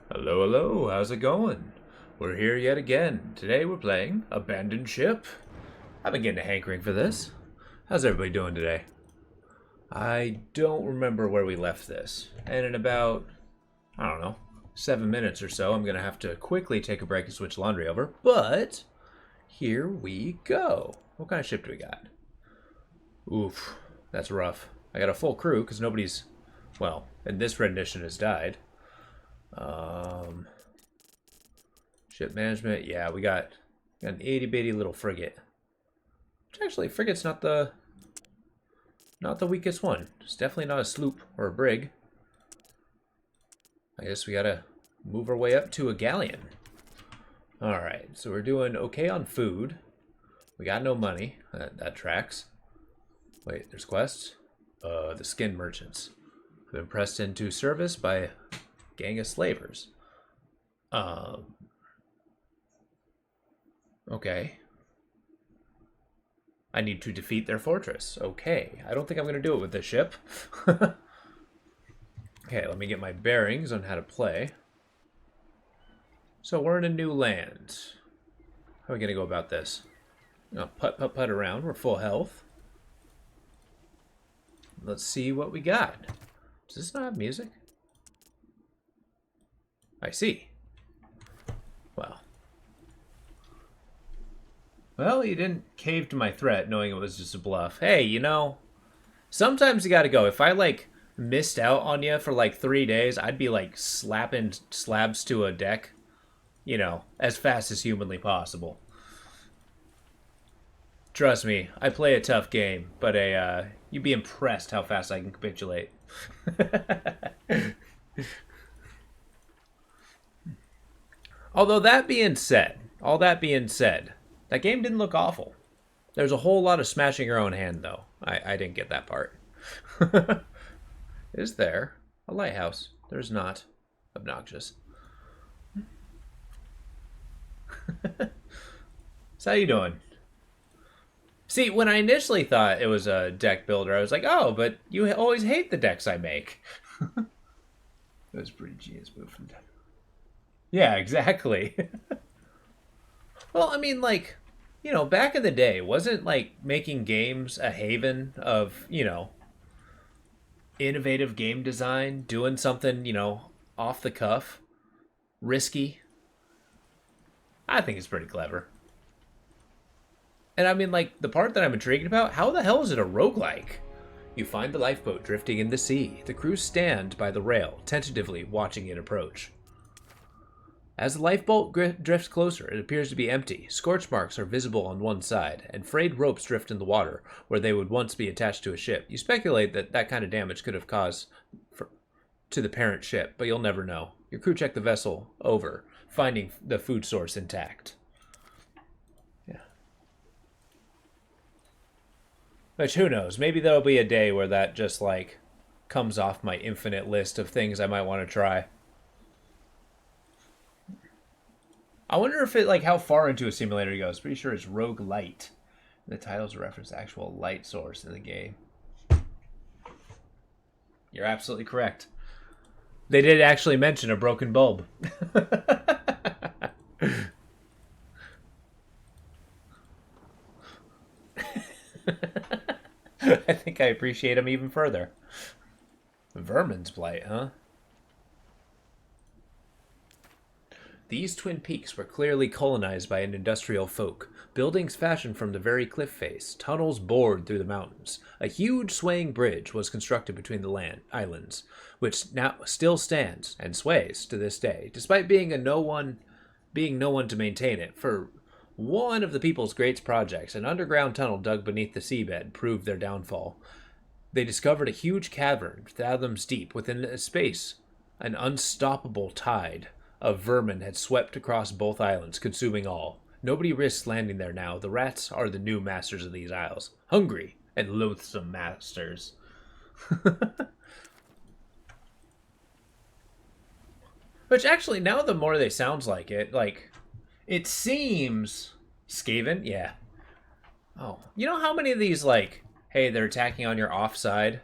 Hello, hello, how's it going? We're here yet again. Today we're playing Abandoned Ship. I've been getting a hankering for this. How's everybody doing today? I don't remember where we left this. And in about, I don't know, 7 minutes or so, I'm going to have to quickly take a break and switch laundry over. But, here we go. What kind of ship do we got? Oof, that's rough. I got a full crew because nobody's, well, in this rendition has died. Ship management, yeah, we got an itty bitty little frigate. Which actually, frigate's not the weakest one. It's definitely not a sloop or a brig. I guess we gotta move our way up to a galleon. Alright, so we're doing okay on food. We got no money. That tracks. Wait, there's quests? The skin merchants have been pressed into service by a gang of slavers. Okay. I need to defeat their fortress. Okay. I don't think I'm going to do it with this ship. Okay, let me get my bearings on how to play. So we're in a new land. How are we going to go about this? Putt around. We're full health. Let's see what we got. Does this not have music? I see. Well, you didn't cave to my threat knowing it was just a bluff. Hey, you know, sometimes you gotta go. If I, like, missed out on you for, like, 3 days, I'd be, like, slapping slabs to a deck, you know, as fast as humanly possible. Trust me, I play a tough game, but you'd be impressed how fast I can capitulate. Although all that being said, that game didn't look awful. There's a whole lot of smashing your own hand, though. I didn't get that part. Is there a lighthouse? There's not. Obnoxious. So how you doing? See, when I initially thought it was a deck builder, I was like, oh, but you always hate the decks I make. That was pretty genius move from them. Yeah, exactly. Well, I mean, like, you know, back in the day, wasn't, like, making games a haven of, you know, innovative game design, doing something, you know, off the cuff, risky? I think it's pretty clever. And I mean, like, the part that I'm intrigued about, how the hell is it a roguelike? You find the lifeboat drifting in the sea. The crew stand by the rail, tentatively watching it approach. As the lifeboat drifts closer, it appears to be empty. Scorch marks are visible on one side, and frayed ropes drift in the water, where they would once be attached to a ship. You speculate that that kind of damage could have caused to the parent ship, but you'll never know. Your crew check the vessel over, finding the food source intact. Yeah. Which, who knows? Maybe there'll be a day where that just, like, comes off my infinite list of things I might want to try. I wonder if it, like, how far into a simulator it goes. Pretty sure it's Rogue Light. The title's a reference to actual light source in the game. You're absolutely correct. They did actually mention a broken bulb. I think I appreciate him even further. Vermin's Blight, huh? These twin peaks were clearly colonized by an industrial folk. Buildings fashioned from the very cliff face, tunnels bored through the mountains. A huge swaying bridge was constructed between the islands, which now still stands and sways to this day, despite being no one to maintain it. For one of the people's great projects, an underground tunnel dug beneath the seabed proved their downfall. They discovered a huge cavern, fathoms deep, within a space, an unstoppable tide of vermin had swept across both islands, consuming all. Nobody risks landing there now. The rats are the new masters of these isles. Hungry and loathsome masters. Which actually, now the more they sounds like it, it seems... Skaven? Yeah. Oh. You know how many of these, like, hey, they're attacking on your offside?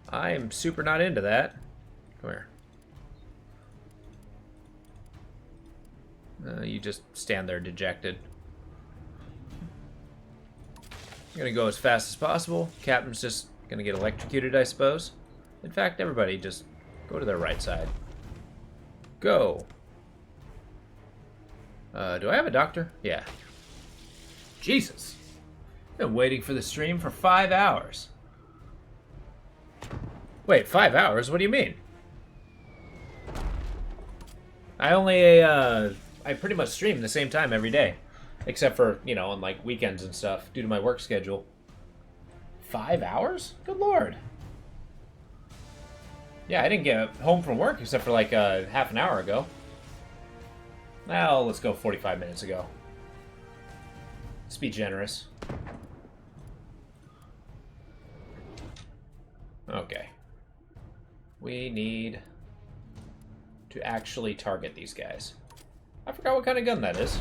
I'm super not into that. Come here. You just stand there dejected. I'm gonna go as fast as possible. Captain's just gonna get electrocuted, I suppose. In fact, everybody just go to their right side. Go. Do I have a doctor? Yeah. Jesus. Been waiting for the stream for 5 hours. Wait, 5 hours? What do you mean? I pretty much stream the same time every day. Except for, you know, on, like, weekends and stuff, due to my work schedule. 5 hours? Good lord. Yeah, I didn't get home from work except for, like, half an hour ago. Well, let's go 45 minutes ago. Let's be generous. Okay. We need to actually target these guys. I forgot what kind of gun that is.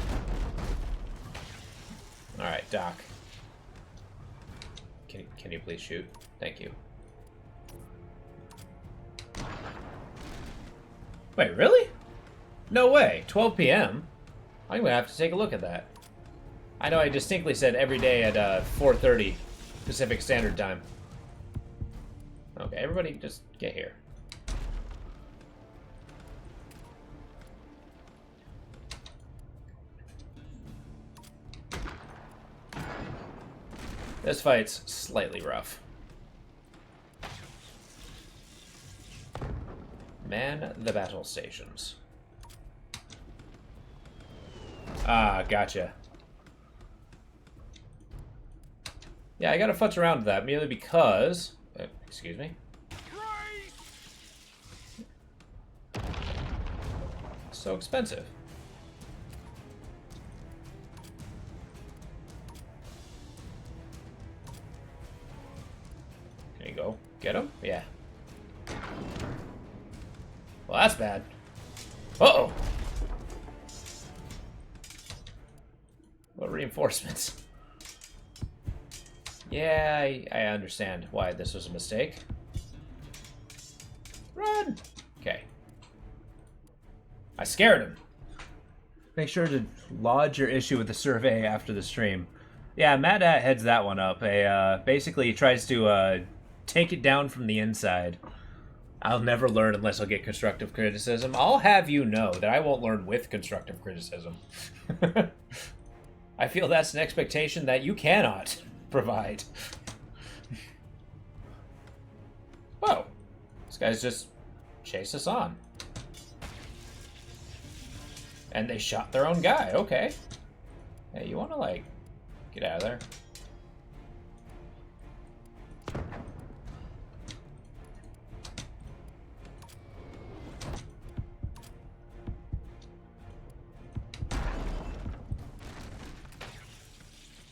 Alright, Doc. Can you please shoot? Thank you. Wait, really? No way. 12 p.m.? I'm gonna have to take a look at that. I know I distinctly said every day at 4:30 Pacific Standard Time. Okay, everybody just get here. This fight's slightly rough. Man the battle stations. Ah, gotcha. Yeah, I gotta futz around with that merely because... excuse me. It's so expensive. There you go. Get him? Yeah. Well, that's bad. Uh-oh! What reinforcements? Yeah, I understand why this was a mistake. Run! Okay. I scared him. Make sure to lodge your issue with the survey after the stream. Yeah, Matt heads that one up. Basically, he tries to take it down from the inside. I'll never learn unless I'll get constructive criticism. I'll have you know that I won't learn with constructive criticism. I feel that's an expectation that you cannot provide. Whoa. These guys just chase us on. And they shot their own guy. Okay. Hey, you want to, like, get out of there?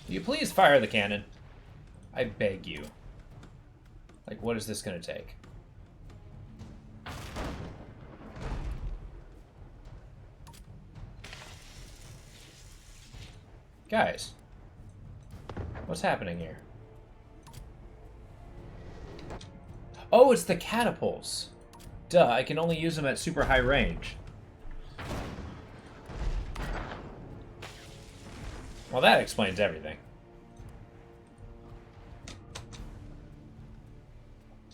Will you please fire the cannon? I beg you. Like, what is this going to take? Guys, what's happening here? Oh, it's the catapults. Duh, I can only use them at super high range. Well, that explains everything.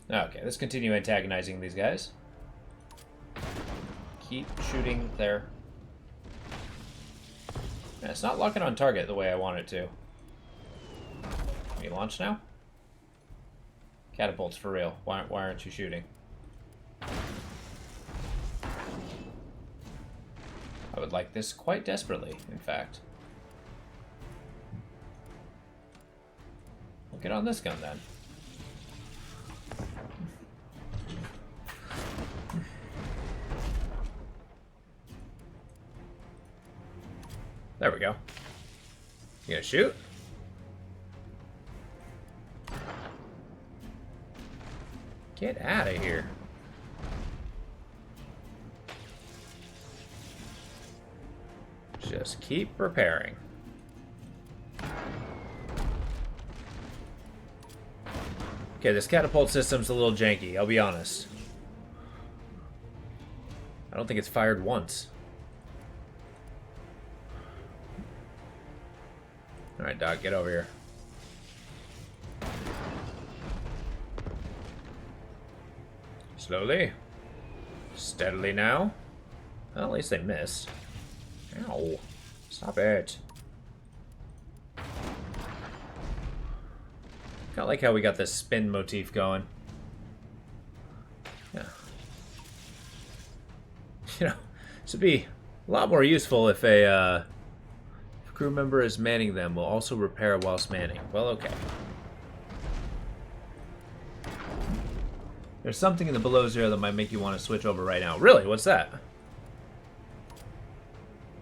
Okay, let's continue antagonizing these guys. Keep shooting there. Man, it's not locking on target the way I want it to. Can we launch now? Catapults, for real. Why aren't you shooting? I would like this quite desperately, in fact. We'll get on this gun, then. There we go. You gonna shoot? Get out of here. Just keep preparing. Okay, this catapult system's a little janky, I'll be honest. I don't think it's fired once. Alright, Doc, get over here. Slowly. Steadily now. Well, at least they missed. Ow. Stop it. Kinda like how we got this spin motif going. Yeah. You know, this would be a lot more useful if a crew member is manning them will also repair whilst manning. Well, okay. There's something in the below zero that might make you want to switch over right now. Really? What's that?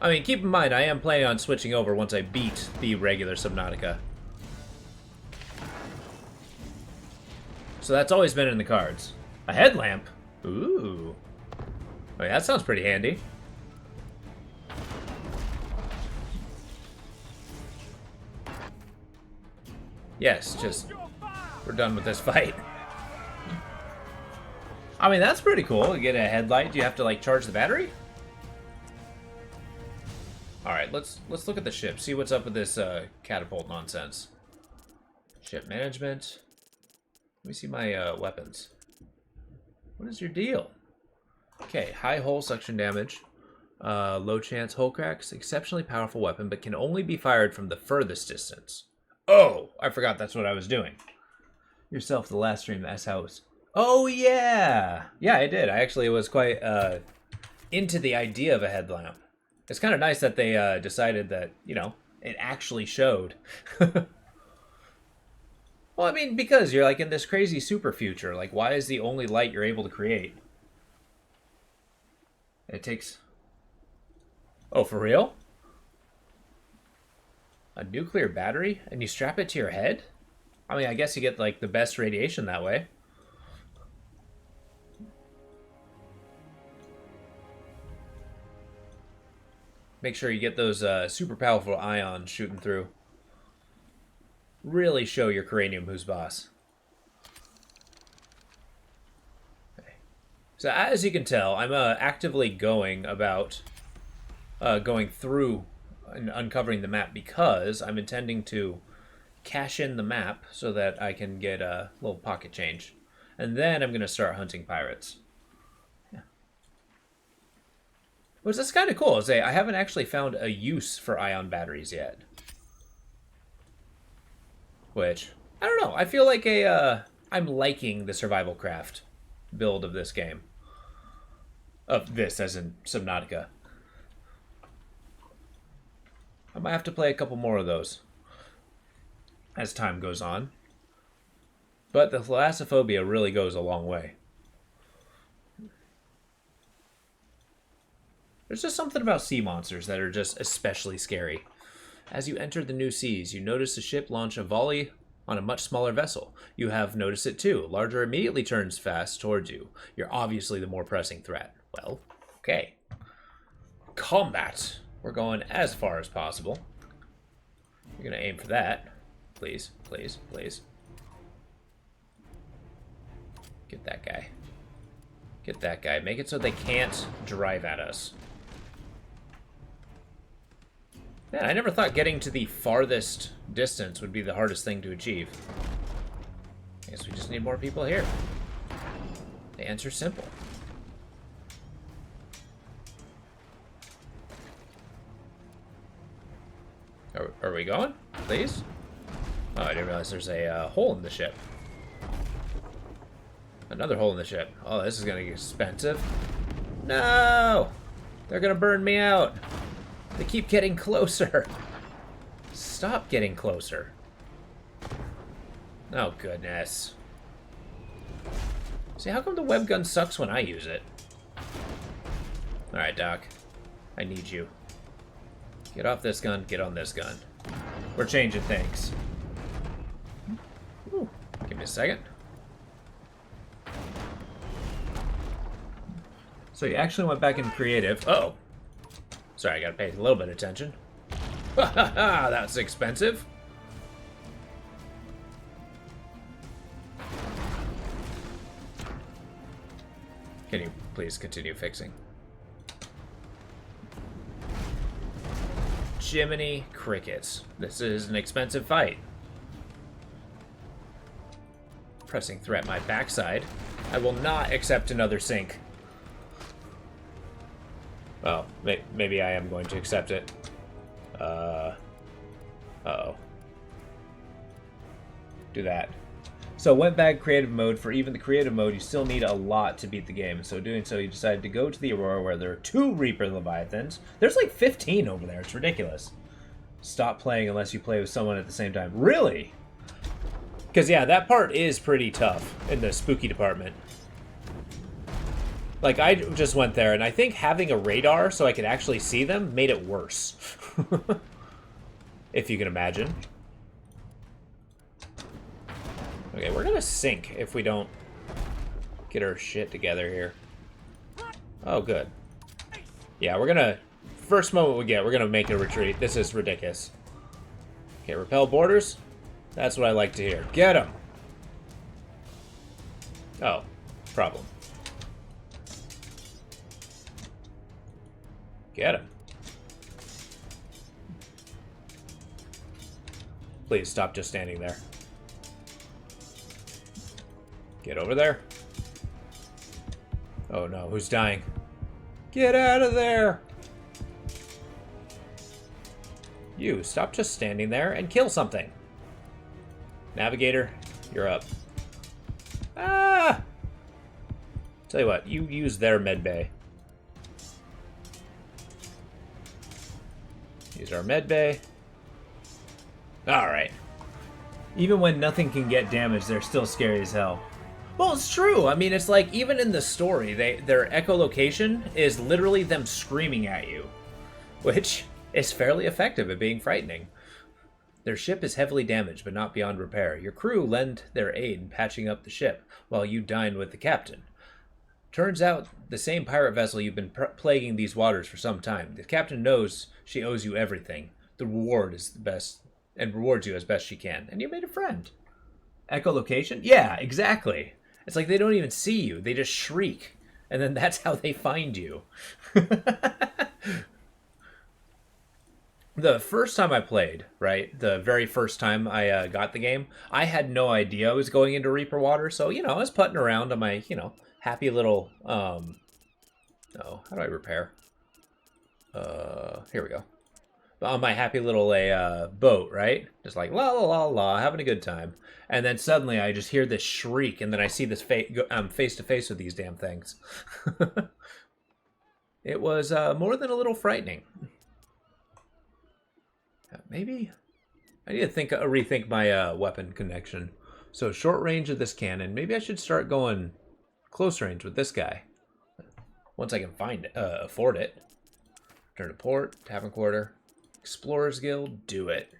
I mean, keep in mind, I am planning on switching over once I beat the regular Subnautica. So that's always been in the cards. A headlamp? Ooh. Oh, yeah, that sounds pretty handy. Yes, just... we're done with this fight. I mean, that's pretty cool. You get a headlight. Do you have to, like, charge the battery? Alright, let's look at the ship. See what's up with this catapult nonsense. Ship management. Let me see my weapons. What is your deal? Okay, high hull suction damage. Low chance hull cracks. Exceptionally powerful weapon, but can only be fired from the furthest distance. Oh, I forgot that's what I was doing. Yourself the last stream, that's how it was. Oh, yeah! Yeah, I did. I actually was quite into the idea of a headlamp. It's kind of nice that they decided that, you know, it actually showed. Well, I mean, because you're, like, in this crazy super future. Like, why is the only light you're able to create? It takes... Oh, for real? A nuclear battery? And you strap it to your head? I mean, I guess you get, like, the best radiation that way. Make sure you get those super powerful ions shooting through. Really show your cranium who's boss. Okay. So as you can tell, I'm actively going about going through and uncovering the map because I'm intending to cash in the map so that I can get a little pocket change. And then I'm going to start hunting pirates. Yeah. Which is kind of cool. I haven't actually found a use for ion batteries yet. which, I don't know. I feel like I'm liking the survival craft build of this game. Of this, as in Subnautica. I might have to play a couple more of those as time goes on. But the thalassophobia really goes a long way. There's just something about sea monsters that are just especially scary. As you enter the new seas, you notice the ship launch a volley on a much smaller vessel. You have noticed it too. Larger immediately turns fast towards you. You're obviously the more pressing threat. Well, okay. Combat. We're going as far as possible. You're going to aim for that. Please, please, please. Get that guy. Get that guy. Make it so they can't drive at us. Man, I never thought getting to the farthest distance would be the hardest thing to achieve. I guess we just need more people here. The answer's simple. Are we going? Please? Oh, I didn't realize there's a hole in the ship. Another hole in the ship. Oh, this is gonna get expensive. No! They're gonna burn me out. They keep getting closer. Stop getting closer. Oh, goodness. See, how come the web gun sucks when I use it? Alright, Doc. I need you. Get off this gun, get on this gun. We're changing things. Ooh, give me a second. So you actually went back in creative. Uh-oh. Sorry, I gotta pay a little bit of attention. Ha ha ha, that's expensive. Can you please continue fixing? Jiminy Crickets. This is an expensive fight. Pressing threat my backside. I will not accept another sink. Well, maybe I am going to accept it. Uh-oh. Do that. So went back creative mode. For even the creative mode, you still need a lot to beat the game. So doing so, you decided to go to the Aurora where there are 2 Reaper Leviathans. There's like 15 over there. It's ridiculous. Stop playing unless you play with someone at the same time. Really? Because, yeah, that part is pretty tough in the spooky department. Like, I just went there, and I think having a radar so I could actually see them made it worse. If you can imagine. Okay, we're gonna sink if we don't get our shit together here. Oh, good. Yeah, we're gonna... First moment we get, we're gonna make a retreat. This is ridiculous. Okay, repel borders. That's what I like to hear. Get him! Oh, problem. Get him. Please stop just standing there. Get over there. Oh no, who's dying? Get out of there! You, stop just standing there and kill something. Navigator, you're up. Ah! Tell you what, you use their med bay. Use our med bay. Alright. Even when nothing can get damaged, they're still scary as hell. Well, it's true. I mean, it's like, even in the story, their echolocation is literally them screaming at you. Which is fairly effective at being frightening. Their ship is heavily damaged, but not beyond repair. Your crew lend their aid in patching up the ship, while you dine with the captain. Turns out, the same pirate vessel you've been plaguing these waters for some time. The captain knows she owes you everything. The reward is the best, and rewards you as best she can. And you made a friend. Echolocation? Yeah, exactly. It's like they don't even see you. They just shriek. And then that's how they find you. The first time I played, right, the very first time I got the game, I had no idea I was going into Reaper water. So, you know, I was putting around on my, you know, happy little, oh, how do I repair? Here we go. on my happy little boat, right? Just like la la la la, having a good time. And then suddenly I just hear this shriek, and then I see this I'm face to face with these damn things. It was more than a little frightening. Maybe I need to rethink my weapon connection. So short range of this cannon. Maybe I should start going close range with this guy. Once I can afford it. Return to port, tavern quarter, Explorers Guild, do it.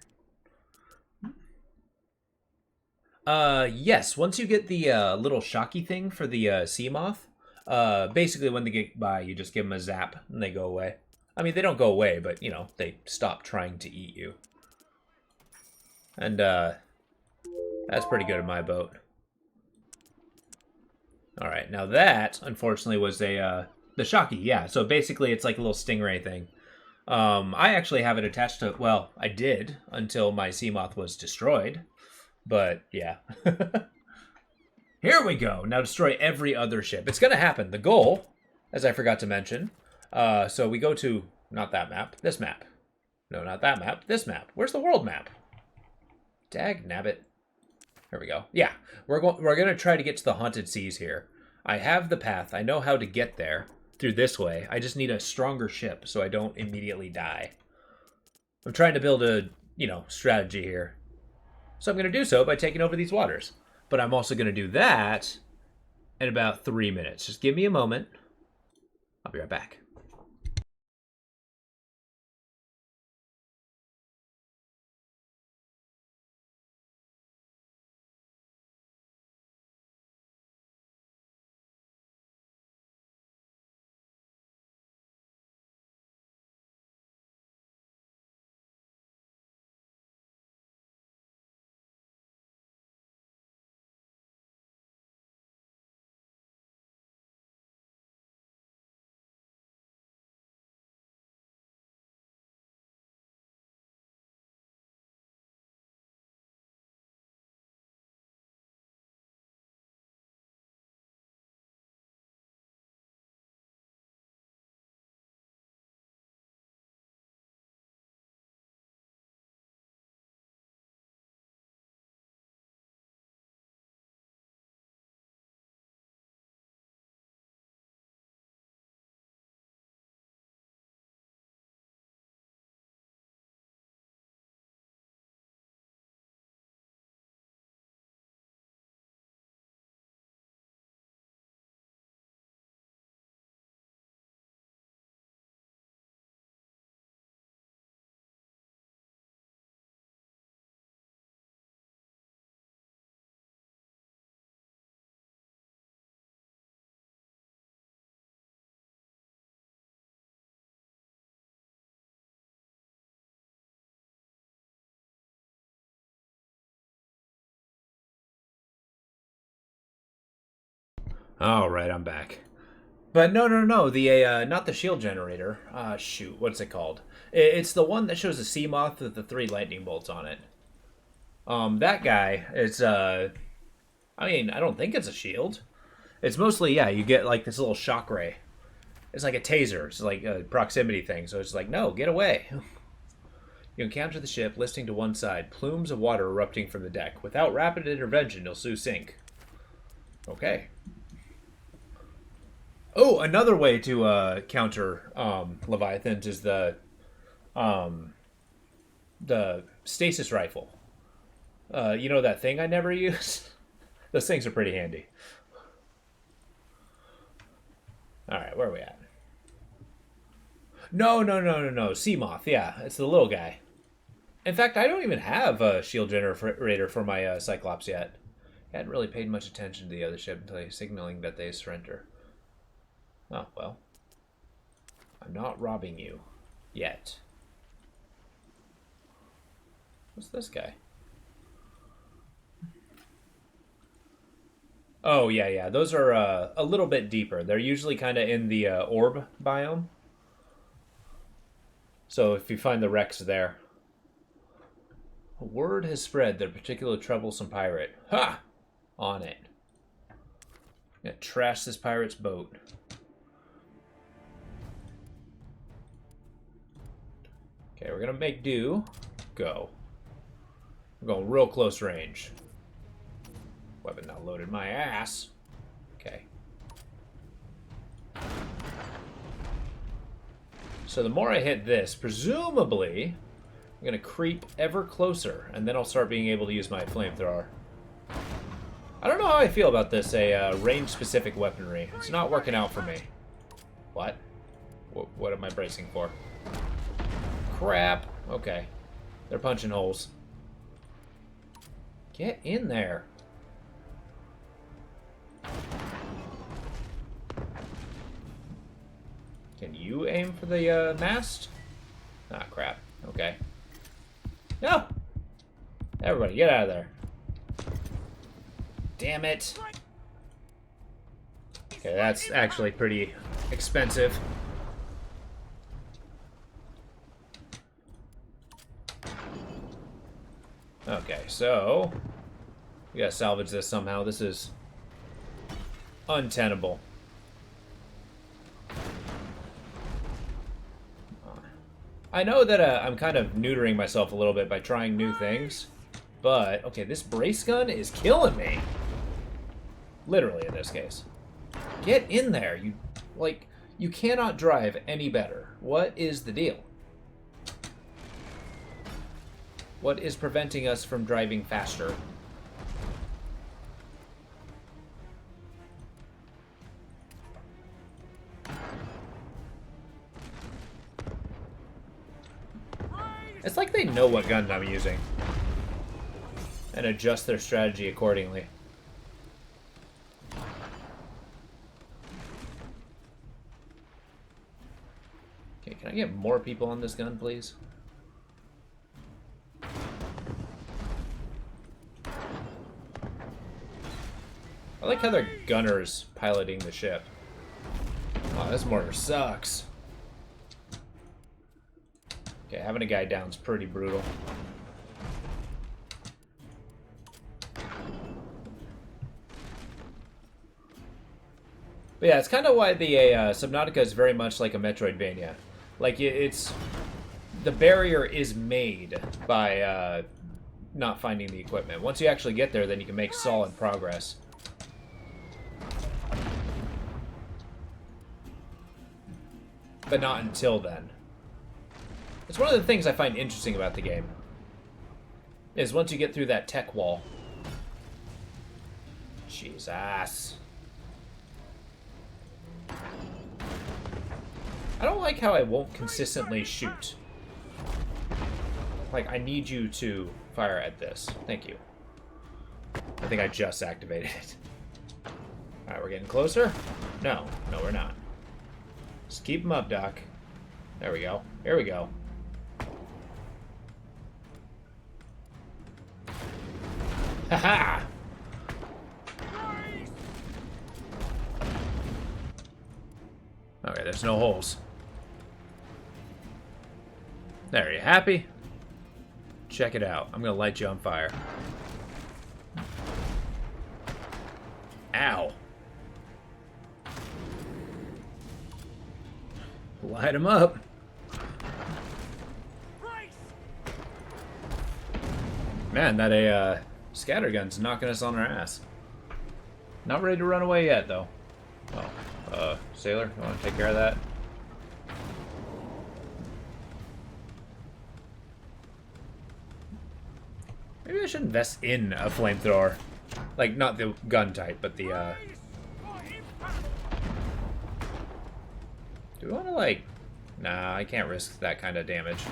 Yes, once you get the little shocky thing for the sea moth, basically when they get by, you just give them a zap and they go away. I mean, they don't go away, but, you know, they stop trying to eat you. And, that's pretty good in my boat. Alright, now that, unfortunately, was the shocky, yeah. So basically, it's like a little stingray thing. I actually have it attached to, well, I did until my Seamoth was destroyed. But, yeah. Here we go. Now destroy every other ship. It's going to happen. The goal, as I forgot to mention, so we go to, not that map, this map. No, not that map, this map. Where's the world map? Dag nabbit. There we go. Yeah, we're going to try to get to the Haunted Seas here. I have the path. I know how to get there through this way. I just need a stronger ship so I don't immediately die. I'm trying to build a, strategy here. So I'm going to do so by taking over these waters. But I'm also going to do that in about 3 minutes. Just give me a moment. I'll be right back. All right, I'm back. But no, the not the shield generator. Shoot, what's it called? It's the one that shows a sea moth with the 3 lightning bolts on it. That guy is I mean, I don't think it's a shield. It's mostly, yeah, you get like this little shock ray. It's like a taser. It's like a proximity thing. So it's like, no, get away. You encounter the ship, listing to one side, plumes of water erupting from the deck. Without rapid intervention, you'll soon sink. Okay. Oh, another way to counter Leviathans is the stasis rifle. You know that thing I never use? Those things are pretty handy. Alright, where are we at? No. Seamoth, yeah. It's the little guy. In fact, I don't even have a shield generator for my Cyclops yet. I hadn't really paid much attention to the other ship until signaling that they surrender. Oh, well. I'm not robbing you. Yet. What's this guy? Oh, yeah. Those are a little bit deeper. They're usually kind of in the orb biome. So if you find the wrecks there. A word has spread that a particular troublesome pirate. Ha! On it. Yeah, trash this pirate's boat. Okay, we're gonna make do. Go. We're going real close range. Weapon not loaded my ass. Okay. So the more I hit this, presumably, I'm gonna creep ever closer, and then I'll start being able to use my flamethrower. I don't know how I feel about this, range-specific weaponry. It's not working out for me. What? What am I bracing for? Crap. Okay. They're punching holes. Get in there. Can you aim for the mast? Ah, crap. Okay. No! Everybody, get out of there. Damn it. Okay, that's actually pretty expensive. Okay, so we gotta salvage this somehow. This is untenable. I know that I'm kind of neutering myself a little bit by trying new things, but okay, this brace gun is killing me. Literally, in this case. Get in there. You cannot drive any better. What is the deal? What is preventing us from driving faster? It's like they know what gun I'm using and adjust their strategy accordingly. Okay, can I get more people on this gun, please? I like how they're gunners piloting the ship. Oh, this mortar sucks. Okay, having a guy down is pretty brutal. But yeah, it's kind of why the Subnautica is very much like a Metroidvania. Like, it's... The barrier is made by not finding the equipment. Once you actually get there, then you can make solid progress. But not until then. It's one of the things I find interesting about the game. Is once you get through that tech wall. Jesus. I don't like how I won't consistently shoot. Like, I need you to fire at this. Thank you. I think I just activated it. Alright, we're getting closer? No. No, we're not. Just keep them up, Doc. There we go. Here we go. Haha! Okay, there's no holes. There, you happy? Check it out. I'm gonna light you on fire. Ow. Light him up. Man, that scattergun's knocking us on our ass. Not ready to run away yet, though. Oh, Sailor, you want to take care of that? Maybe I should invest in a flamethrower. Like, not the gun type, but the, Do we want to, like... Nah, I can't risk that kind of damage.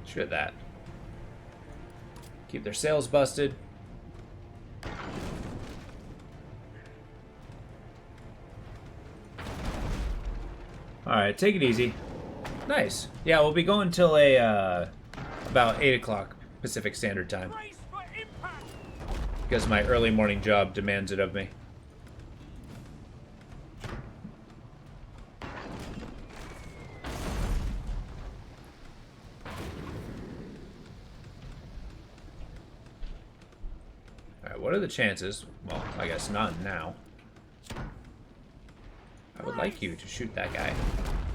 Shoot at that. Keep their sails busted. Alright, take it easy. Nice. Yeah, we'll be going till about 8 o'clock Pacific Standard Time. Because my early morning job demands it of me. Alright, what are the chances? Well, I guess none now. I would like you to shoot that guy.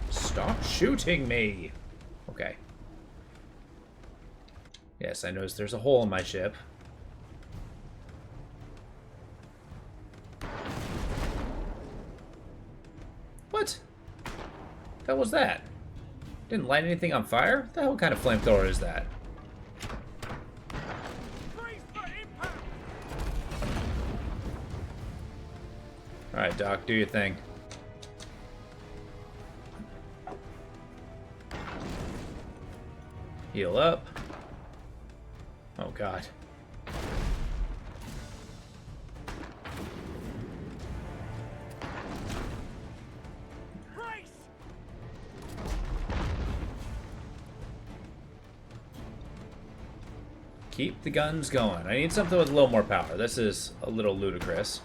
Stop shooting me! Okay. Yes, I noticed there's a hole in my ship. What? The hell was that? Didn't light anything on fire? What the hell kind of flamethrower is that? Alright, Doc, do your thing. Heal up. Oh, God. Keep the guns going. I need something with a little more power. This is a little ludicrous.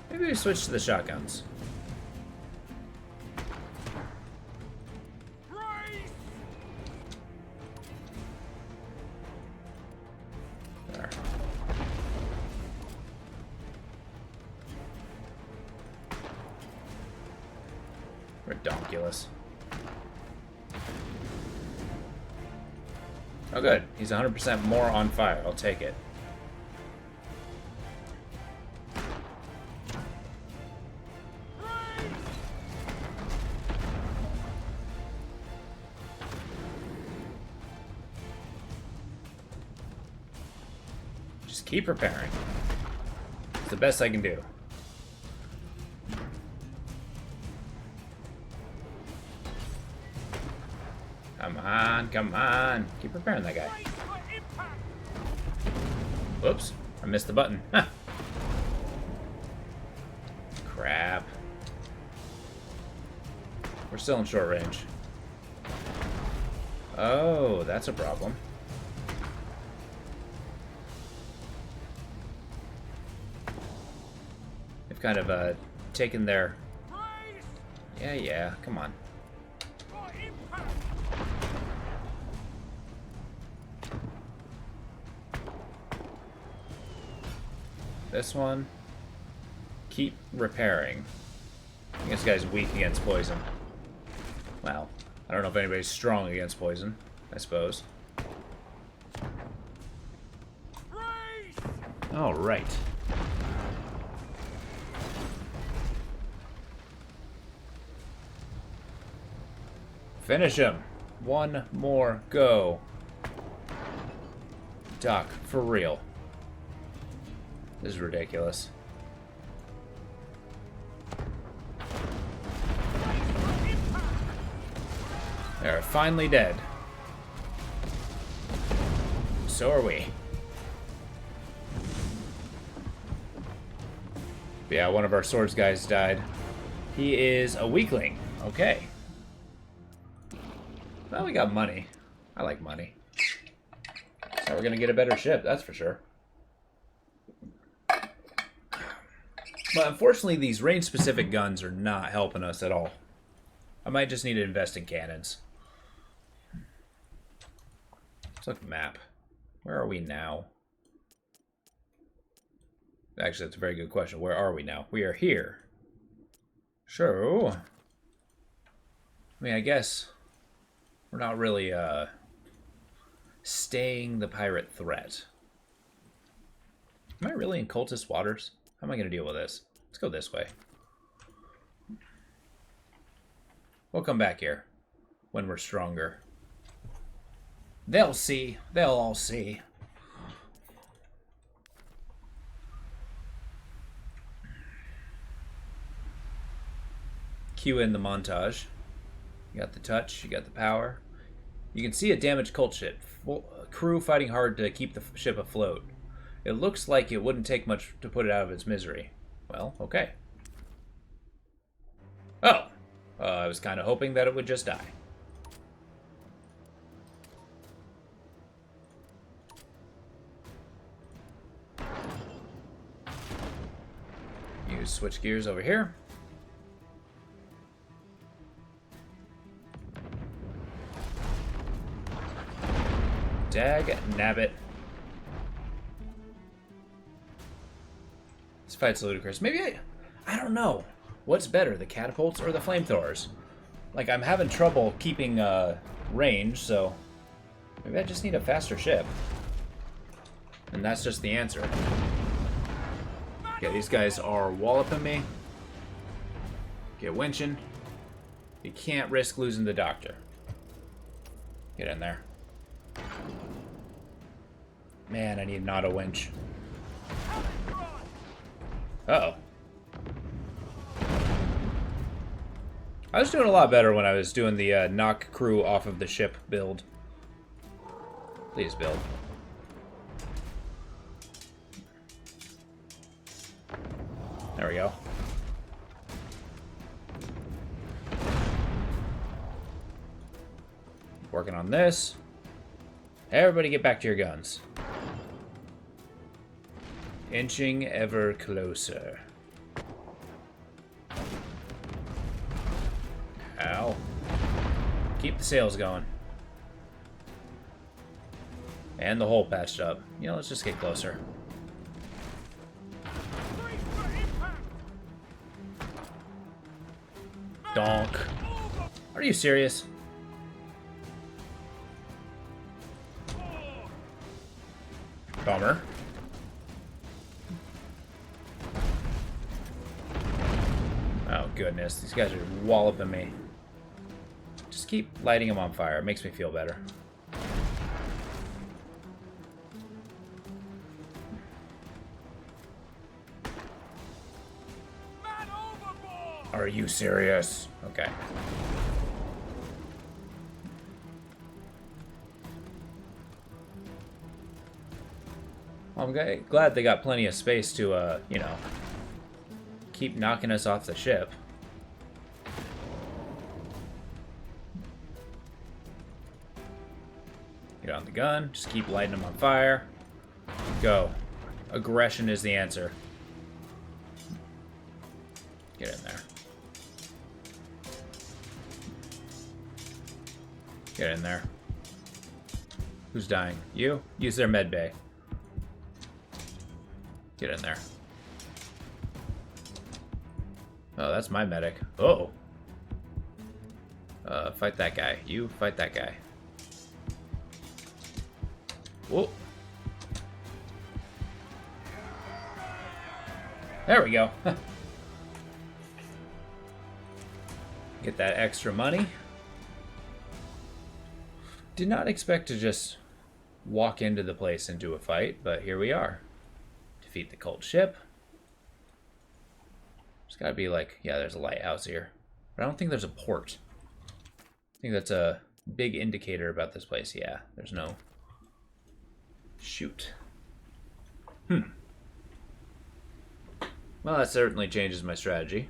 Maybe we switch to the shotguns. There. Redonkulous. Oh good, he's 100% more on fire. I'll take it. Just keep repairing. It's the best I can do. Come on, come on. Keep repairing that guy. Whoops, I missed the button. Huh. Crap. We're still in short range. Oh, that's a problem. They've kind of taken their... Yeah, come on. This one. Keep repairing. I think this guy's weak against poison. Well, I don't know if anybody's strong against poison, I suppose. All right. Finish him. One more go. Doc, for real. This is ridiculous. They're finally dead. So are we. But yeah, one of our swords guys died. He is a weakling. Okay. Well, we got money. I like money. So we're gonna get a better ship, that's for sure. But unfortunately, these range-specific guns are not helping us at all. I might just need to invest in cannons. Let's look at the map. Where are we now? Actually, that's a very good question. Where are we now? We are here. Sure. I mean, I guess we're not really staying the pirate threat. Am I really in cultist waters? How am I going to deal with this? Let's go this way. We'll come back here when we're stronger. They'll see. They'll all see. Cue in the montage. You got the touch, you got the power. You can see a damaged cult ship. Crew fighting hard to keep the ship afloat. It looks like it wouldn't take much to put it out of its misery. Well, okay. Oh! I was kind of hoping that it would just die. Use switch gears over here. Dag nabbit. fight's ludicrous. Maybe I don't know. What's better, the catapults or the flamethrowers? Like, I'm having trouble keeping range, so maybe I just need a faster ship. And that's just the answer. Okay, these guys are walloping me. Get winching. You can't risk losing the doctor. Get in there. Man, I need an auto winch. Uh-oh. I was doing a lot better when I was doing the knock crew off of the ship build. Please build. There we go. Working on this. Everybody get back to your guns. Inching ever closer. Ow. Keep the sails going. And the hole patched up. You know, let's just get closer. Donk. Are you serious? Bummer. Oh goodness, these guys are walloping me. Just keep lighting them on fire. It makes me feel better. Are you serious? Okay. Well, I'm glad they got plenty of space to, you know, keep knocking us off the ship. Get on the gun. Just keep lighting them on fire. Go. Aggression is the answer. Get in there. Get in there. Who's dying? You? Use their med bay. Get in there. Oh, that's my medic. Oh. Fight that guy. You fight that guy. Whoa. There we go. Get that extra money. Did not expect to just walk into the place and do a fight, but here we are. Defeat the cult ship. There's gotta be like, yeah, there's a lighthouse here. But I don't think there's a port. I think that's a big indicator about this place. Yeah, there's no... Shoot. Well, that certainly changes my strategy.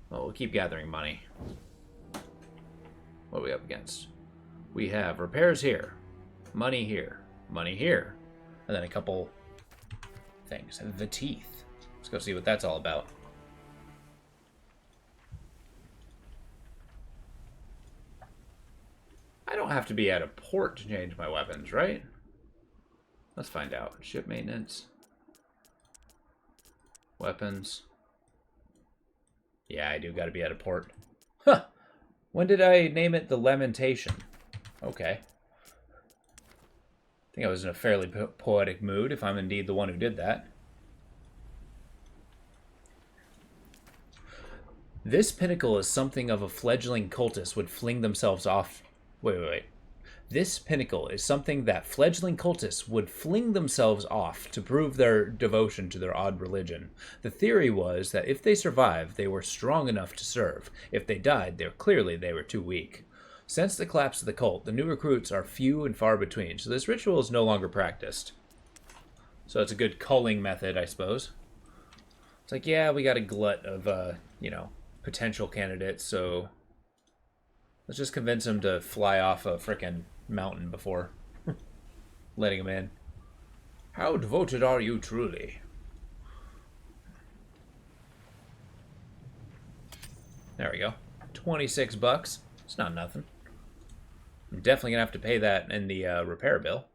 Well, we'll keep gathering money. What are we up against? We have repairs here, money here, and then a couple things. The teeth. Let's go see what that's all about. I don't have to be at a port to change my weapons, right? Let's find out. Ship maintenance. Weapons. Yeah, I do gotta be at a port. Huh! When did I name it the Lamentation? Okay. I think I was in a fairly poetic mood, if I'm indeed the one who did that. This pinnacle is something of a fledgling cultist would fling themselves off... Wait. This pinnacle is something that fledgling cultists would fling themselves off to prove their devotion to their odd religion. The theory was that if they survived, they were strong enough to serve. If they died, they were too weak. Since the collapse of the cult, the new recruits are few and far between, so this ritual is no longer practiced. So it's a good culling method, I suppose. It's like, yeah, we got a glut of, you know, potential candidates, so let's just convince them to fly off a frickin' mountain before letting them in. How devoted are you truly? There we go. 26 bucks. It's not nothing. I'm definitely gonna have to pay that in the repair bill.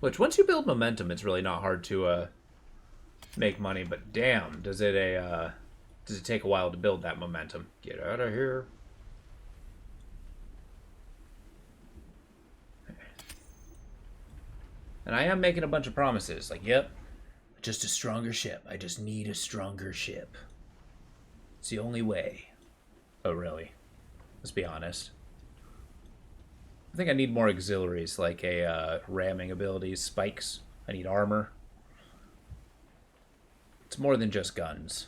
Which, once you build momentum, it's really not hard to make money. But damn, does it take a while to build that momentum? Get out of here. And I am making a bunch of promises. Like, yep, just a stronger ship. I just need a stronger ship. It's the only way. Oh, really? Let's be honest. I think I need more auxiliaries, like a ramming abilities, spikes. I need armor. It's more than just guns.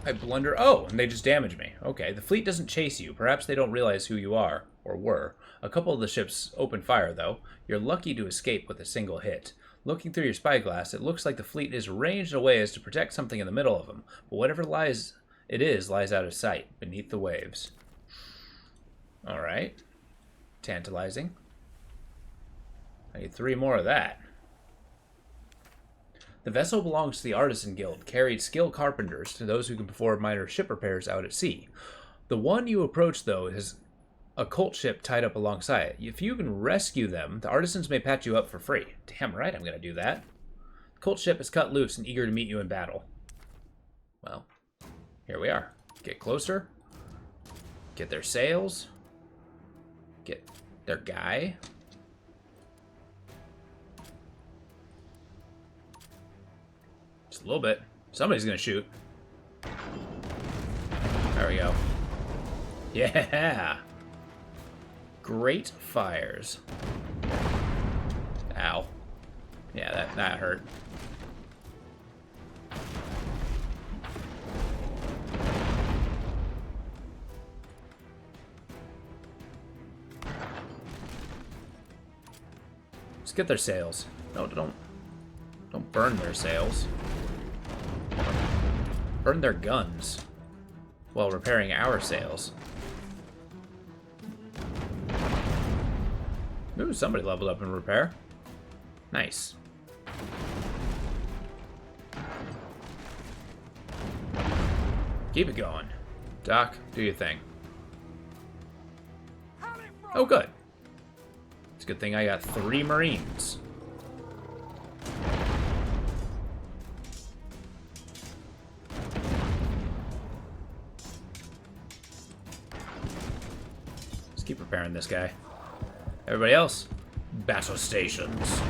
I blunder. Oh, and they just damage me. Okay, the fleet doesn't chase you. Perhaps they don't realize who you are, or were. A couple of the ships open fire, though. You're lucky to escape with a single hit. Looking through your spyglass, it looks like the fleet is ranged away as to protect something in the middle of them. But whatever lies out of sight, beneath the waves. Alright. Tantalizing. I need 3 more of that. The vessel belongs to the Artisan Guild, carried skilled carpenters to those who can perform minor ship repairs out at sea. The one you approach, though, is a cult ship tied up alongside. If you can rescue them, the artisans may patch you up for free. Damn right I'm going to do that. The cult ship is cut loose and eager to meet you in battle. Well, here we are. Get closer. Get their sails. Get their guy. Just a little bit. Somebody's going to shoot. There we go. Yeah! Great fires. Ow. Yeah, that hurt. Let's get their sails. No, don't burn their sails. Burn their guns while repairing our sails. Ooh, somebody leveled up in repair. Nice. Keep it going. Doc, do your thing. Oh, good. It's a good thing I got 3 Marines. Let's keep repairing this guy. Everybody else, battle stations.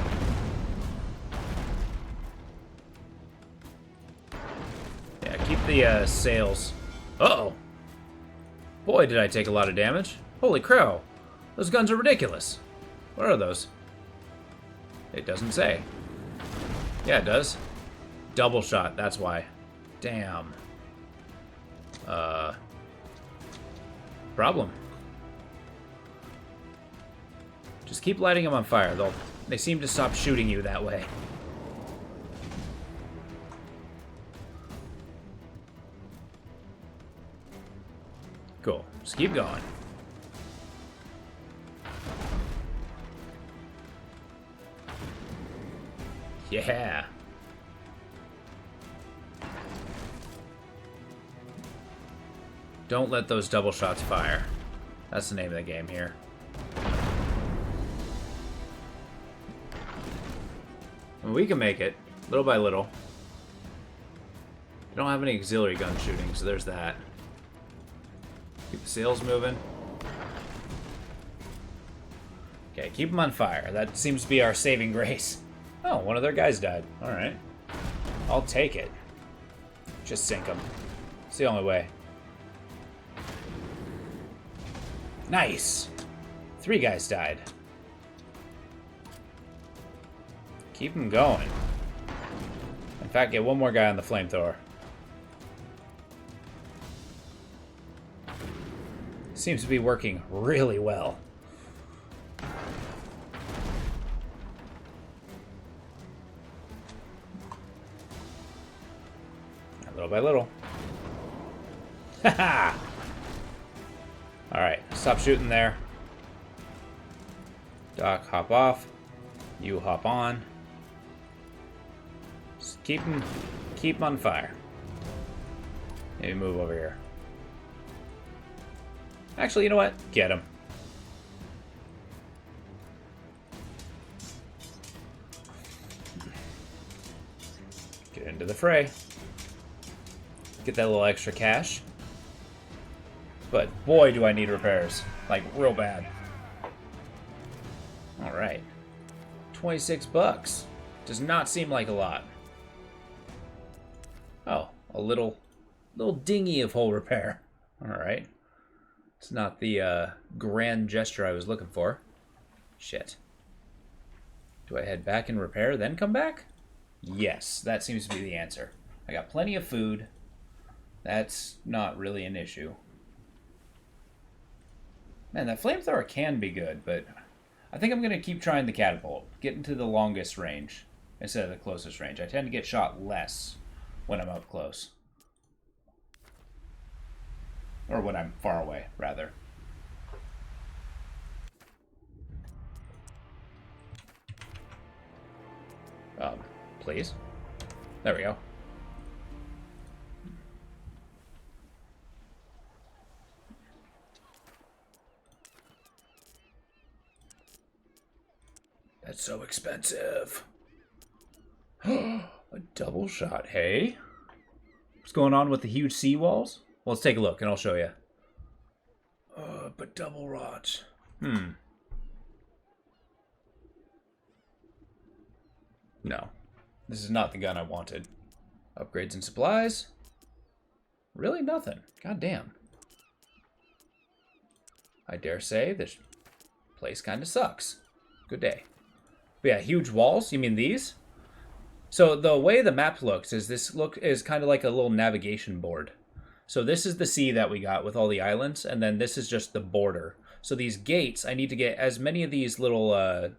Yeah, keep the sails. Uh-oh. Boy, did I take a lot of damage. Holy crow. Those guns are ridiculous. What are those? It doesn't say. Yeah, it does. Double shot, that's why. Damn. Problem. Just keep lighting them on fire. They seem to stop shooting you that way. Cool. Just keep going. Yeah. Don't let those double shots fire. That's the name of the game here. We can make it, little by little. We don't have any auxiliary gun shooting, so there's that. Keep the sails moving. Okay, keep them on fire. That seems to be our saving grace. Oh, one of their guys died. Alright. I'll take it. Just sink them. It's the only way. Nice! 3 guys died. Keep them going. In fact, get one more guy on the flamethrower. Seems to be working really well. Little by little. Haha! Alright, stop shooting there. Doc, hop off. You hop on. Just keep them on fire. Maybe move over here. Actually, you know what? Get him. into the fray. Get that little extra cash. But boy, do I need repairs. Like, real bad. Alright. 26 bucks. Does not seem like a lot. Oh, a little dinghy of hull repair. Alright. It's not the grand gesture I was looking for. Shit. Do I head back and repair, then come back? Yes, that seems to be the answer. I got plenty of food. That's not really an issue. Man, that flamethrower can be good, but I think I'm going to keep trying the catapult. Get into the longest range instead of the closest range. I tend to get shot less when I'm up close. Or when I'm far away, rather. Please. There we go. That's so expensive. A double shot, hey? What's going on with the huge seawalls? Well, let's take a look and I'll show you. But double rods. No. This is not the gun I wanted. Upgrades and supplies? Really nothing. God damn. I dare say this place kind of sucks. Good day. But yeah, huge walls. You mean these? So the way the map looks is is kind of like a little navigation board. So this is the sea that we got with all the islands, and then this is just the border. So these gates, I need to get as many of these little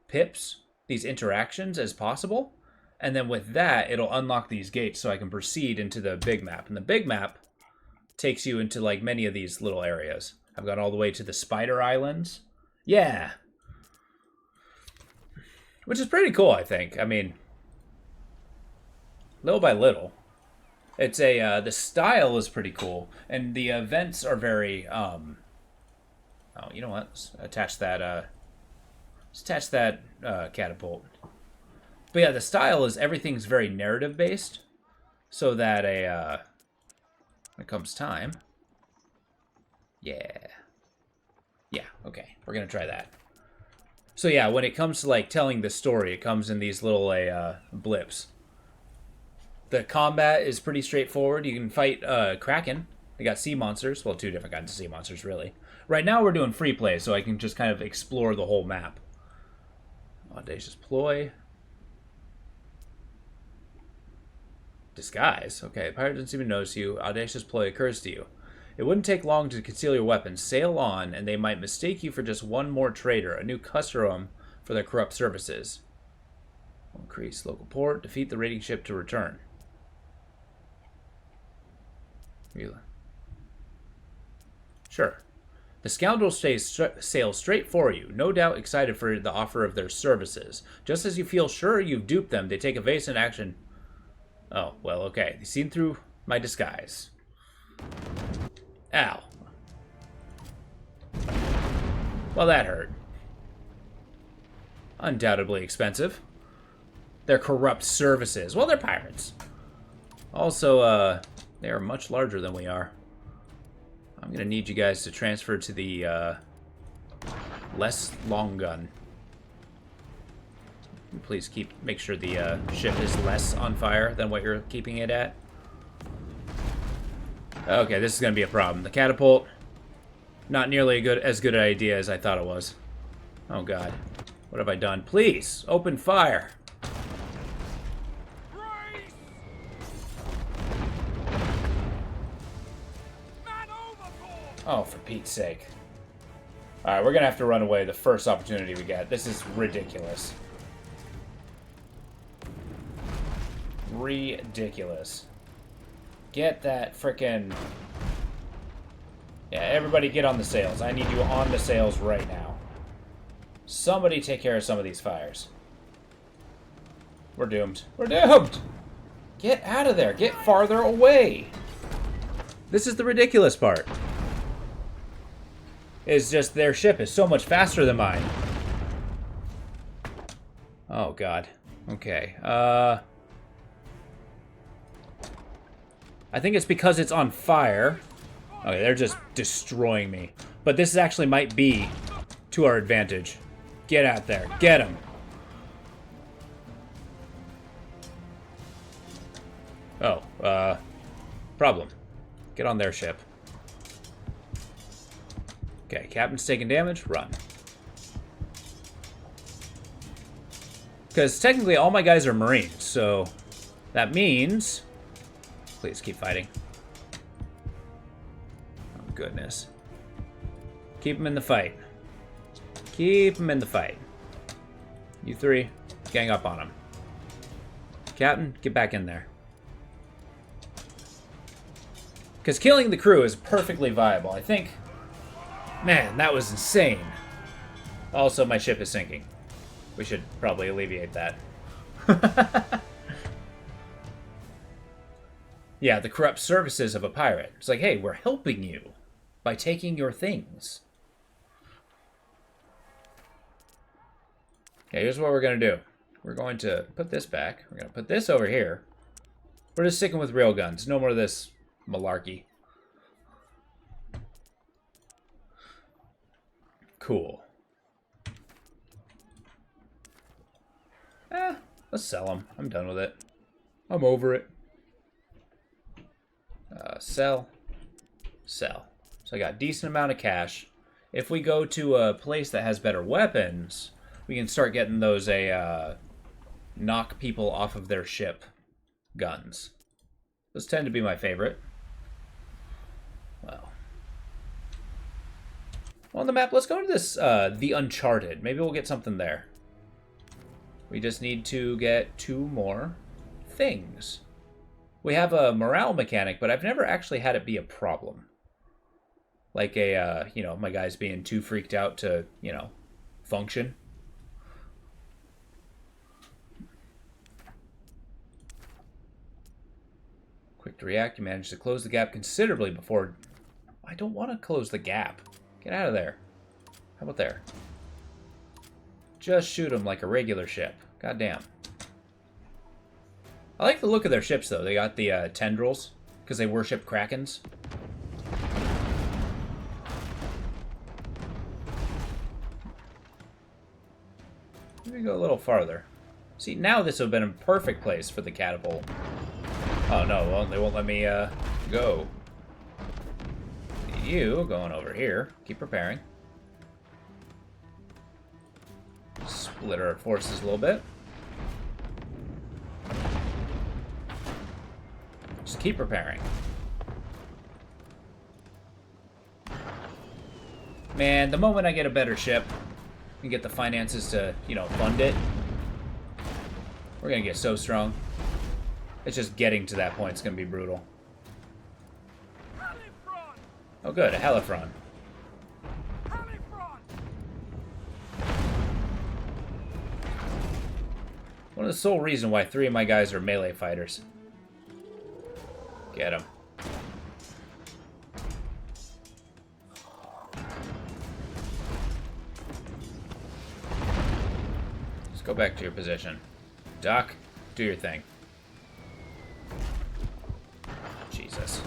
pips, these interactions as possible. And then with that, it'll unlock these gates so I can proceed into the big map. And the big map takes you into like many of these little areas. I've got all the way to the Spider Islands. Yeah. Which is pretty cool, I think. I mean, little by little. It's the style is pretty cool. And the events are very, oh, you know what? Let's attach that, catapult. But yeah, the style is everything's very narrative based, so that when it comes time, yeah, okay, we're gonna try that. So yeah, when it comes to like telling the story, it comes in these little blips. The combat is pretty straightforward. You can fight Kraken. They got sea monsters. Well, two different kinds of sea monsters, really. Right now we're doing free play, so I can just kind of explore the whole map. Audacious ploy. Disguise. Okay, the pirate doesn't seem to notice you. Audacious ploy occurs to you. It wouldn't take long to conceal your weapons. Sail on, and they might mistake you for just one more trader, a new customer for their corrupt services. Increase local port. Defeat the raiding ship to return. Sure. The scoundrels sail straight for you, no doubt excited for the offer of their services. Just as you feel sure you've duped them, they take evasive action. Oh, well, okay. They've seen through my disguise. Ow. Well, that hurt. Undoubtedly expensive. They're corrupt services. Well, they're pirates. Also, they are much larger than we are. I'm going to need you guys to transfer to the less long gun. Please make sure the ship is less on fire than what you're keeping it at. Okay, this is going to be a problem. The catapult, not nearly as good an idea as I thought it was. Oh god. What have I done? Please, open fire. Oh, for Pete's sake. Alright, we're going to have to run away the first opportunity we get. This is ridiculous. Ridiculous. Get that frickin'... Yeah, everybody get on the sails. I need you on the sails right now. Somebody take care of some of these fires. We're doomed. We're doomed! Get out of there. Get farther away. This is the ridiculous part. It's just their ship is so much faster than mine. Oh, God. Okay. I think it's because it's on fire. Okay, they're just destroying me. But this actually might be to our advantage. Get out there. Get him. Oh, problem. Get on their ship. Okay, captain's taking damage. Run. Because technically all my guys are Marines, so that means... Please keep fighting. Oh, goodness. Keep them in the fight. Keep them in the fight. You three, gang up on them. Captain, get back in there. Because killing the crew is perfectly viable. I think... Man, that was insane. Also, my ship is sinking. We should probably alleviate that. Yeah, the corrupt services of a pirate. It's like, hey, we're helping you by taking your things. Okay, here's what we're going to do. We're going to put this back. We're going to put this over here. We're just sticking with rail guns. No more of this malarkey. Cool. Let's sell them. I'm done with it. I'm over it. Sell. Sell. So I got a decent amount of cash. If we go to a place that has better weapons, we can start getting those knock people off of their ship guns. Those tend to be my favorite. Well. On the map, let's go to this, the Uncharted. Maybe we'll get something there. We just need to get 2 more things. We have a morale mechanic, but I've never actually had it be a problem. Like you know, my guys being too freaked out to, you know, function. Quick to react. You managed to close the gap considerably before... I don't want to close the gap. Get out of there. How about there? Just shoot them like a regular ship. Goddamn. I like the look of their ships, though. They got the tendrils, because they worship krakens. Maybe go a little farther. See, now this would have been a perfect place for the catapult. Oh, no, well, they won't let me go. You going over here. Keep preparing. Split our forces a little bit. Just keep preparing. Man, the moment I get a better ship and get the finances to, you know, fund it, we're gonna get so strong. It's just getting to that point. It's gonna be brutal. Oh, good, a Halifron. One of the sole reasons why 3 of my guys are melee fighters. Get him. Just go back to your position. Doc, do your thing. Jesus.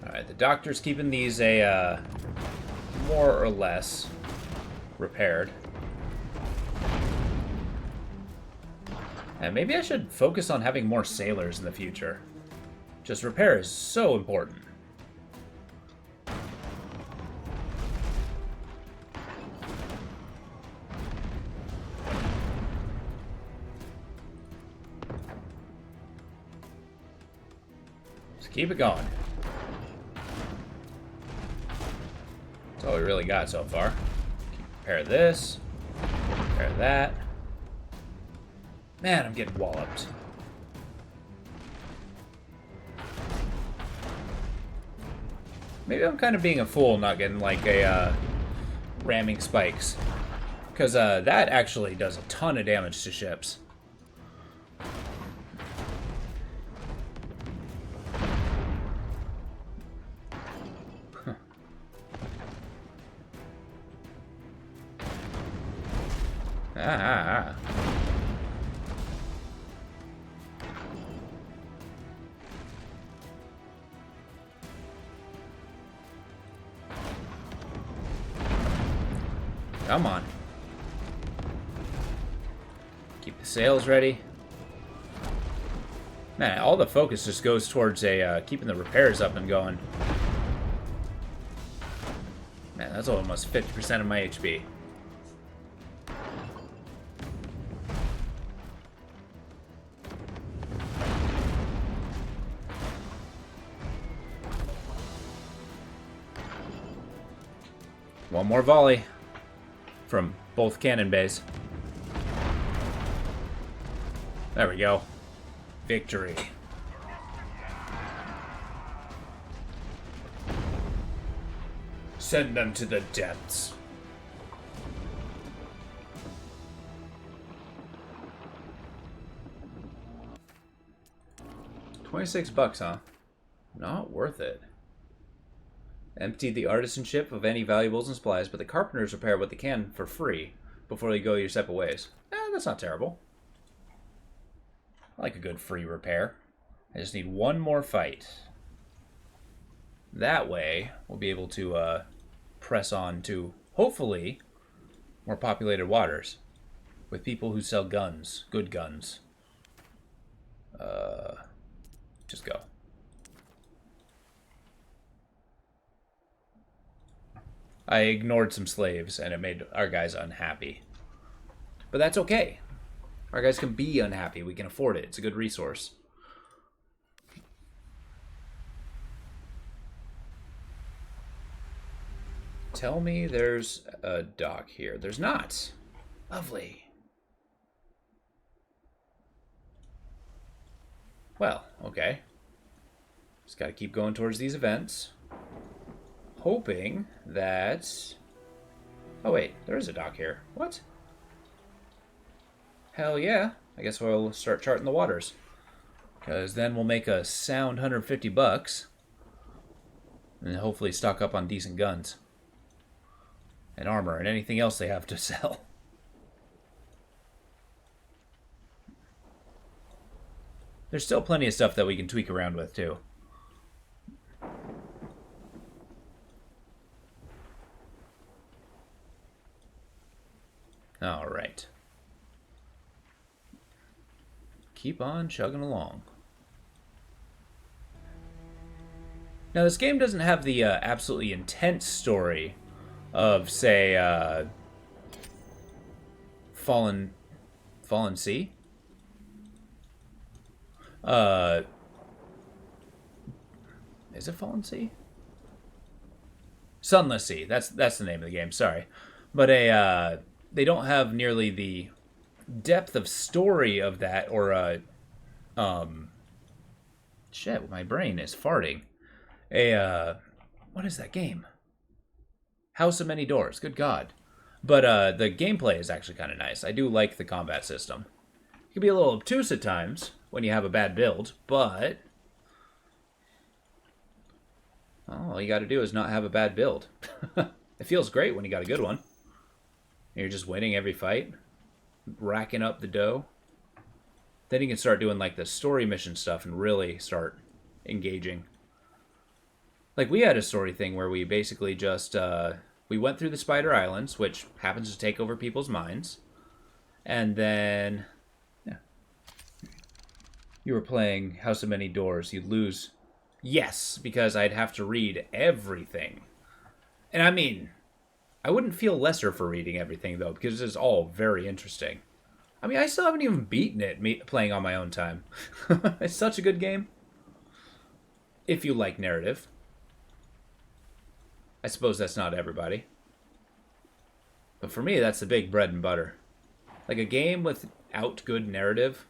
Alright, the doctor's keeping these more or less repaired. And maybe I should focus on having more sailors in the future. Just repair is so important. Just keep it going. That's all we really got so far. Repair this. Repair that. Man, I'm getting walloped. Maybe I'm kind of being a fool not getting like a ramming spikes. Because that actually does a ton of damage to ships. Ah. Come on. Keep the sails ready. Man, all the focus just goes towards keeping the repairs up and going. Man, that's almost 50% of my HP. One more volley from both cannon bays. There we go. Victory. Send them to the depths. $26, huh? Not worth it. Empty the artisan ship of any valuables and supplies, but the carpenters repair what they can for free before you go your separate ways. That's not terrible. I like a good free repair. I just need one more fight. That way, we'll be able to press on to, hopefully, more populated waters with people who sell guns. Good guns. Just go. I ignored some slaves, and it made our guys unhappy. But that's okay. Our guys can be unhappy. We can afford it. It's a good resource. Tell me there's a dock here. There's not. Lovely. Well, okay. Just gotta keep going towards these events. Hoping that... Oh wait, there is a dock here. What? Hell yeah. I guess we'll start charting the waters. Because then we'll make a sound $150. And hopefully stock up on decent guns. And armor and anything else they have to sell. There's still plenty of stuff that we can tweak around with, too. Alright. Keep on chugging along. Now, this game doesn't have the absolutely intense story of, say, Fallen Sea? Is it Fallen Sea? Sunless Sea. That's the name of the game. Sorry, but they don't have nearly the depth of story of that, or shit. My brain is farting. What is that game? House of Many Doors. Good God. But the gameplay is actually kind of nice. I do like the combat system. It can be a little obtuse at times when you have a bad build, but all you got to do is not have a bad build. It feels great when you got a good one. You're just winning every fight, racking up the dough. Then you can start doing like the story mission stuff and really start engaging. Like we had a story thing where we basically just we went through the Spider Islands, which happens to take over people's minds, and then you were playing House of Many Doors. You'd lose. Yes, because I'd have to read everything. And I mean, I wouldn't feel lesser for reading everything, though, because it's all very interesting. I mean, I still haven't even beaten it playing on my own time. It's such a good game. If you like narrative. I suppose that's not everybody. But for me, that's the big bread and butter. Like a game without good narrative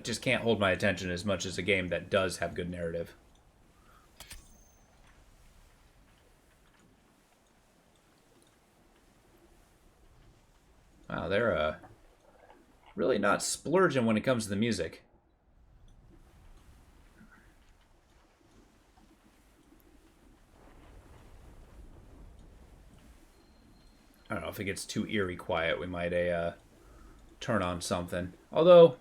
just can't hold my attention as much as a game that does have good narrative. Wow, they're really not splurging when it comes to the music. I don't know, if it gets too eerie quiet, we might turn on something. Although,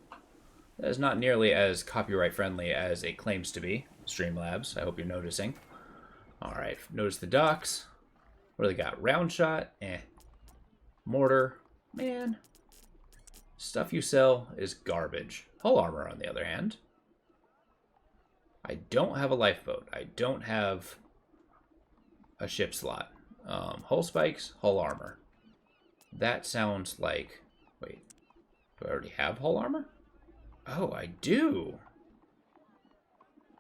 that is not nearly as copyright friendly as it claims to be. Streamlabs, I hope you're noticing. Alright, notice the docks. What do they got? Round shot? Eh. Mortar? Man. Stuff you sell is garbage. Hull armor, on the other hand. I don't have a lifeboat. I don't have a ship slot. Hull spikes, hull armor. That sounds like... Wait. Do I already have hull armor? Oh, I do.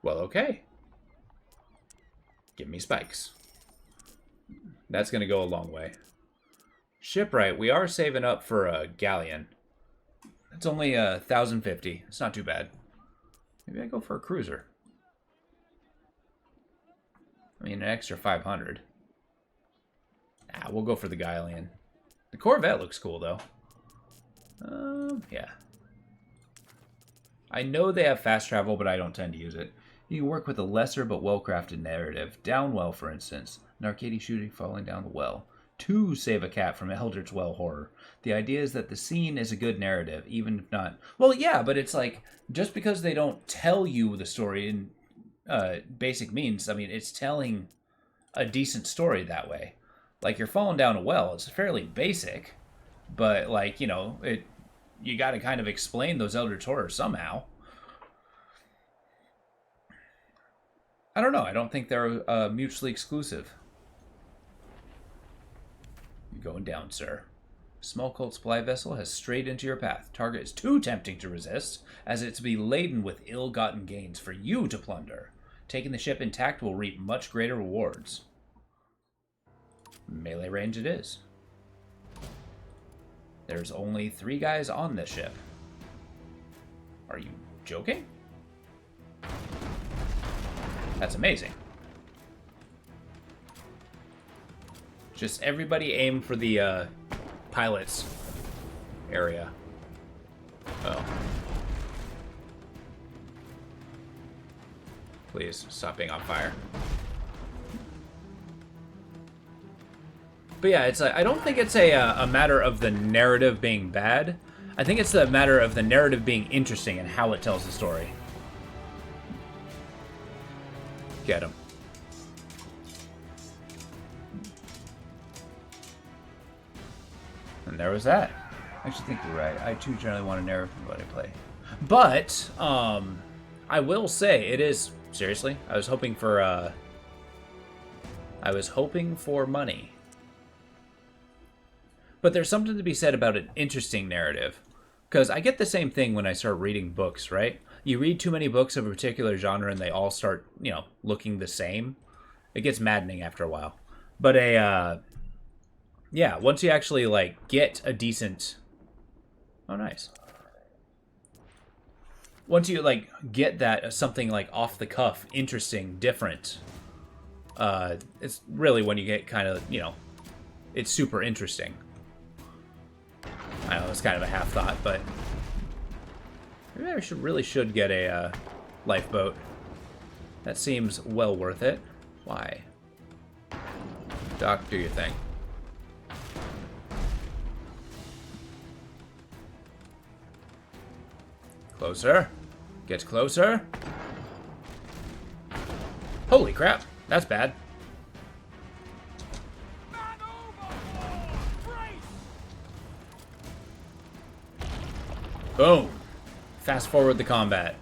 Well, okay. Give me spikes. That's going to go a long way. Shipwright, we are saving up for a galleon. It's only 1,050. It's not too bad. Maybe I go for a cruiser. I mean, an extra 500. Nah, we'll go for the galleon. The Corvette looks cool, though. Yeah. I know they have fast travel, but I don't tend to use it. You can work with a lesser but well-crafted narrative. Downwell, for instance. An arcade shooting falling down the well. To save a cat from Eldritch Well horror. The idea is that the scene is a good narrative, even if not... Well, yeah, but it's like, just because they don't tell you the story in basic means, I mean, it's telling a decent story that way. Like, you're falling down a well, it's fairly basic, but, like, you know, you gotta kind of explain those Eldritch horrors somehow. I don't know, I don't think they're mutually exclusive. You're going down, sir. Small cult supply vessel has strayed into your path. Target is too tempting to resist, as it's to be laden with ill-gotten gains for you to plunder. Taking the ship intact will reap much greater rewards. Melee range it is. There's only 3 guys on this ship. Are you joking? That's amazing. Just everybody aim for the pilot's area. Oh. Please, stop being on fire. But yeah, it's I don't think it's a matter of the narrative being bad. I think it's the matter of the narrative being interesting and how it tells the story. Get him. And there was that. I actually think you're right. I too generally want a narrative from what I play. But, I will say, it is... Seriously? I was hoping for money. But there's something to be said about an interesting narrative. Because I get the same thing when I start reading books, right? You read too many books of a particular genre and they all start, you know, looking the same. It gets maddening after a while. But yeah, once you actually, like, get a decent... Oh, nice. Once you, like, get that something, like, off the cuff, interesting, different, it's really when you get kind of, you know, it's super interesting. I know, it's kind of a half thought, but maybe I really should get a lifeboat. That seems well worth it. Why? Doc, do your thing. Closer. Get closer. Holy crap. That's bad. Boom. Fast forward the combat.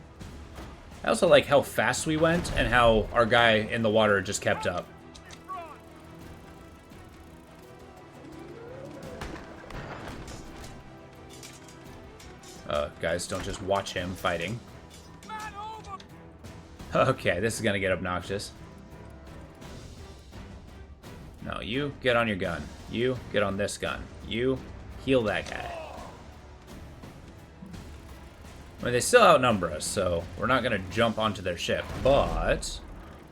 I also like how fast we went and how our guy in the water just kept up. Guys, don't just watch him fighting. Okay, this is gonna get obnoxious. No, you get on your gun. You get on this gun. You heal that guy. I mean, they still outnumber us, so we're not gonna jump onto their ship, but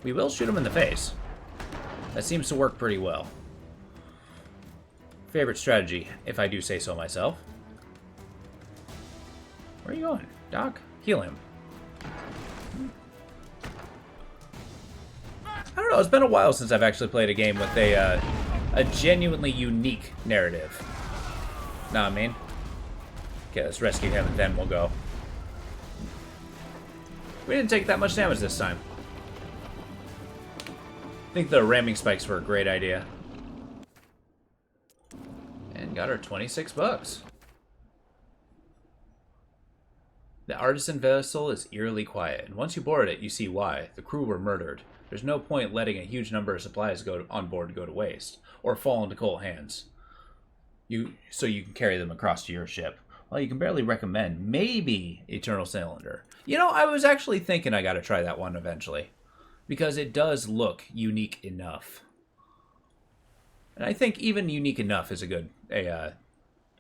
we will shoot them in the face. That seems to work pretty well. Favorite strategy, if I do say so myself. Where are you going, Doc? Heal him. I don't know, it's been a while since I've actually played a game with a a genuinely unique narrative. Know what I mean? Okay, let's rescue him and then we'll go. We didn't take that much damage this time. I think the ramming spikes were a great idea. And got our 26 bucks. The artisan vessel is eerily quiet, and once you board it, you see why. The crew were murdered. There's no point letting a huge number of supplies on board go to waste, or fall into cold hands. So you can carry them across to your ship. Well, you can barely recommend maybe Eternal Cylinder. You know, I was actually thinking I gotta try that one eventually. Because it does look unique enough. And I think even unique enough is a good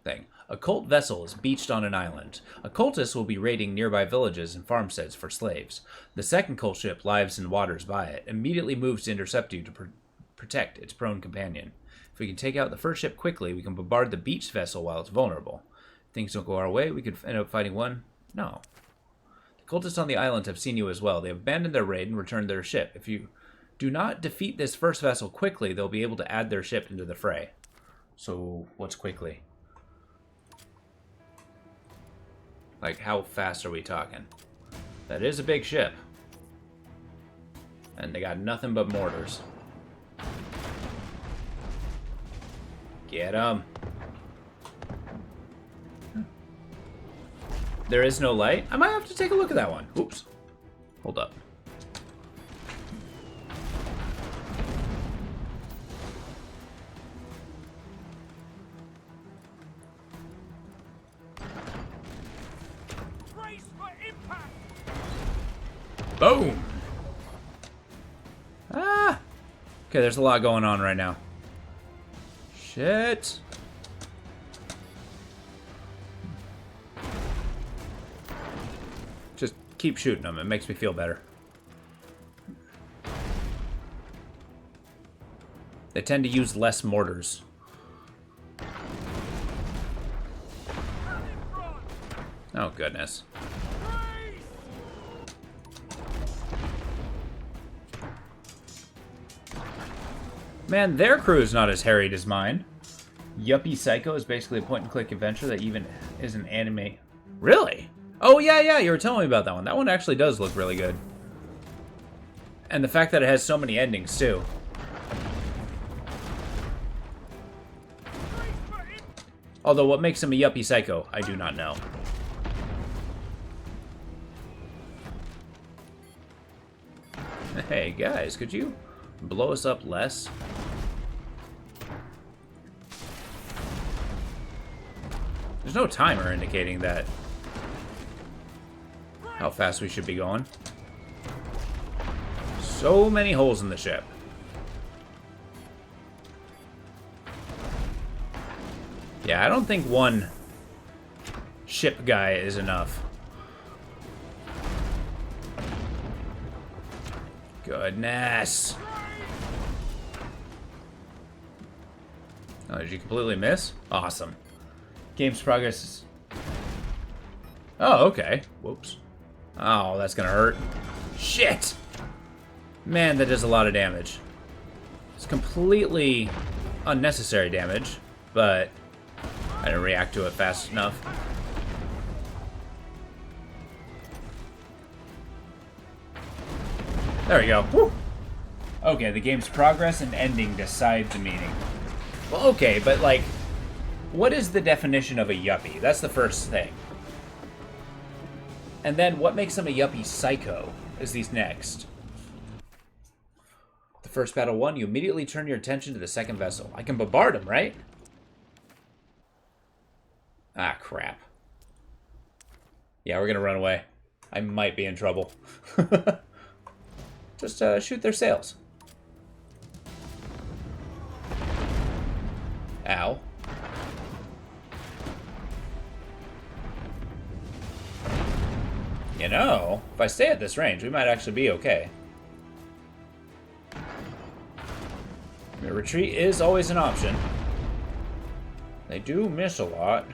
thing. A cult vessel is beached on an island. A cultist will be raiding nearby villages and farmsteads for slaves. The second cult ship, Lives and Waters by it, immediately moves to intercept you to protect its prone companion. If we can take out the first ship quickly, we can bombard the beached vessel while it's vulnerable. If things don't go our way, we could end up fighting one. No. The cultists on the island have seen you as well. They have abandoned their raid and returned their ship. If you do not defeat this first vessel quickly, they'll be able to add their ship into the fray. So, what's quickly? Like, how fast are we talking? That is a big ship. And they got nothing but mortars. Get 'em. There is no light? I might have to take a look at that one. Oops. Hold up. Brace for impact. Boom! Ah! Okay, there's a lot going on right now. Shit. Just keep shooting them. It makes me feel better. They tend to use less mortars. Oh, goodness. Man, their crew is not as harried as mine. Yuppie Psycho is basically a point-and-click adventure that even is an anime. Really? Oh, yeah, you were telling me about that one. That one actually does look really good. And the fact that it has so many endings, too. Although, what makes him a Yuppie Psycho, I do not know. Hey, guys, could you blow us up less? There's no timer indicating that how fast we should be going. So many holes in the ship. Yeah, I don't think one ship guy is enough. Goodness. Oh, did you completely miss? Awesome. Game's progress is... Oh, okay. Whoops. Oh, that's gonna hurt. Shit! Man, that does a lot of damage. It's completely unnecessary damage, but I didn't react to it fast enough. There we go. Woo. Okay, the game's progress and ending decide the meaning. Well, okay, but like, what is the definition of a yuppie? That's the first thing. And then what makes him a yuppie psycho is these next. The first battle won, you immediately turn your attention to the second vessel. I can bombard him, right? Ah, crap. Yeah, we're gonna run away. I might be in trouble. Just shoot their sails. Ow. You know, if I stay at this range, we might actually be okay. I mean, retreat is always an option. They do miss a lot.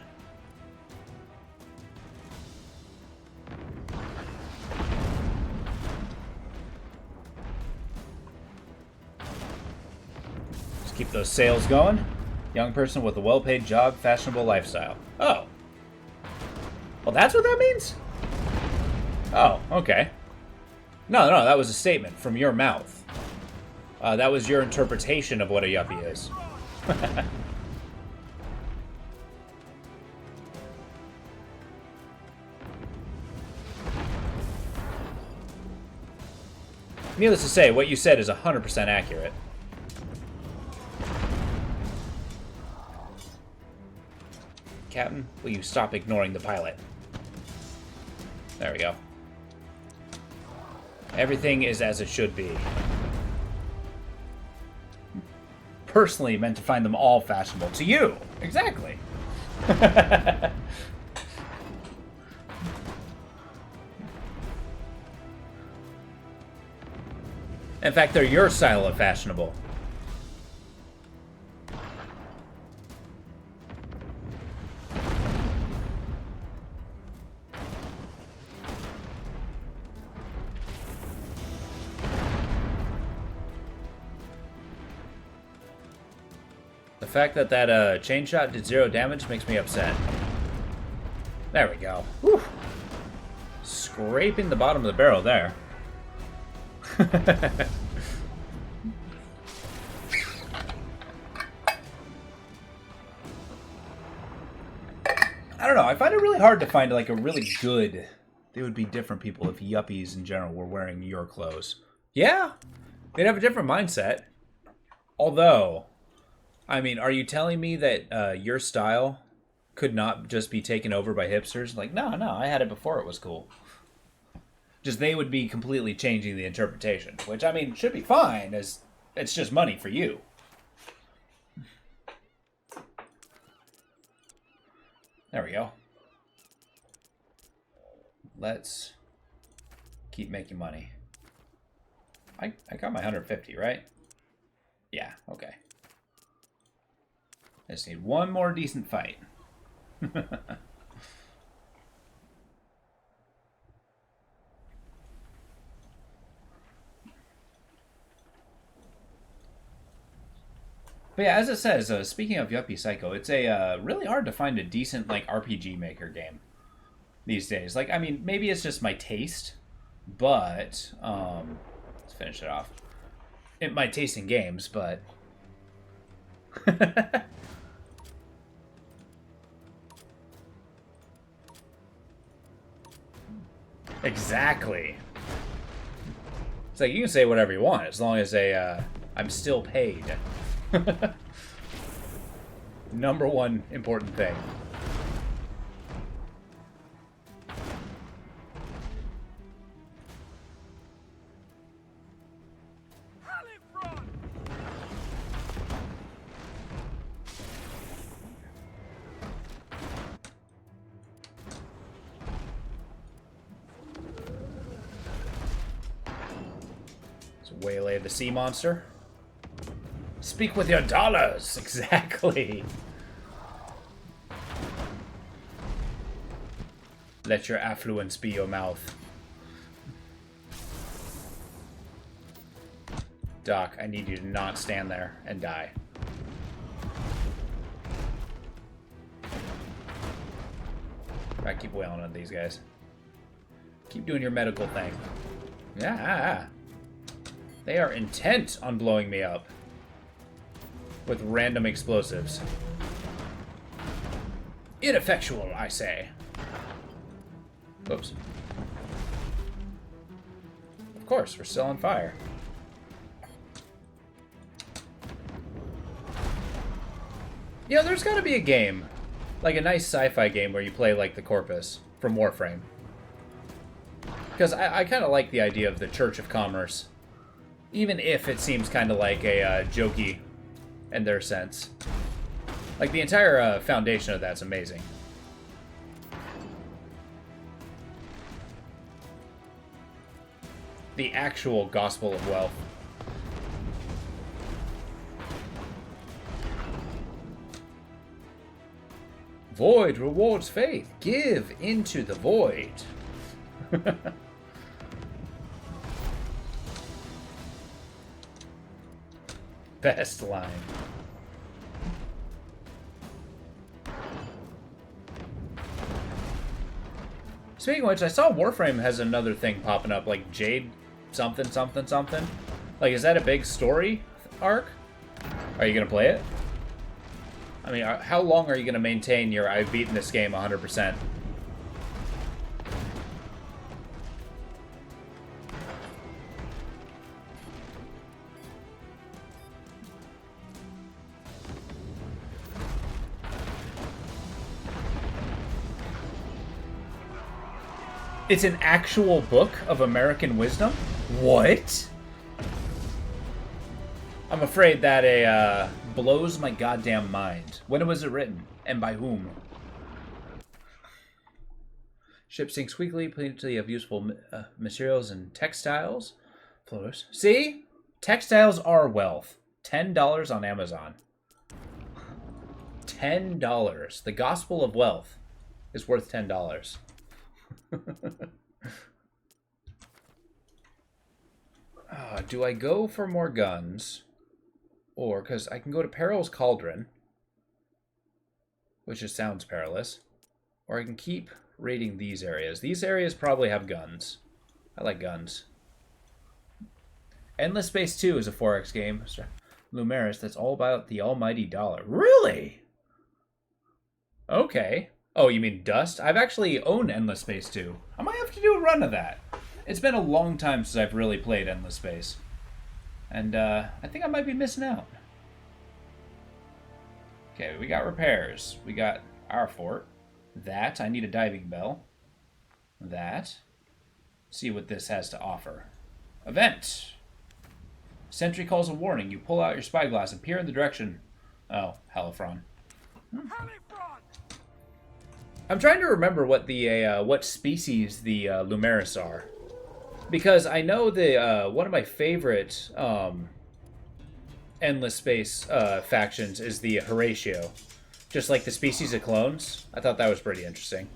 Keep those sales going. Young person with a well-paid job, fashionable lifestyle. Oh. Well, that's what that means? Oh, okay. No, that was a statement from your mouth. That was your interpretation of what a yuppie is. Needless to say, what you said is 100% accurate. Captain, will you stop ignoring the pilot? There we go. Everything is as it should be. Personally meant to find them all fashionable. To you! Exactly! In fact, they're your style of fashionable. The fact that that chain shot did 0 damage makes me upset. There we go. Whew. Scraping the bottom of the barrel there. I don't know. I find it really hard to find like a really good... They would be different people if yuppies in general were wearing your clothes. Yeah, they'd have a different mindset. Although, I mean, are you telling me that your style could not just be taken over by hipsters? Like, no, I had it before it was cool. Just they would be completely changing the interpretation, which, I mean, should be fine, as it's just money for you. There we go. Let's keep making money. I got my 150, right? Yeah, okay. I just need one more decent fight. But yeah, as it says, speaking of Yuppie Psycho, it's a really hard to find a decent like RPG Maker game these days. Like, I mean, maybe it's just my taste, but let's finish it off. My taste in games, but exactly. It's like you can say whatever you want as long as I'm still paid. Number one important thing. Let's waylay the sea monster. Speak with your dollars! Exactly. Let your affluence be your mouth. Doc, I need you to not stand there and die. I keep wailing on these guys. Keep doing your medical thing. Yeah. They are intent on blowing me up. With random explosives. Ineffectual, I say. Oops. Of course, we're still on fire. You know, there's gotta be a game. Like a nice sci-fi game where you play like the Corpus from Warframe. Because I kind of like the idea of the Church of Commerce. Even if it seems kind of like a jokey in their sense. Like, the entire foundation of that's amazing. The actual gospel of wealth. Void rewards faith. Give into the void. Best line. Speaking of which, I saw Warframe has another thing popping up, like Jade something, something, something. Like, is that a big story arc? Are you going to play it? I mean, how long are you going to maintain your I've beaten this game 100%? It's an actual book of American wisdom? What? I'm afraid that blows my goddamn mind. When was it written? And by whom? Ship sinks weekly, plenty of useful materials and textiles. Floaters. See? Textiles are wealth. $10 on Amazon. $10. The gospel of wealth is worth $10. Do I go for more guns? Or, because I can go to Peril's Cauldron, which just sounds perilous. Or I can keep raiding these areas. These areas probably have guns. I like guns. Endless Space 2 is a 4X game. Lumeris, that's all about the almighty dollar. Really? Okay. Oh, you mean Dust? I've actually owned Endless Space 2. I might have to do a run of that. It's been a long time since I've really played Endless Space. And I think I might be missing out. Okay, we got repairs. We got our fort. That. I need a diving bell. That. See what this has to offer. Event. Sentry calls a warning. You pull out your spyglass and peer in the direction. Oh, Halifron. I'm trying to remember what the what species the Lumeris are, because I know the one of my favorite Endless Space factions is the Horatio, just like the species of clones. I thought that was pretty interesting.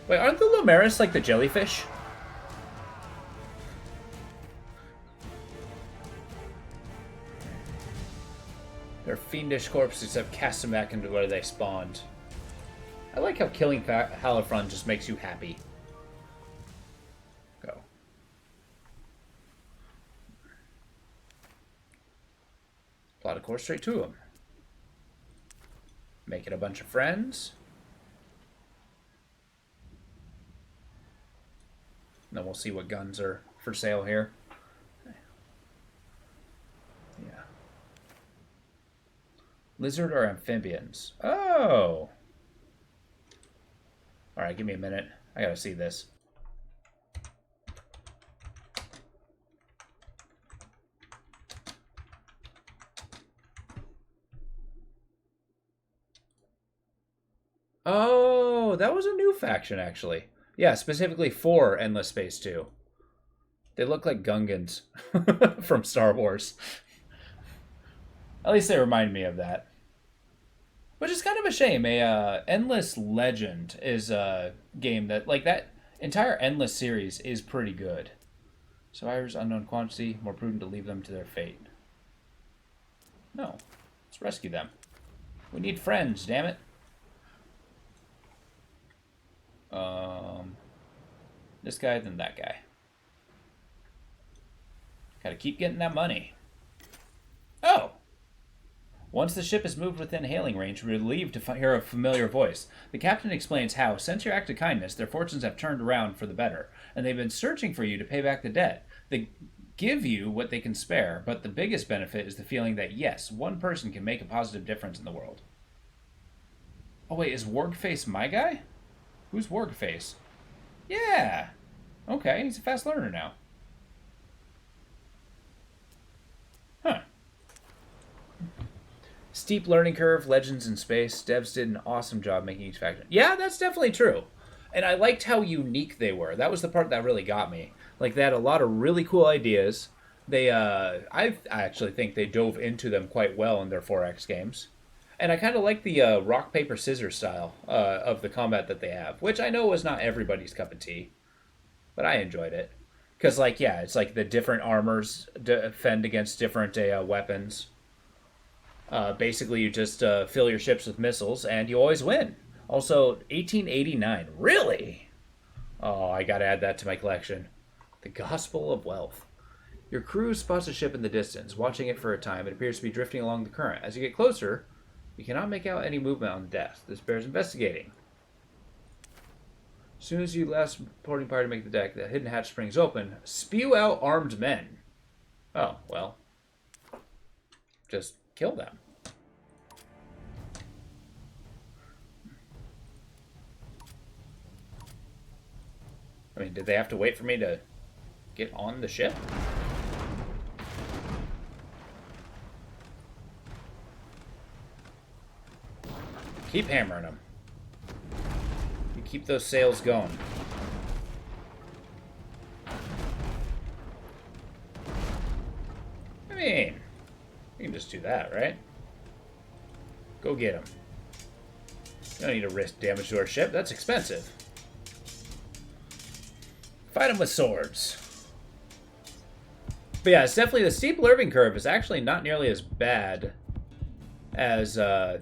Wait, aren't the Lumeris like the jellyfish? They're fiendish corpses, except cast them back into where they spawned. I like how killing Halifron just makes you happy. Go. Plot a course straight to him. Making a bunch of friends. And then we'll see what guns are for sale here. Yeah. Lizard or amphibians? Oh! Alright, give me a minute. I gotta see this. Oh, that was a new faction, actually. Yeah, specifically for Endless Space 2. They look like Gungans from Star Wars. At least they remind me of that. Which is kind of a shame. Endless Legend is a game that, like, that entire Endless series is pretty good. Survivors, unknown quantity, more prudent to leave them to their fate. No. Let's rescue them. We need friends, damn it. This guy, then that guy. Gotta keep getting that money. Oh! Once the ship is moved within hailing range, we're relieved to hear a familiar voice. The captain explains how, since your act of kindness, their fortunes have turned around for the better, and they've been searching for you to pay back the debt. They give you what they can spare, but the biggest benefit is the feeling that, yes, one person can make a positive difference in the world. Oh wait, is Wargface my guy? Who's Wargface? Yeah! Okay, he's a fast learner now. Huh. Steep learning curve, legends in space. Devs did an awesome job making each faction. Yeah, that's definitely true. And I liked how unique they were. That was the part that really got me. Like, they had a lot of really cool ideas. They, I actually think they dove into them quite well in their 4X games. And I kind of like the rock, paper, scissors style of the combat that they have, which I know was not everybody's cup of tea, but I enjoyed it. Because, like, yeah, it's like the different armors defend against different weapons. Basically, you just fill your ships with missiles, and you always win. Also, 1889. Really? Oh, I gotta add that to my collection. The Gospel of Wealth. Your crew spots a ship in the distance. Watching it for a time, it appears to be drifting along the current. As you get closer, you cannot make out any movement on the deck. This bears investigating. As soon as you last boarding party make the deck, the hidden hatch springs open. Spew out armed men. Oh, well. Just kill them. I mean, did they have to wait for me to get on the ship? Keep hammering them. You keep those sails going. I mean, you can just do that, right? Go get them. You don't need to risk damage to our ship. That's expensive. Fight them with swords. But yeah, it's definitely the steep learning curve is actually not nearly as bad as I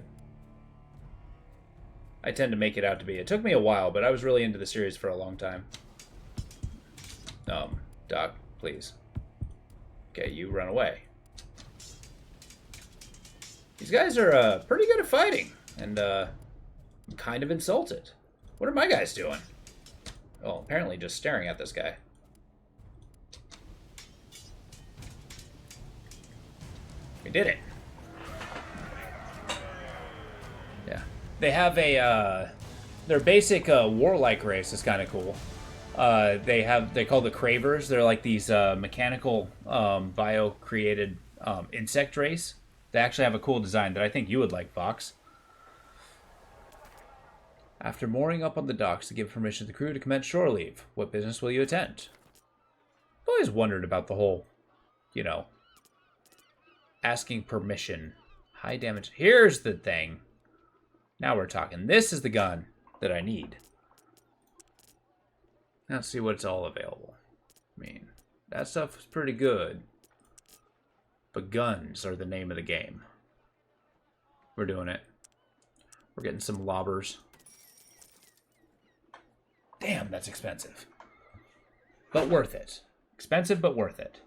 tend to make it out to be. It took me a while, but I was really into the series for a long time. Doc, please. Okay, you run away. These guys are pretty good at fighting, and I'm kind of insulted. What are my guys doing? Oh, apparently just staring at this guy. We did it. Yeah. They have a, their basic warlike race is kind of cool. They call the Cravers. They're like these mechanical bio-created insect race. They actually have a cool design that I think you would like, Fox. After mooring up on the docks to give permission to the crew to commence shore leave, what business will you attend? I've always wondered about the whole, you know, asking permission. High damage. Here's the thing. Now we're talking. This is the gun that I need. Now let's see what's all available. I mean, that stuff is pretty good. But guns are the name of the game. We're doing it. We're getting some lobbers. Damn, that's expensive. But worth it. Expensive, but worth it.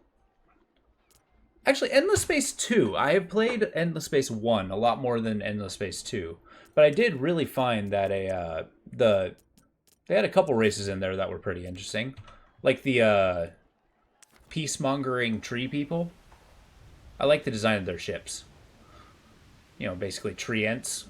Actually, Endless Space 2. I have played Endless Space 1 a lot more than Endless Space 2. But I did really find that they had a couple races in there that were pretty interesting. Like the peacemongering tree people. I like the design of their ships. You know, basically treants.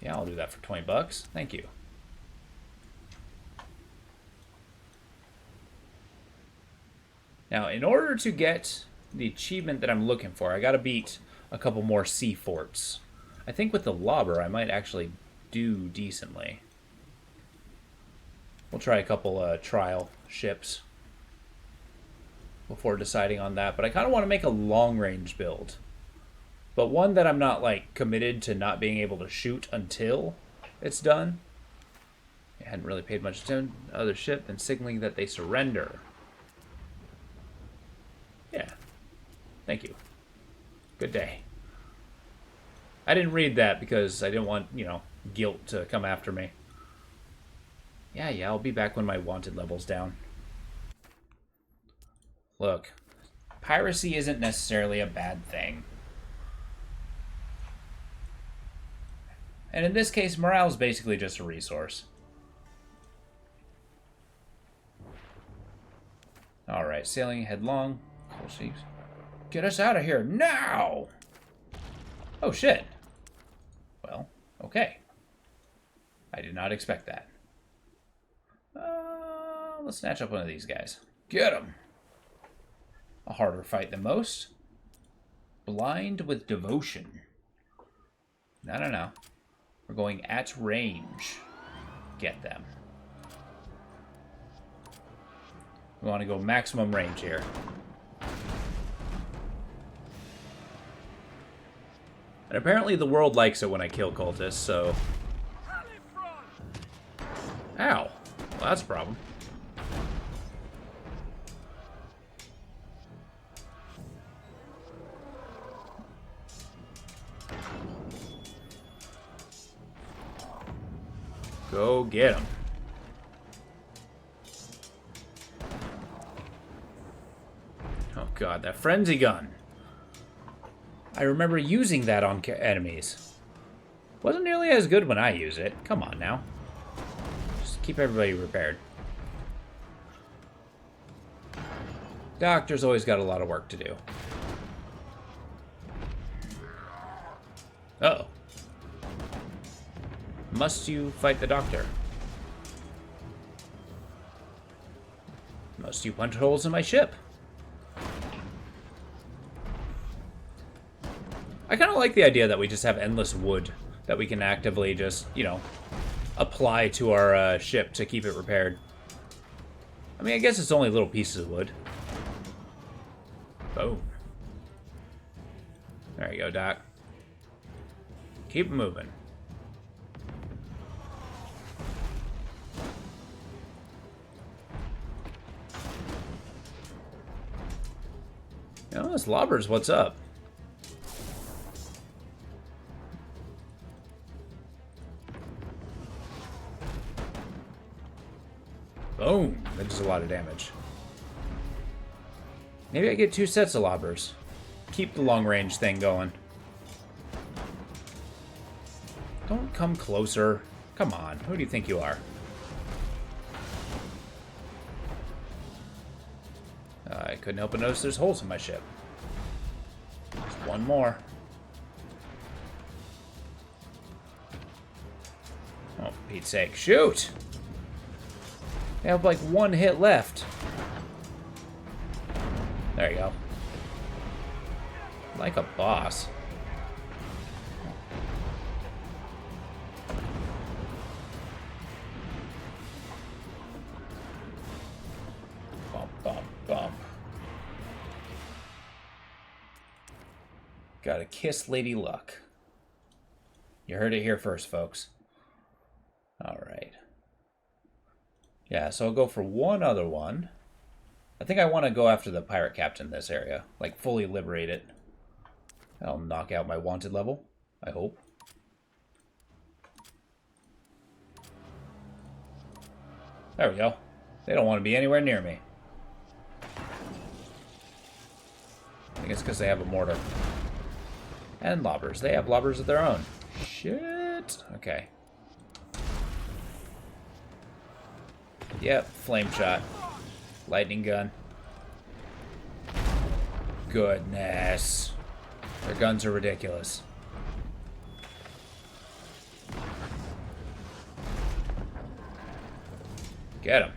Yeah, I'll do that for 20 bucks. Thank you. Now, in order to get the achievement that I'm looking for, I gotta beat a couple more sea forts. I think with the lobber, I might actually do decently. We'll try a couple trial ships before deciding on that, but I kind of want to make a long-range build. But one that I'm not, like, committed to not being able to shoot until it's done. I hadn't really paid much attention to the other ship than signaling that they surrender. Yeah. Thank you. Good day. I didn't read that because I didn't want, you know, guilt to come after me. Yeah, I'll be back when my wanted level's down. Look, piracy isn't necessarily a bad thing. And in this case, morale is basically just a resource. Alright, sailing headlong. Get us out of here now! Oh, shit. Well, okay. I did not expect that. Let's snatch up one of these guys. Get him! A harder fight than most. Blind with devotion. No. We're going at range. Get them. We want to go maximum range here. And apparently the world likes it when I kill cultists, so... Ow. Well, that's a problem. Go get him. Oh god, that frenzy gun. I remember using that on enemies. Wasn't nearly as good when I use it. Come on now. Just keep everybody repaired. Doctor's always got a lot of work to do. Uh-oh. Must you fight the doctor? Must you punch holes in my ship? I kind of like the idea that we just have endless wood that we can actively just, you know, apply to our ship to keep it repaired. I mean, I guess it's only little pieces of wood. Boom. There you go, Doc. Keep moving. You know, this Lobbers, what's up? Boom. That does a lot of damage. Maybe I get 2 sets of Lobbers. Keep the long-range thing going. Don't come closer. Come on. Who do you think you are? I couldn't help but notice there's holes in my ship. Just one more. Oh, for Pete's sake. Shoot! They have like 1 hit left. There you go. Like a boss. Bump, bump, bump. Gotta kiss Lady Luck. You heard it here first, folks. Alright. Yeah, so I'll go for one other one. I think I want to go after the pirate captain in this area. Like, fully liberate it. That'll knock out my wanted level, I hope. There we go. They don't want to be anywhere near me. I think it's because they have a mortar. And lobbers. They have lobbers of their own. Shit. Okay. Yep, flame shot. Lightning gun. Goodness. Their guns are ridiculous. Get him.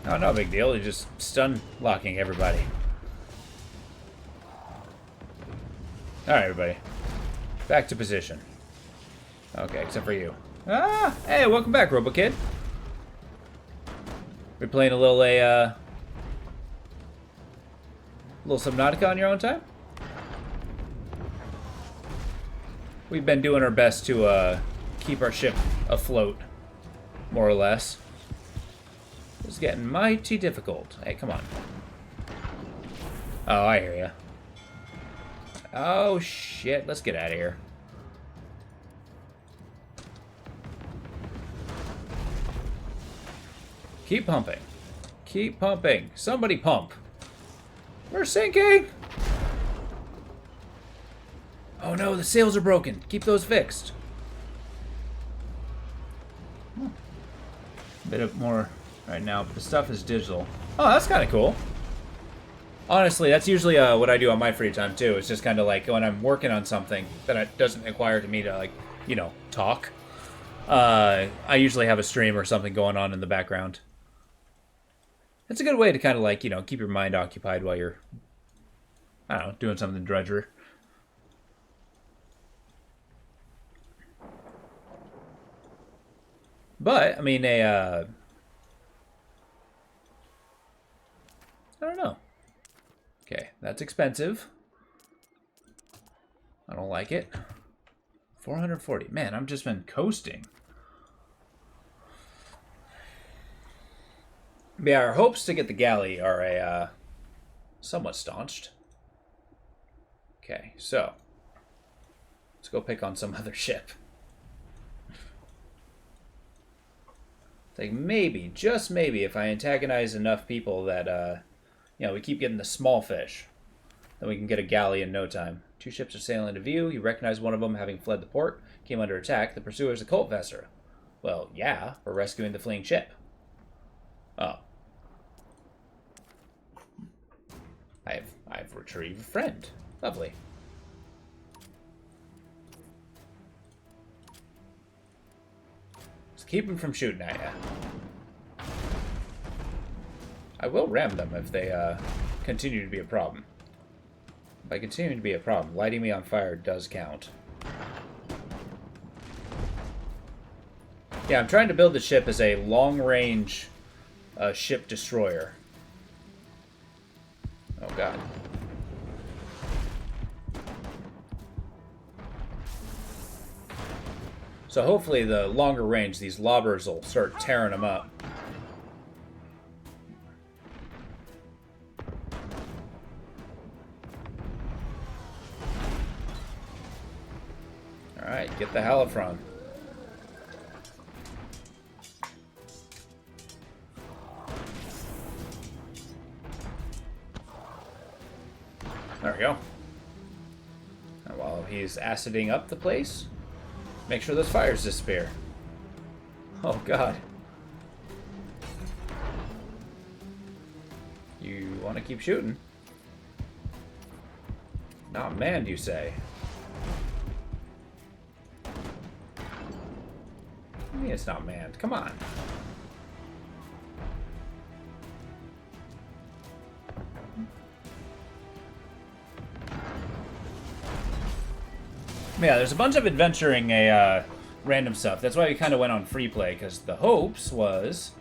Oh, no big deal. You're just stun locking everybody. Alright, everybody. Back to position. Okay, except for you. Ah! Hey, welcome back, RoboKid. We're playing a little Subnautica on your own time? We've been doing our best to keep our ship afloat, more or less. It's getting mighty difficult. Hey, come on. Oh, I hear ya. Oh, shit. Let's get out of here. Keep pumping. Keep pumping. Somebody pump. We're sinking! Oh no, the sails are broken. Keep those fixed. A bit of more right now, but the stuff is digital. Oh, that's kind of cool. Honestly, that's usually what I do on my free time too. It's just kind of like when I'm working on something that it doesn't require me to, like, you know, talk. I usually have a stream or something going on in the background. It's a good way to kind of, like, you know, keep your mind occupied while you're, I don't know, doing something drudgery. But, I mean, I don't know. That's expensive. I don't like it. 440. Man, I've just been coasting. But yeah, our hopes to get the galley are somewhat staunched. Okay, so let's go pick on some other ship. Like maybe, just maybe, if I antagonize enough people that, you know, we keep getting the small fish, then we can get a galley in no time. 2 ships are sailing into view. You recognize one of them having fled the port, came under attack. The pursuer is a cult vessel. Well, yeah, we're rescuing the fleeing ship. Oh. I've retrieved a friend. Lovely. Just keep them from shooting at you. I will ram them if they continue to be a problem. By continuing to be a problem, lighting me on fire does count. Yeah, I'm trying to build the ship as a long-range ship destroyer. Oh, God. So hopefully the longer range, these lobbers will start tearing them up. Alright, get the Halifron. There we go. And while he's aciding up the place, make sure those fires disappear. Oh, God. You want to keep shooting? Not manned, you say? I mean, it's not manned. Come on. Yeah, there's a bunch of adventuring random stuff. That's why we kind of went on free play, because the hopes was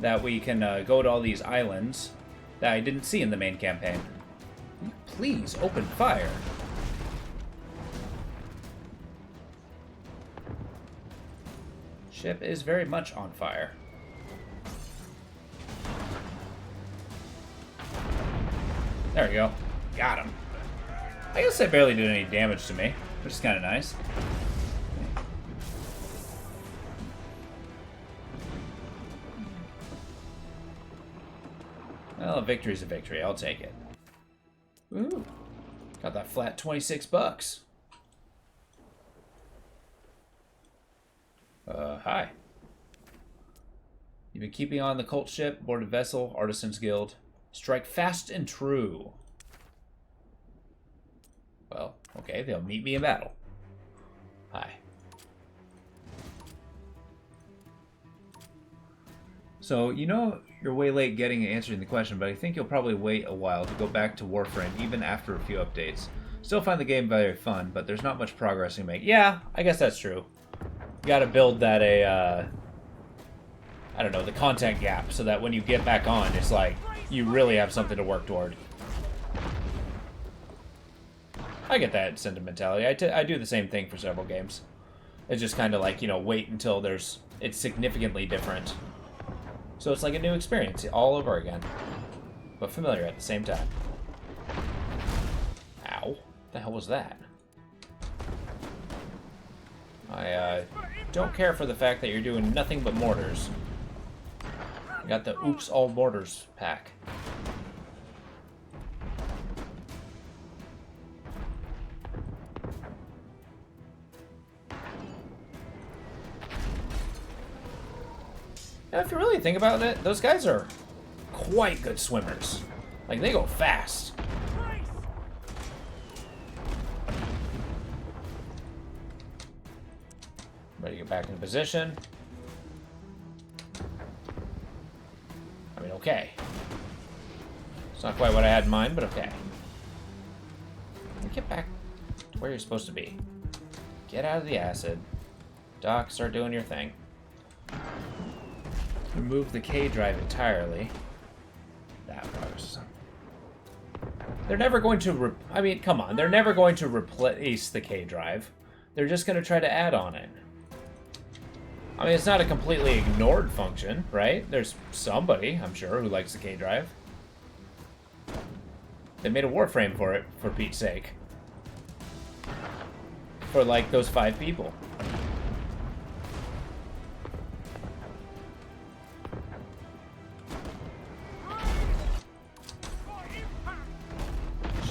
that we can go to all these islands that I didn't see in the main campaign. Please open fire. Ship is very much on fire. There we go. Got him. I guess they barely did any damage to me, which is kind of nice. Well, a victory's a victory. I'll take it. Ooh. Got that flat 26 bucks. Hi. You've been keeping on the cult ship, boarded vessel, Artisans Guild. Strike fast and true. Well, okay, they'll meet me in battle. Hi. So, you know you're way late getting and answering the question, but I think you'll probably wait a while to go back to Warframe, even after a few updates. Still find the game very fun, but there's not much progress you make. Yeah, I guess that's true. You gotta build that I don't know, the content gap, so that when you get back on, it's like, you really have something to work toward. I get that sentimentality. I do the same thing for several games. It's just kind of like, you know, wait until it's significantly different. So it's like a new experience all over again. But familiar at the same time. Ow. What the hell was that? I don't care for the fact that you're doing nothing but mortars. You got the Oops All Mortars pack. Now, if you really think about it, those guys are quite good swimmers. Like, they go fast. Ready to get back in position. I mean, okay. It's not quite what I had in mind, but okay. Get back to where you're supposed to be. Get out of the acid. Doc, start doing your thing. Remove the K drive entirely. That progress. They're never going to... I mean, come on. They're never going to replace the K drive. They're just going to try to add on it. I mean, it's not a completely ignored function, right? There's somebody, I'm sure, who likes the K drive. They made a Warframe for it, for Pete's sake. For, like, those 5 people.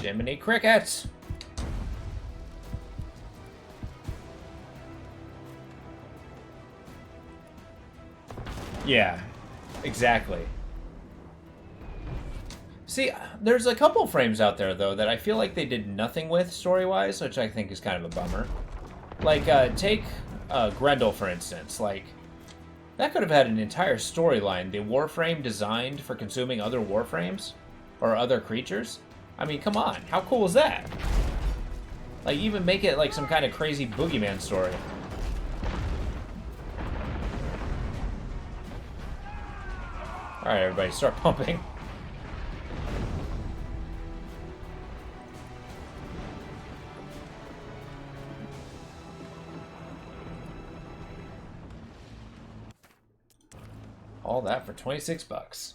Jiminy Crickets! Yeah, exactly. See, there's a couple frames out there, though, that I feel like they did nothing with story-wise, which I think is kind of a bummer. Like, take Grendel, for instance. Like, that could have had an entire storyline. The Warframe designed for consuming other Warframes? Or other creatures? I mean, come on. How cool is that? Like, even make it like some kind of crazy boogeyman story. Alright, everybody, start pumping. All that for 26 bucks.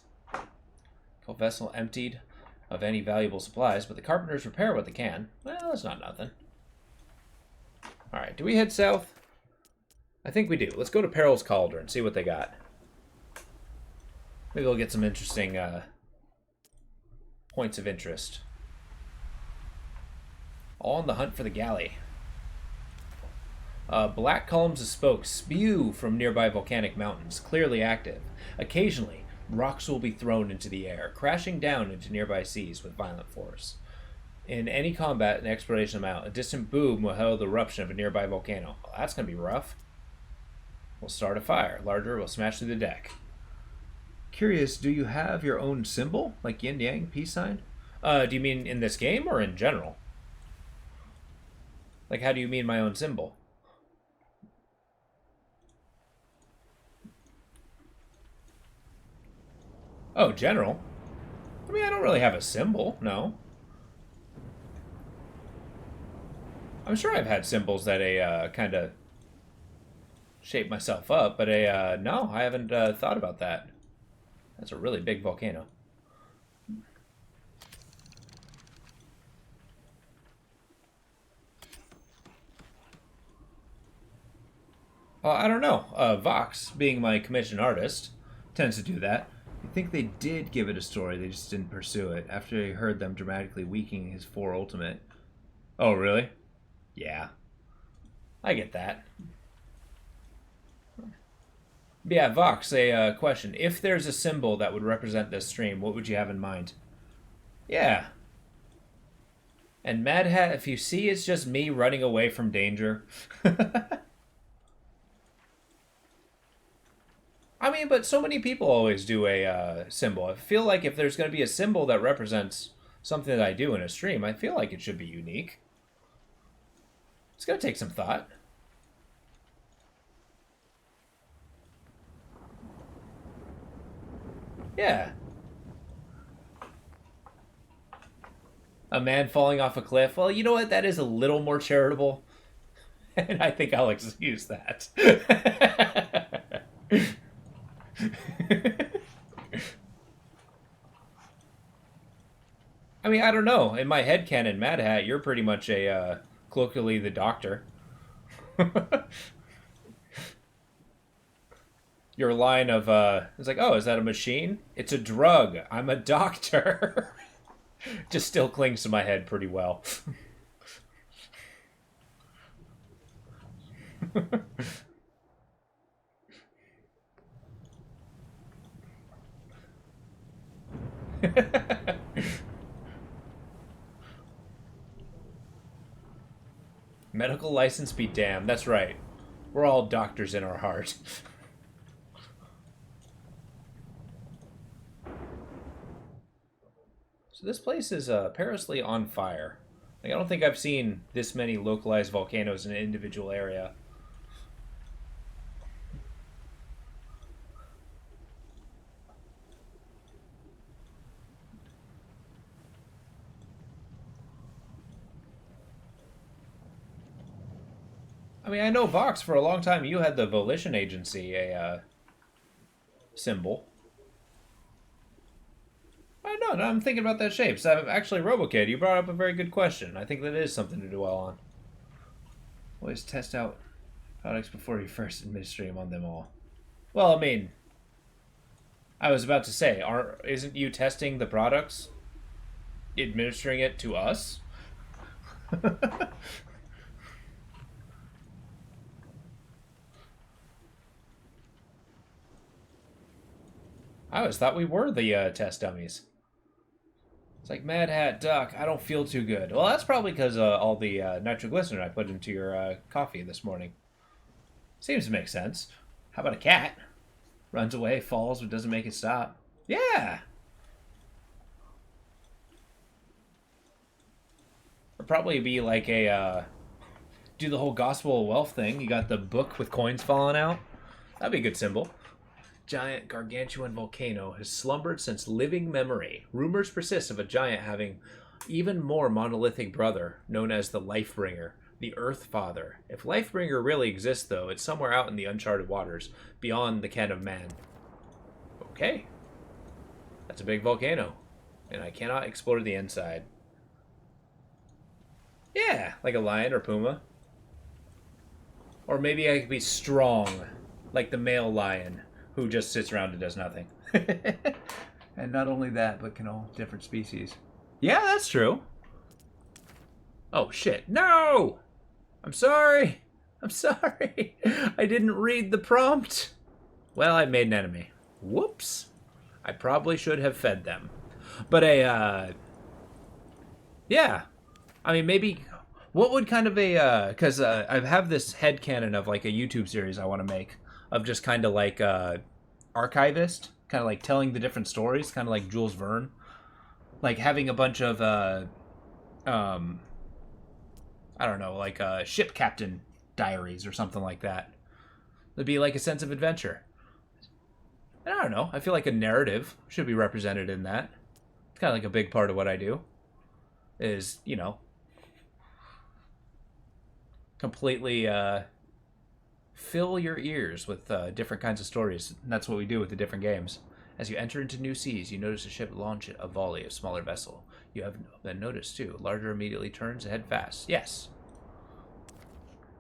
Full vessel emptied of any valuable supplies, but the carpenters repair what they can. Well, that's not nothing. Alright, do we head south? I think we do. Let's go to Peril's Cauldron and see what they got. Maybe we'll get some interesting points of interest. All on the hunt for the galley. Black columns of smoke spew from nearby volcanic mountains, clearly active. Occasionally, rocks will be thrown into the air, crashing down into nearby seas with violent force. In any combat and exploration amount, a distant boom will herald the eruption of a nearby volcano. Well, that's going to be rough. We'll start a fire. Larger will smash through the deck. Curious, do you have your own symbol? Like yin yang, peace sign? Do you mean in this game or in general? Like, how do you mean my own symbol? Oh, general? I mean, I don't really have a symbol, no. I'm sure I've had symbols that kind of shape myself up, but no, I haven't thought about that. That's a really big volcano. I don't know. Vox, being my commissioned artist, tends to do that. I think they did give it a story, they just didn't pursue it, after he heard them dramatically weakening his 4 ultimate. Oh, really? Yeah. I get that. But yeah, Vox, a question. If there's a symbol that would represent this stream, what would you have in mind? Yeah. And Mad Hat, if you see it's just me running away from danger. I mean, but so many people always do a symbol. I feel like if there's going to be a symbol that represents something that I do in a stream, I feel like it should be unique. It's going to take some thought. Yeah. A man falling off a cliff. Well, you know what? That is a little more charitable. And I think I'll excuse that. I mean, I don't know. In my headcanon, Mad Hat, you're pretty much a, colloquially, the doctor. Your line of, it's like, oh, is that a machine? It's a drug. I'm a doctor. Just still clings to my head pretty well. Medical license be damned. That's right. We're all doctors in our heart. So this place is perilously on fire. Like, I don't think I've seen this many localized volcanoes in an individual area. I mean, I know Vox, for a long time, you had the Volition Agency, symbol. I know, I'm thinking about that shape. So actually, RoboKid, you brought up a very good question. I think that is something to dwell on. Always test out products before you first administer them on them all. Well, I mean, I was about to say, isn't you testing the products, administering it to us? I always thought we were the test dummies. It's like, Mad Hat, Duck, I don't feel too good. Well, that's probably because all the nitroglycerin I put into your coffee this morning. Seems to make sense. How about a cat? Runs away, falls, but doesn't make it stop. Yeah! Or probably be like do the whole gospel of wealth thing. You got the book with coins falling out. That'd be a good symbol. Giant gargantuan volcano has slumbered since living memory. Rumors persist of a giant having even more monolithic brother, known as the Lifebringer, the Earth Father. If Lifebringer really exists, though, it's somewhere out in the uncharted waters, beyond the ken of man. Okay. That's a big volcano. And I cannot explore the inside. Yeah, like a lion or puma. Or maybe I could be strong, like the male lion, who just sits around and does nothing. And not only that, but can all different species. Yeah, that's true. Oh, shit. No! I'm sorry. I'm sorry. I didn't read the prompt. Well, I made an enemy. Whoops. I probably should have fed them. But yeah. I mean, maybe... What would kind of a... Because I have this headcanon of, like, a YouTube series I want to make. Of just kind of like archivist. Kind of like telling the different stories. Kind of like Jules Verne. Like having a bunch of... I don't know, like ship captain diaries or something like that. It'd be like a sense of adventure. And I don't know, I feel like a narrative should be represented in that. It's kind of like a big part of what I do. Is, you know, completely fill your ears with different kinds of stories. And that's what we do with the different games. As you enter into new seas, you notice a ship launch a volley of smaller vessel. You have been noticed too. Larger immediately turns and head fast. Yes.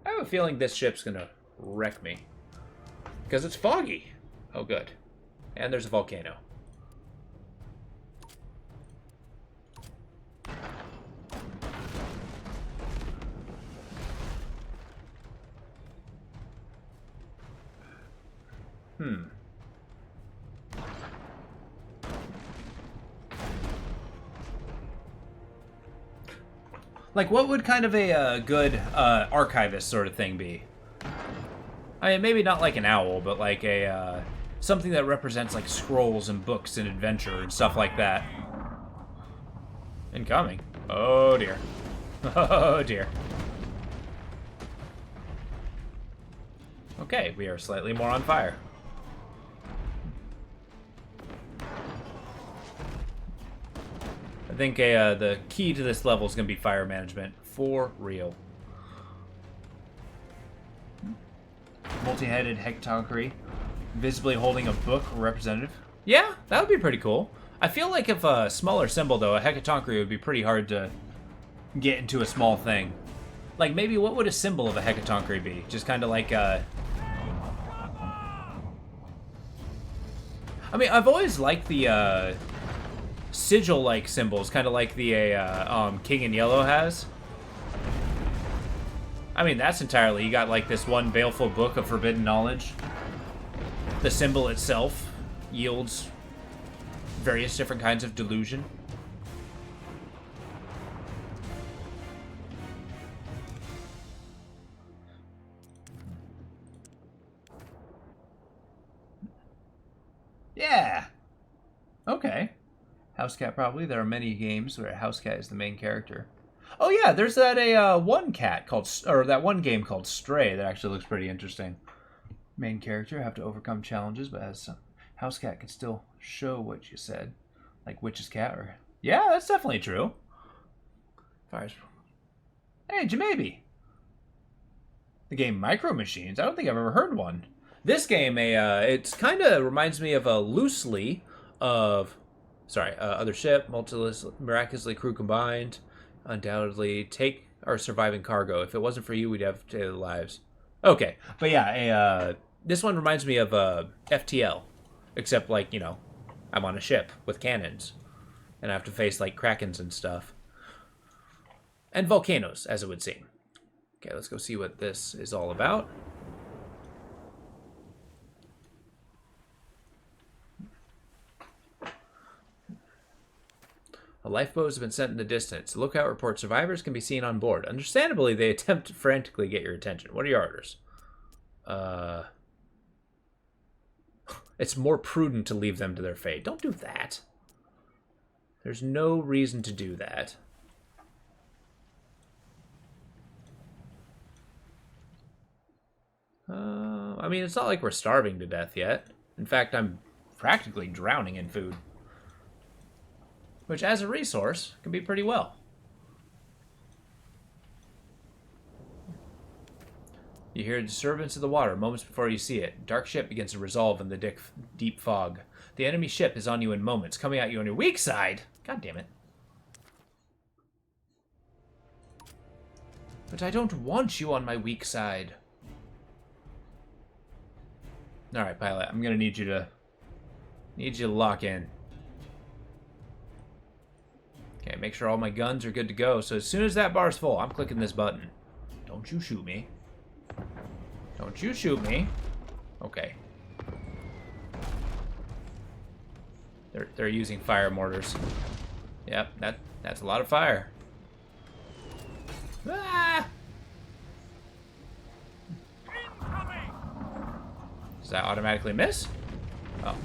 I have a feeling this ship's gonna wreck me. Because it's foggy. Oh, good. And there's a volcano. Like, what would kind of a good archivist sort of thing be? I mean, maybe not like an owl, but like a something that represents like scrolls and books and adventure and stuff like that. Incoming. Oh dear. Oh dear. Okay, we are slightly more on fire. I think the key to this level is going to be fire management. For real. Multi-headed hecatoncry. Visibly holding a book representative. Yeah, that would be pretty cool. I feel like if a smaller symbol, though, a hecatoncry would be pretty hard to get into a small thing. Like, maybe what would a symbol of a hecatoncry be? Just kind of like, I mean, I've always liked the, sigil-like symbols, kind of like the King in Yellow has. I mean, that's entirely... You got, like, this one baleful book of forbidden knowledge. The symbol itself yields various different kinds of delusion. Yeah! Okay. Housecat, probably. There are many games where Housecat is the main character. Oh yeah, there's that one cat called, or that one game called Stray that actually looks pretty interesting. Main character have to overcome challenges, but as Housecat can still show what you said, like Witch's Cat. Or yeah, that's definitely true. Fires. Hey, Jamabi. The game Micro Machines? I don't think I've ever heard one. This game, it's kind of reminds me of loosely of, other ship, miraculously crew combined, undoubtedly take our surviving cargo. If it wasn't for you, we'd have daily lives. Okay, but yeah, this one reminds me of FTL, except like, you know, I'm on a ship with cannons, and I have to face like krakens and stuff. And volcanoes, as it would seem. Okay, let's go see what this is all about. A lifeboat has been sent in the distance. The lookout reports survivors can be seen on board. Understandably, they attempt to frantically get your attention. What are your orders? It's more prudent to leave them to their fate. Don't do that. There's no reason to do that. I mean, it's not like we're starving to death yet. In fact, I'm practically drowning in food. Which, as a resource, can be pretty well. You hear a disturbance of the water moments before you see it. Dark ship begins to resolve in the deep fog. The enemy ship is on you in moments, coming at you on your weak side. God damn it. But I don't want you on my weak side. Alright, pilot, I'm gonna need you to lock in. Okay, make sure all my guns are good to go. So as soon as that bar's full, I'm clicking this button. Don't you shoot me. Don't you shoot me. Okay. They're using fire mortars. Yep, that's a lot of fire. Ah! Does that automatically miss? Oh.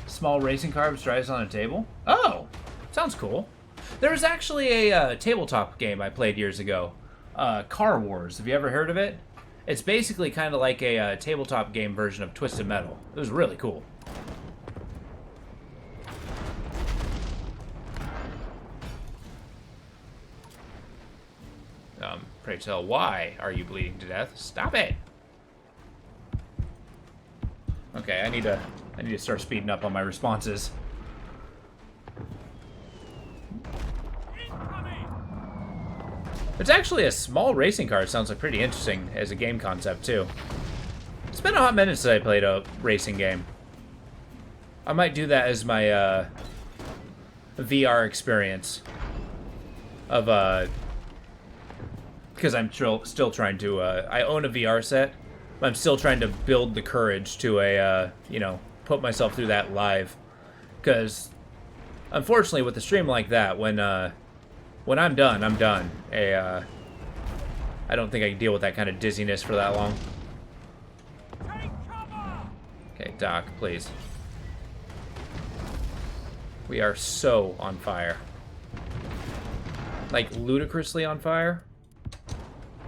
Small racing car drives on a table? Oh! Sounds cool. There was actually a tabletop game I played years ago. Car Wars. Have you ever heard of it? It's basically kind of like a tabletop game version of Twisted Metal. It was really cool. Pray tell, why are you bleeding to death? Stop it! Okay, I need to start speeding up on my responses. It's actually a small racing car. It sounds like pretty interesting as a game concept too. It's been a hot minute since I played a racing game. I might do that as my VR experience of because I'm still trying to I own a VR set. But I'm still trying to build the courage to you know, put myself through that live. Because unfortunately with a stream like that, when I'm done, I'm done. I don't think I can deal with that kind of dizziness for that long. Okay, Doc, please. We are so on fire. Like, ludicrously on fire.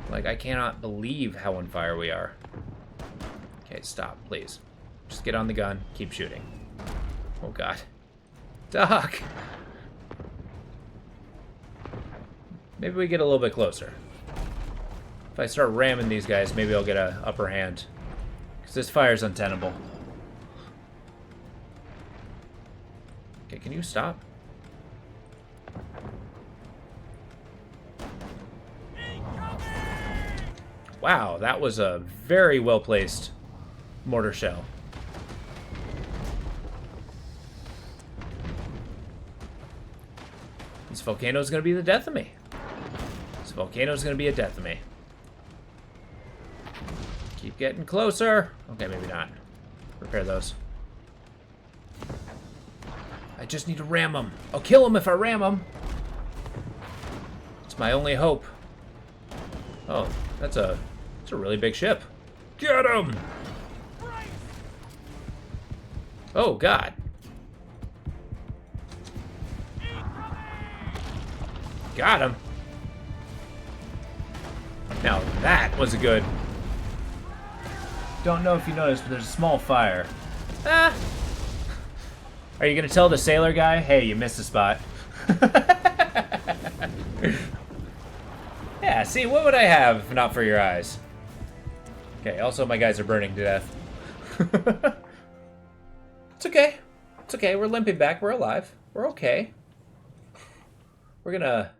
Like, I cannot believe how on fire we are. Okay, stop, please. Just get on the gun, keep shooting. Oh, God. Doc! Maybe we get a little bit closer. If I start ramming these guys, maybe I'll get an upper hand. Because this fire's untenable. Okay, can you stop? Wow, that was a very well-placed mortar shell. This volcano's gonna be the death of me. This volcano's gonna be a death of me. Keep getting closer. Okay, maybe not. Repair those. I just need to ram them. I'll kill them if I ram them. It's my only hope. Oh, that's a really big ship. Get him! Oh, God. Got him. Now that was a good... Don't know if you noticed, but there's a small fire. Ah! Are you gonna tell the sailor guy, hey, you missed a spot? Yeah, see, what would I have if not for your eyes? Okay, also my guys are burning to death. It's okay. It's okay. We're limping back. We're alive. We're okay. We're gonna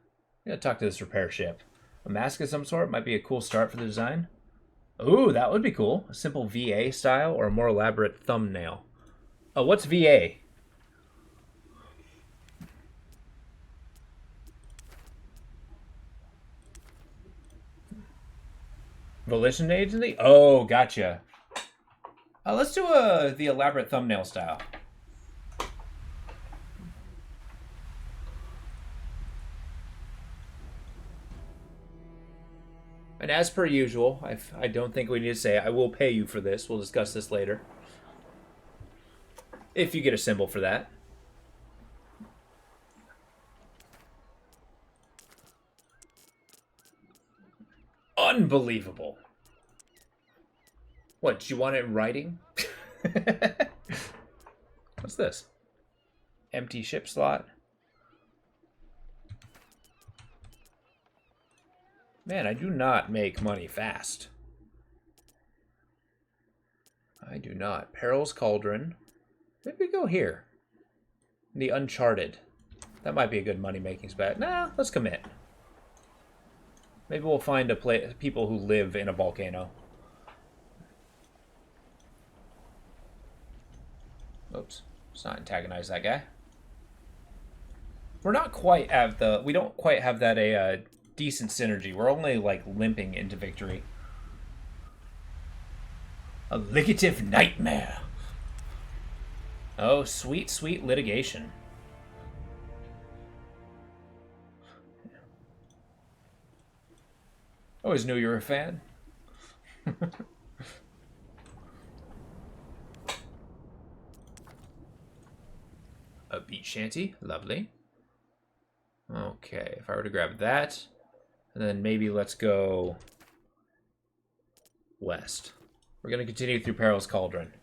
talk to this repair ship. A mask of some sort might be a cool start for the design. Ooh, that would be cool. A simple VA style or a more elaborate thumbnail. Oh, what's VA? Volition agency? Oh, gotcha. Let's do the elaborate thumbnail style. And as per usual, I don't think we need to say I will pay you for this. We'll discuss this later. If you get a symbol for that. Unbelievable. What, do you want it in writing? What's this? Empty ship slot. Man, I do not make money fast. I do not. Peril's Cauldron. Maybe we go here. The Uncharted. That might be a good money-making spot. Nah, let's commit. Maybe we'll find people who live in a volcano. Oops. Let's not antagonize that guy. We're not quite at the... We don't quite have that decent synergy. We're only, like, limping into victory. A ligative nightmare. Oh, sweet, sweet litigation. Always knew you were a fan. A beach shanty. Lovely. Okay, if I were to grab that, and then maybe let's go west. We're going to continue through Peril's Cauldron.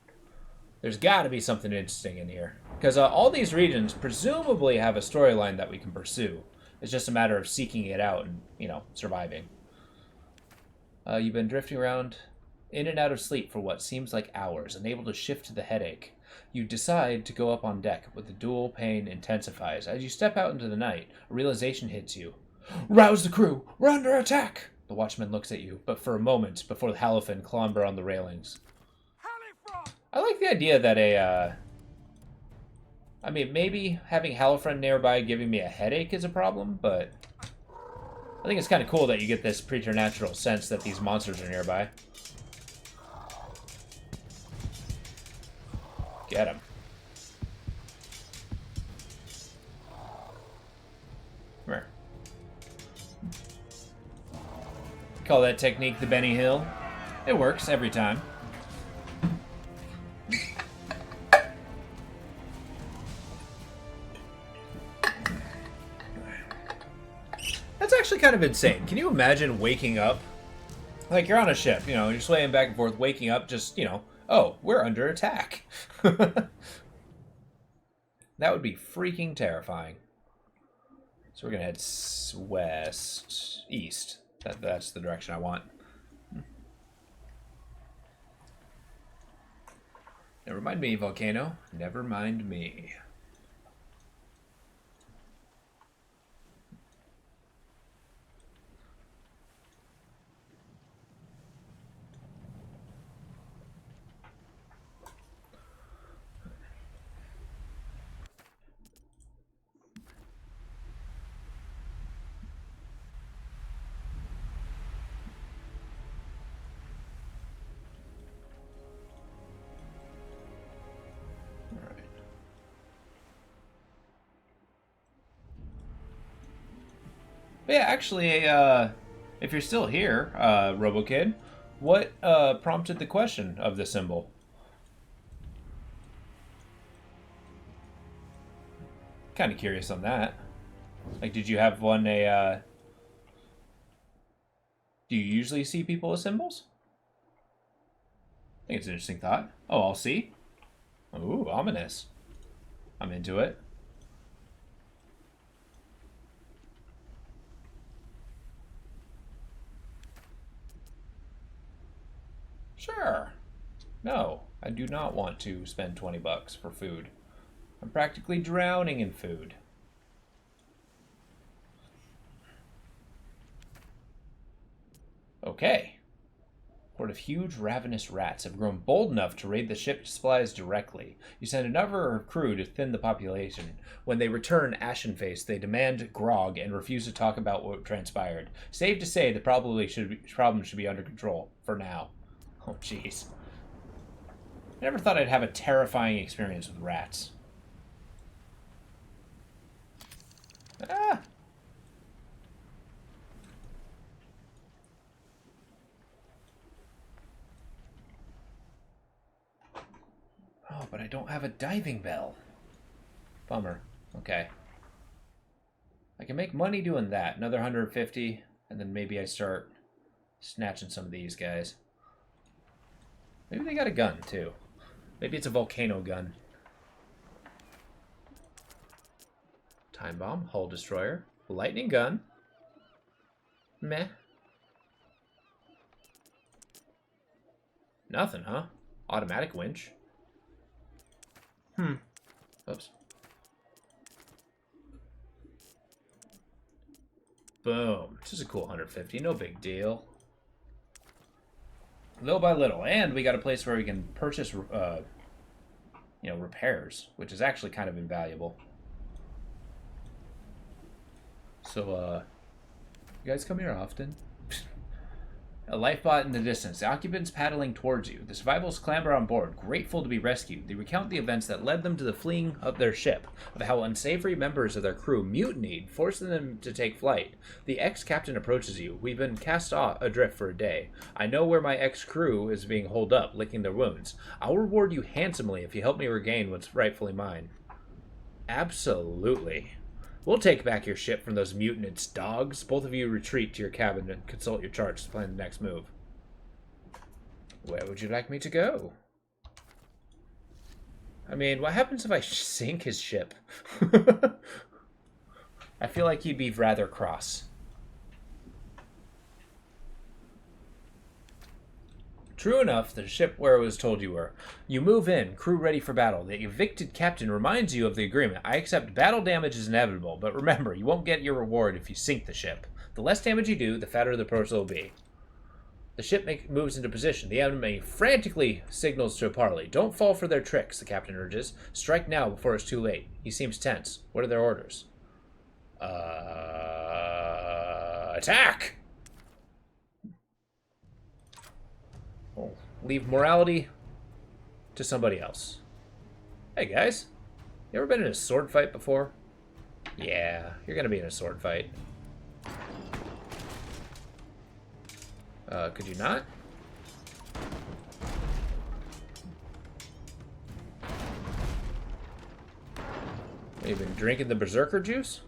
There's got to be something interesting in here. Because all these regions presumably have a storyline that we can pursue. It's just a matter of seeking it out and, you know, surviving. You've been drifting around in and out of sleep for what seems like hours, unable to shift the headache. You decide to go up on deck, but the dual pain intensifies. As you step out into the night, a realization hits you. Rouse the crew! We're under attack! The watchman looks at you, but for a moment before the Halifin clamber on the railings. I like the idea that I mean, maybe having Halifin nearby giving me a headache is a problem, but I think it's kind of cool that you get this preternatural sense that these monsters are nearby. Get him. Come here. Call that technique the Benny Hill. It works every time. That's actually kind of insane. Can you imagine waking up? Like, you're on a ship, you know, you're swaying back and forth, waking up, just, you know, oh, we're under attack. That would be freaking terrifying. So we're going to head west, east. That's the direction I want. Never mind me, volcano. Never mind me. But yeah, actually, if you're still here, RoboKid, what prompted the question of the symbol? Kind of curious on that. Like, did you have one do you usually see people with symbols? I think it's an interesting thought. Oh, I'll see. Ooh, ominous. I'm into it. Sure. No, I do not want to spend 20 bucks for food. I'm practically drowning in food. Okay. Horde of huge, ravenous rats have grown bold enough to raid the ship's supplies directly. You send another crew to thin the population. When they return ashen-faced, they demand grog and refuse to talk about what transpired. Safe to say, the problem should be under control, for now. Oh, jeez. I never thought I'd have a terrifying experience with rats. Ah! Oh, but I don't have a diving bell. Bummer. Okay. I can make money doing that. Another 150, and then maybe I start snatching some of these guys. Maybe they got a gun, too. Maybe it's a volcano gun. Time bomb, hull destroyer, lightning gun. Meh. Nothing, huh? Automatic winch. Oops. Boom. This is a cool 150. No big deal. Little by little. And we got a place where we can purchase, repairs, which is actually kind of invaluable. So, you guys come here often? A lifeboat in the distance. The occupants paddling towards you. The survivors clamber on board, grateful to be rescued. They recount the events that led them to the fleeing of their ship, of how unsavory members of their crew mutinied, forcing them to take flight. The ex-captain approaches you. We've been cast off adrift for a day. I know where my ex-crew is being holed up, licking their wounds. I'll reward you handsomely if you help me regain what's rightfully mine. Absolutely. We'll take back your ship from those mutinous dogs. Both of you retreat to your cabin and consult your charts to plan the next move. Where would you like me to go? I mean, what happens if I sink his ship? I feel like he'd be rather cross. True enough, the ship where it was told you were. You move in, crew ready for battle. The evicted captain reminds you of the agreement. I accept battle damage is inevitable, but remember, you won't get your reward if you sink the ship. The less damage you do, the fatter the purse will be. The ship moves into position. The enemy frantically signals to a parley. Don't fall for their tricks, the captain urges. Strike now before it's too late. He seems tense. What are their orders? Attack! We'll leave morality to somebody else. Hey guys, you ever been in a sword fight before? Yeah, you're gonna be in a sword fight. Could you not? You've been drinking the berserker juice?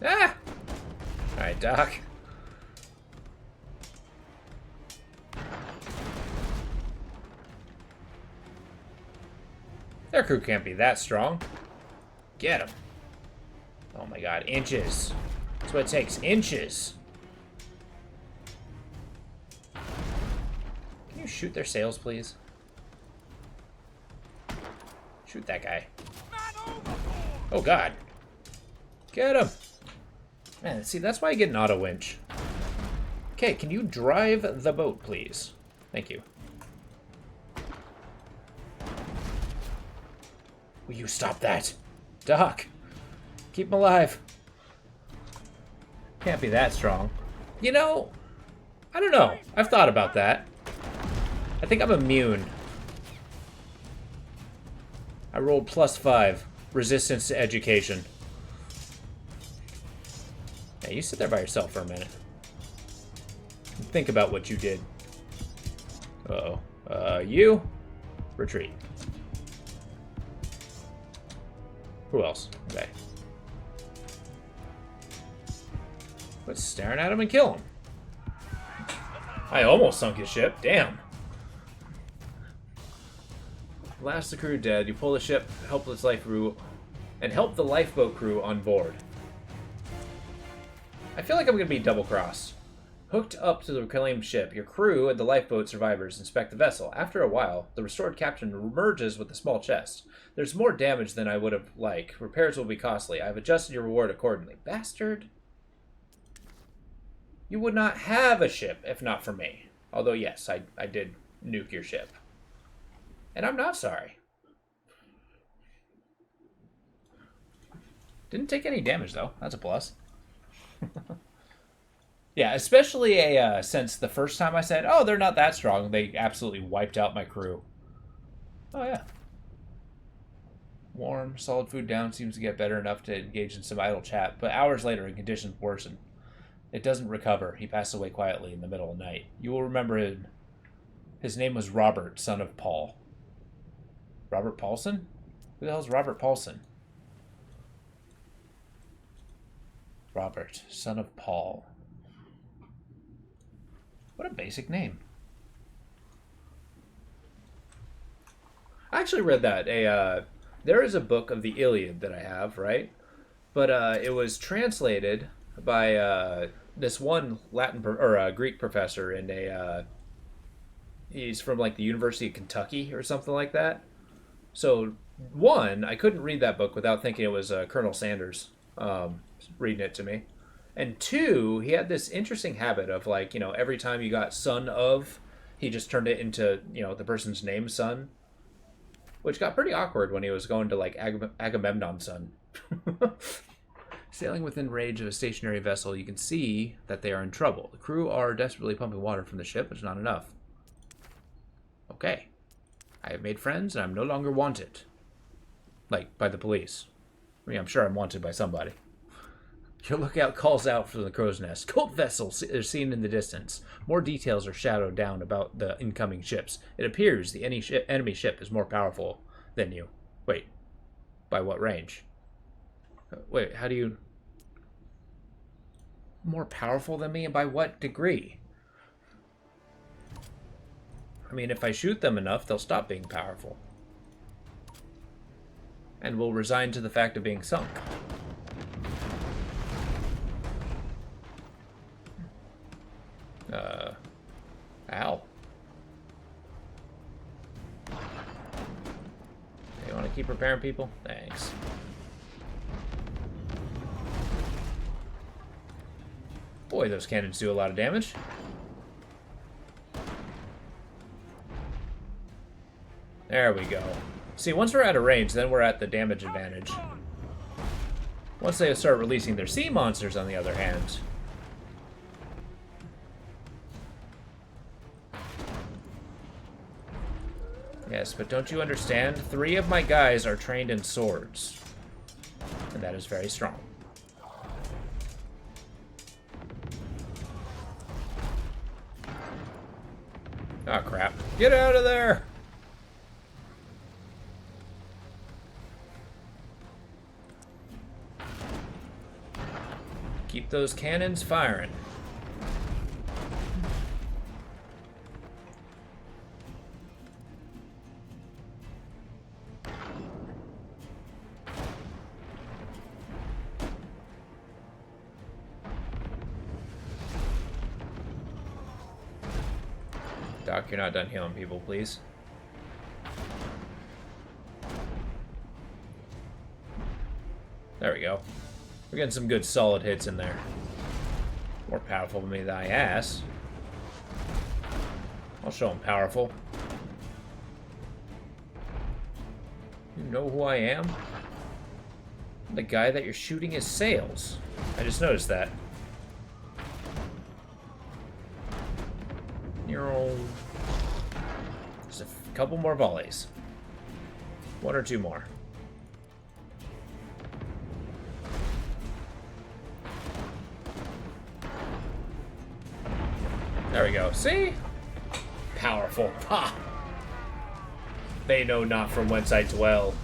Ah! Alright, Doc. Their crew can't be that strong. Get him. Oh my god, inches. That's what it takes, inches. Can you shoot their sails, please? Shoot that guy. Oh god. Get him. Man, see, that's why I get an auto winch. Okay, can you drive the boat, please? Thank you. Will you stop that? Doc, keep him alive. Can't be that strong. You know, I don't know. I've thought about that. I think I'm immune. I rolled +5. Resistance to education. Hey, you sit there by yourself for a minute. Think about what you did. Uh-oh. You? Retreat. Who else? Okay. Let's staring at him and kill him. I almost sunk his ship. Damn. Last the crew dead. You pull the ship, helpless life crew, and help the lifeboat crew on board. I feel like I'm going to be double-crossed. Hooked up to the reclaimed ship, your crew and the lifeboat survivors inspect the vessel. After a while, the restored captain emerges with a small chest. There's more damage than I would have liked. Repairs will be costly. I've adjusted your reward accordingly. Bastard. You would not have a ship if not for me. Although, yes, I did nuke your ship. And I'm not sorry. Didn't take any damage, though. That's a plus. Yeah, especially since the first time I said, oh, they're not that strong, they absolutely wiped out my crew. Oh, yeah. Warm, solid food down seems to get better enough to engage in some idle chat, but hours later, conditions worsen. It doesn't recover. He passed away quietly in the middle of the night. You will remember him. His name was Robert, son of Paul. Robert Paulson? Who the hell's Robert Paulson? Robert, son of Paul. What a basic name. I actually read that. There is a book of the Iliad that I have, right? But it was translated by this one Greek professor in he's from like the University of Kentucky or something like that. So one, I couldn't read that book without thinking it was Colonel Sanders reading it to me. And two, he had this interesting habit of like, every time you got son of, he just turned it into, the person's name, son. Which got pretty awkward when he was going to like Agamemnon's son. Sailing within range of a stationary vessel, you can see that they are in trouble. The crew are desperately pumping water from the ship, but it's not enough. Okay. I have made friends, and I'm no longer wanted. Like, by the police. I mean, I'm sure I'm wanted by somebody. Your lookout calls out from the crow's nest. Cult vessels are seen in the distance. More details are shadowed down about the incoming ships. It appears the enemy ship is more powerful than you. Wait. By what range? Wait, how do you... More powerful than me, and by what degree? I mean, if I shoot them enough, they'll stop being powerful. And will resign to the fact of being sunk. Ow. You want to keep repairing people? Thanks. Boy, those cannons do a lot of damage. There we go. See, once we're out of range, then we're at the damage advantage. Once they start releasing their sea monsters, on the other hand... Yes, but don't you understand? 3 of my guys are trained in swords. And that is very strong. Oh, crap. Get out of there! Keep those cannons firing. Doc, you're not done healing people, please. There we go. We're getting some good solid hits in there. More powerful than me than I ass. I'll show them powerful. You know who I am? I'm the guy that you're shooting his sails. I just noticed that. Just a couple more volleys. 1 or 2 more. There we go. See? Powerful. Ha! They know not from whence I dwell.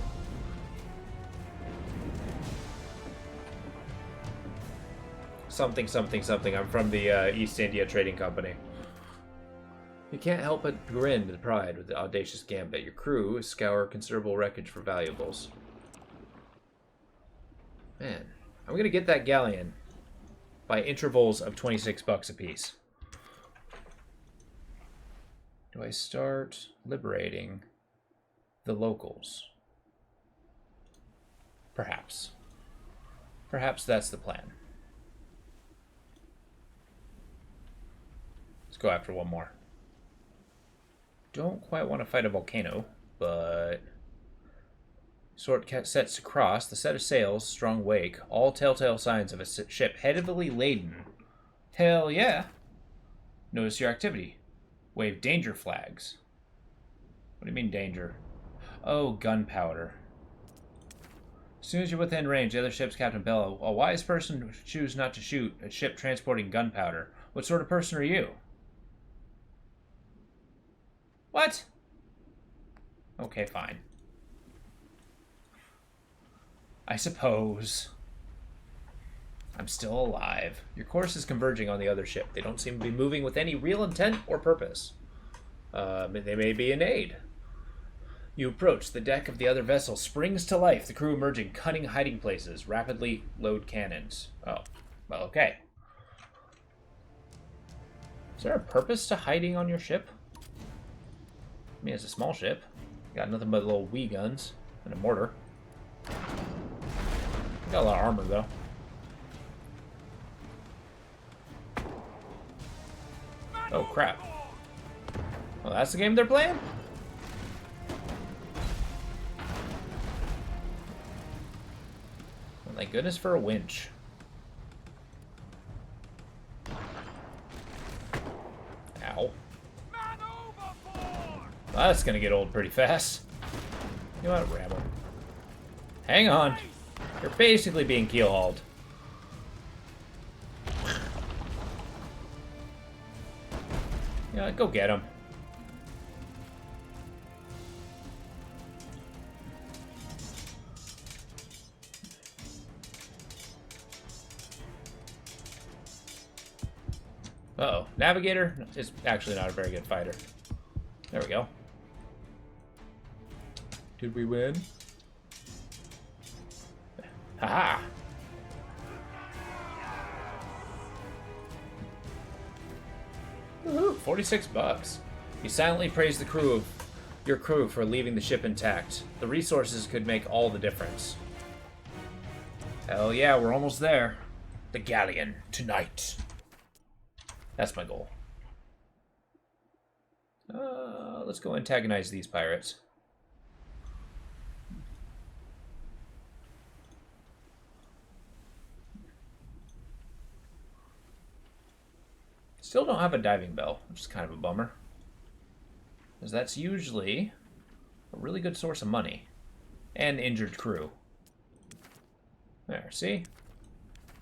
Something, something, something. I'm from the East India Trading Company. You can't help but grin with pride with the audacious gambit. Your crew scour considerable wreckage for valuables. Man, I'm gonna get that galleon by intervals of $26 a piece. Do I start liberating the locals? Perhaps. Perhaps that's the plan. Let's go after one more. Don't quite want to fight a volcano, but... Sword sets across, the set of sails, strong wake, all telltale signs of a ship heavily laden. Hell yeah! Notice your activity. Wave danger flags. What do you mean danger? Oh, gunpowder. As soon as you're within range, the other ship's captain bellow, a wise person would choose not to shoot a ship transporting gunpowder. What sort of person are you? What? Okay, fine. I suppose. I'm still alive. Your course is converging on the other ship. They don't seem to be moving with any real intent or purpose. They may be in aid. You approach. The deck of the other vessel springs to life, the crew emerging, cunning hiding places, rapidly load cannons. Oh, well, okay. Is there a purpose to hiding on your ship? I mean, it's a small ship. Got nothing but little wee guns and a mortar. Got a lot of armor, though. Oh, crap. Well, that's the game they're playing? Oh, thank goodness for a winch. Ow. Well, that's gonna get old pretty fast. You know what, Ramble? Hang on. You're basically being keel-hauled. Yeah, go get him. Uh-oh. Navigator is actually not a very good fighter. There we go. Did we win? Haha! Woohoo! 46 bucks. You silently praise your crew for leaving the ship intact. The resources could make all the difference. Hell yeah, we're almost there. The galleon, tonight. That's my goal. Let's go antagonize these pirates. Still don't have a diving bell, which is kind of a bummer. Because that's usually a really good source of money. And injured crew. There, see?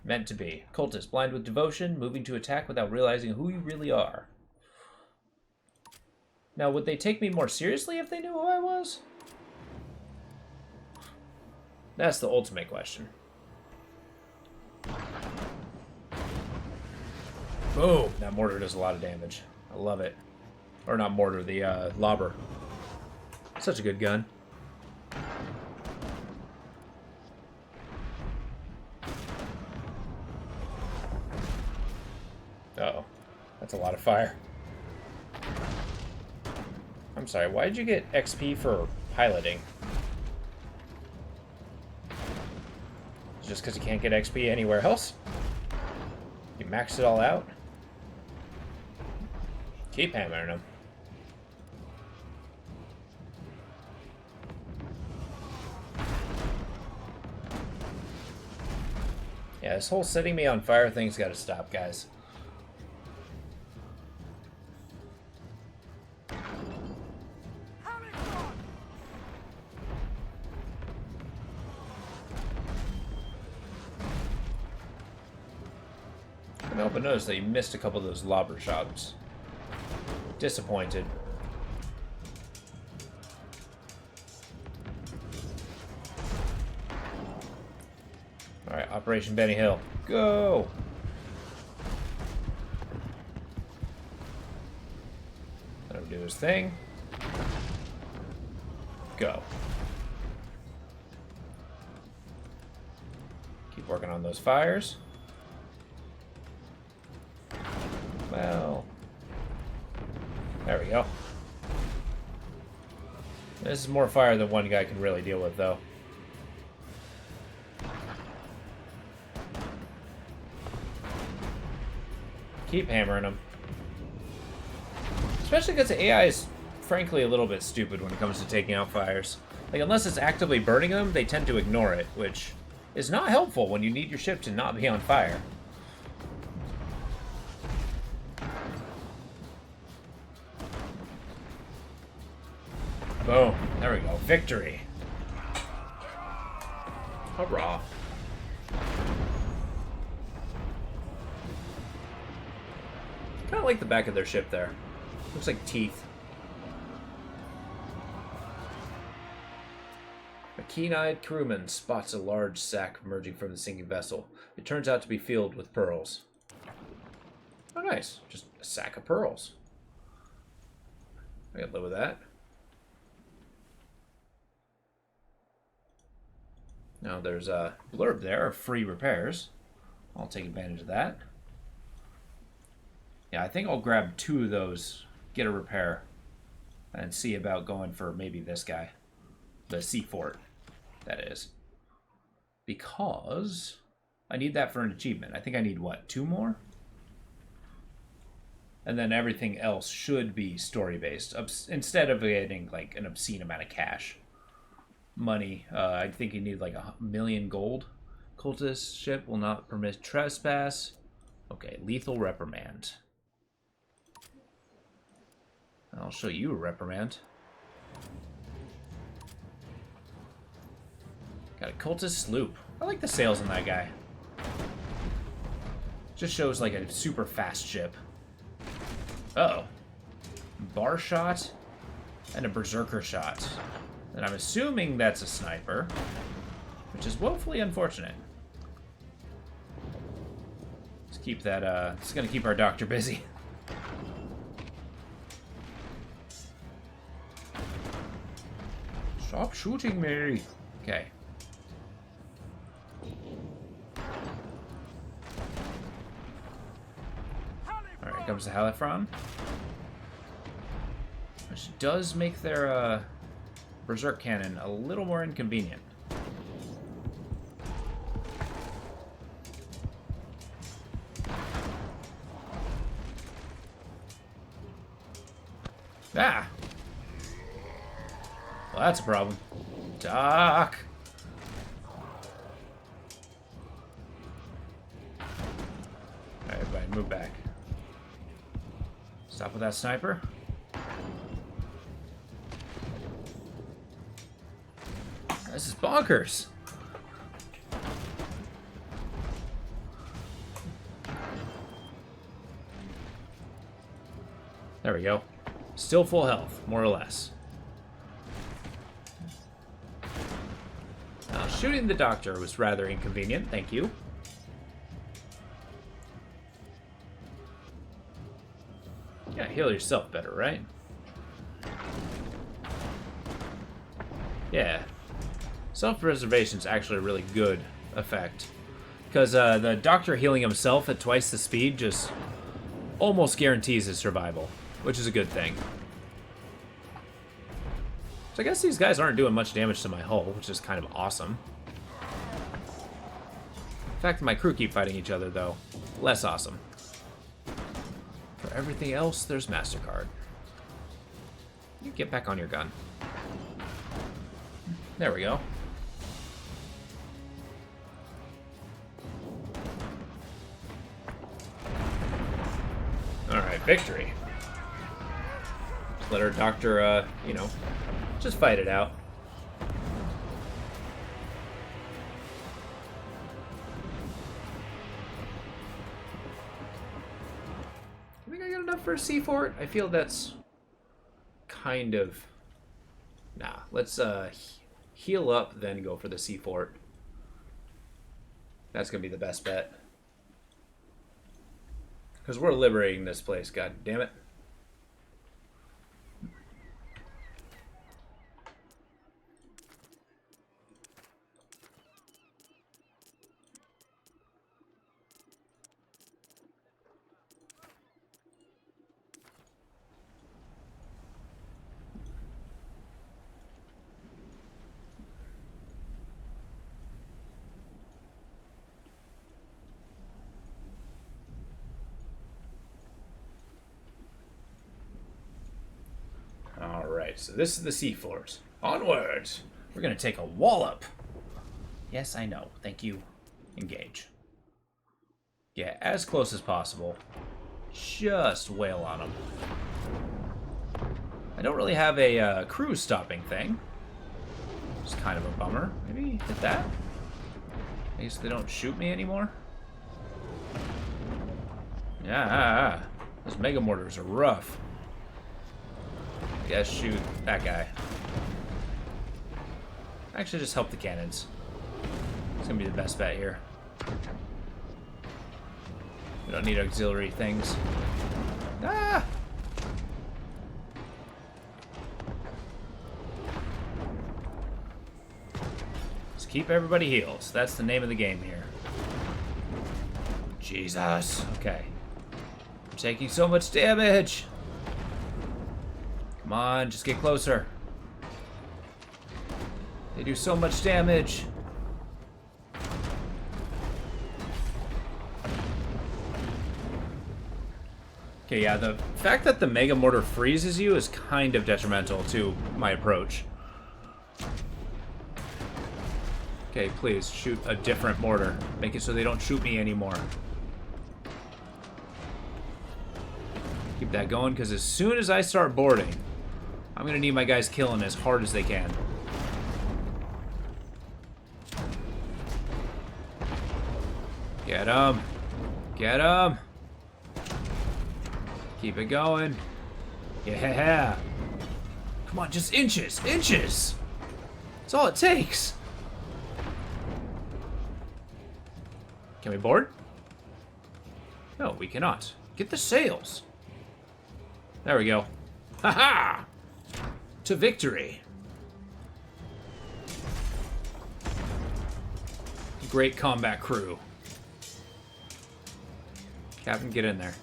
Meant to be. Cultist, blind with devotion, moving to attack without realizing who you really are. Now, would they take me more seriously if they knew who I was? That's the ultimate question. Boom! That mortar does a lot of damage. I love it. Or not mortar, the lobber. Such a good gun. Uh-oh. That's a lot of fire. I'm sorry, why did you get XP for piloting? Just because you can't get XP anywhere else? You maxed it all out? Keep hammering them. Yeah, this whole setting me on fire thing's gotta stop, guys. But notice that you missed a couple of those lobber shots. Disappointed. Alright, Operation Benny Hill. Go! Let him do his thing. Go. Keep working on those fires. Well, there we go. This is more fire than one guy can really deal with, though. Keep hammering him. Especially because the AI is, frankly, a little bit stupid when it comes to taking out fires. Like, unless it's actively burning them, they tend to ignore it, which is not helpful when you need your ship to not be on fire. Boom. There we go. Victory. Hurrah. Kind of like the back of their ship there. Looks like teeth. A keen-eyed crewman spots a large sack emerging from the sinking vessel. It turns out to be filled with pearls. Oh, nice. Just a sack of pearls. I can live with that. Now there's a blurb there of free repairs. I'll take advantage of that. Yeah, I think I'll grab 2 of those, get a repair, and see about going for maybe this guy. The Sea Fort, that is. Because I need that for an achievement. I think I need, what, 2 more? And then everything else should be story-based, instead of getting, like, an obscene amount of cash. Money. I think you need, like, 1,000,000 gold. Cultist ship will not permit trespass. Okay, lethal reprimand. I'll show you a reprimand. Got a cultist sloop. I like the sails on that guy. Just shows like a super fast ship. Uh-oh. Bar shot and a berserker shot. And I'm assuming that's a sniper, which is woefully unfortunate. Let's keep that, it's gonna keep our doctor busy. Stop shooting me. Okay. Alright, comes the Halifron. Which does make their Berserk Cannon a little more inconvenient. Ah! Well, that's a problem. Doc! Alright, everybody, move back. Stop with that sniper. This is bonkers. There we go. Still full health, more or less. Now, shooting the doctor was rather inconvenient, thank you. Yeah, heal yourself better, right? Yeah. Self-preservation is actually a really good effect. Because the doctor healing himself at twice the speed just almost guarantees his survival, which is a good thing. So I guess these guys aren't doing much damage to my hull, which is kind of awesome. The fact that my crew keep fighting each other, though, less awesome. For everything else, there's MasterCard. You get back on your gun. There we go. Alright, victory. Just let our doctor, you know, just fight it out. I think I got enough for a Sea Fort. I feel that's kind of... Nah, let's heal up, then go for the Sea Fort. That's going to be the best bet. Because we're liberating this place, god damn it. Alright, so this is the sea floors. Onwards! We're gonna take a wallop. Yes, I know. Thank you. Engage. Yeah, as close as possible. Just wail on them. I don't really have a cruise stopping thing. It's kind of a bummer. Maybe hit that? I guess they don't shoot me anymore. Yeah, those mega mortars are rough. I guess shoot that guy. Actually, just help the cannons. It's gonna be the best bet here. We don't need auxiliary things. Ah! Just keep everybody heals. That's the name of the game here. Jesus. Okay. I'm taking so much damage. Come on, just get closer. They do so much damage. Okay, yeah, the fact that the Mega Mortar freezes you is kind of detrimental to my approach. Okay, please, shoot a different mortar. Make it so they don't shoot me anymore. Keep that going, because as soon as I start boarding, I'm going to need my guys killing as hard as they can. Get him! Get him! Keep it going. Yeah! Come on, just inches! Inches! That's all it takes! Can we board? No, we cannot. Get the sails! There we go. Ha-ha! To victory! Great combat crew. Captain, get in there.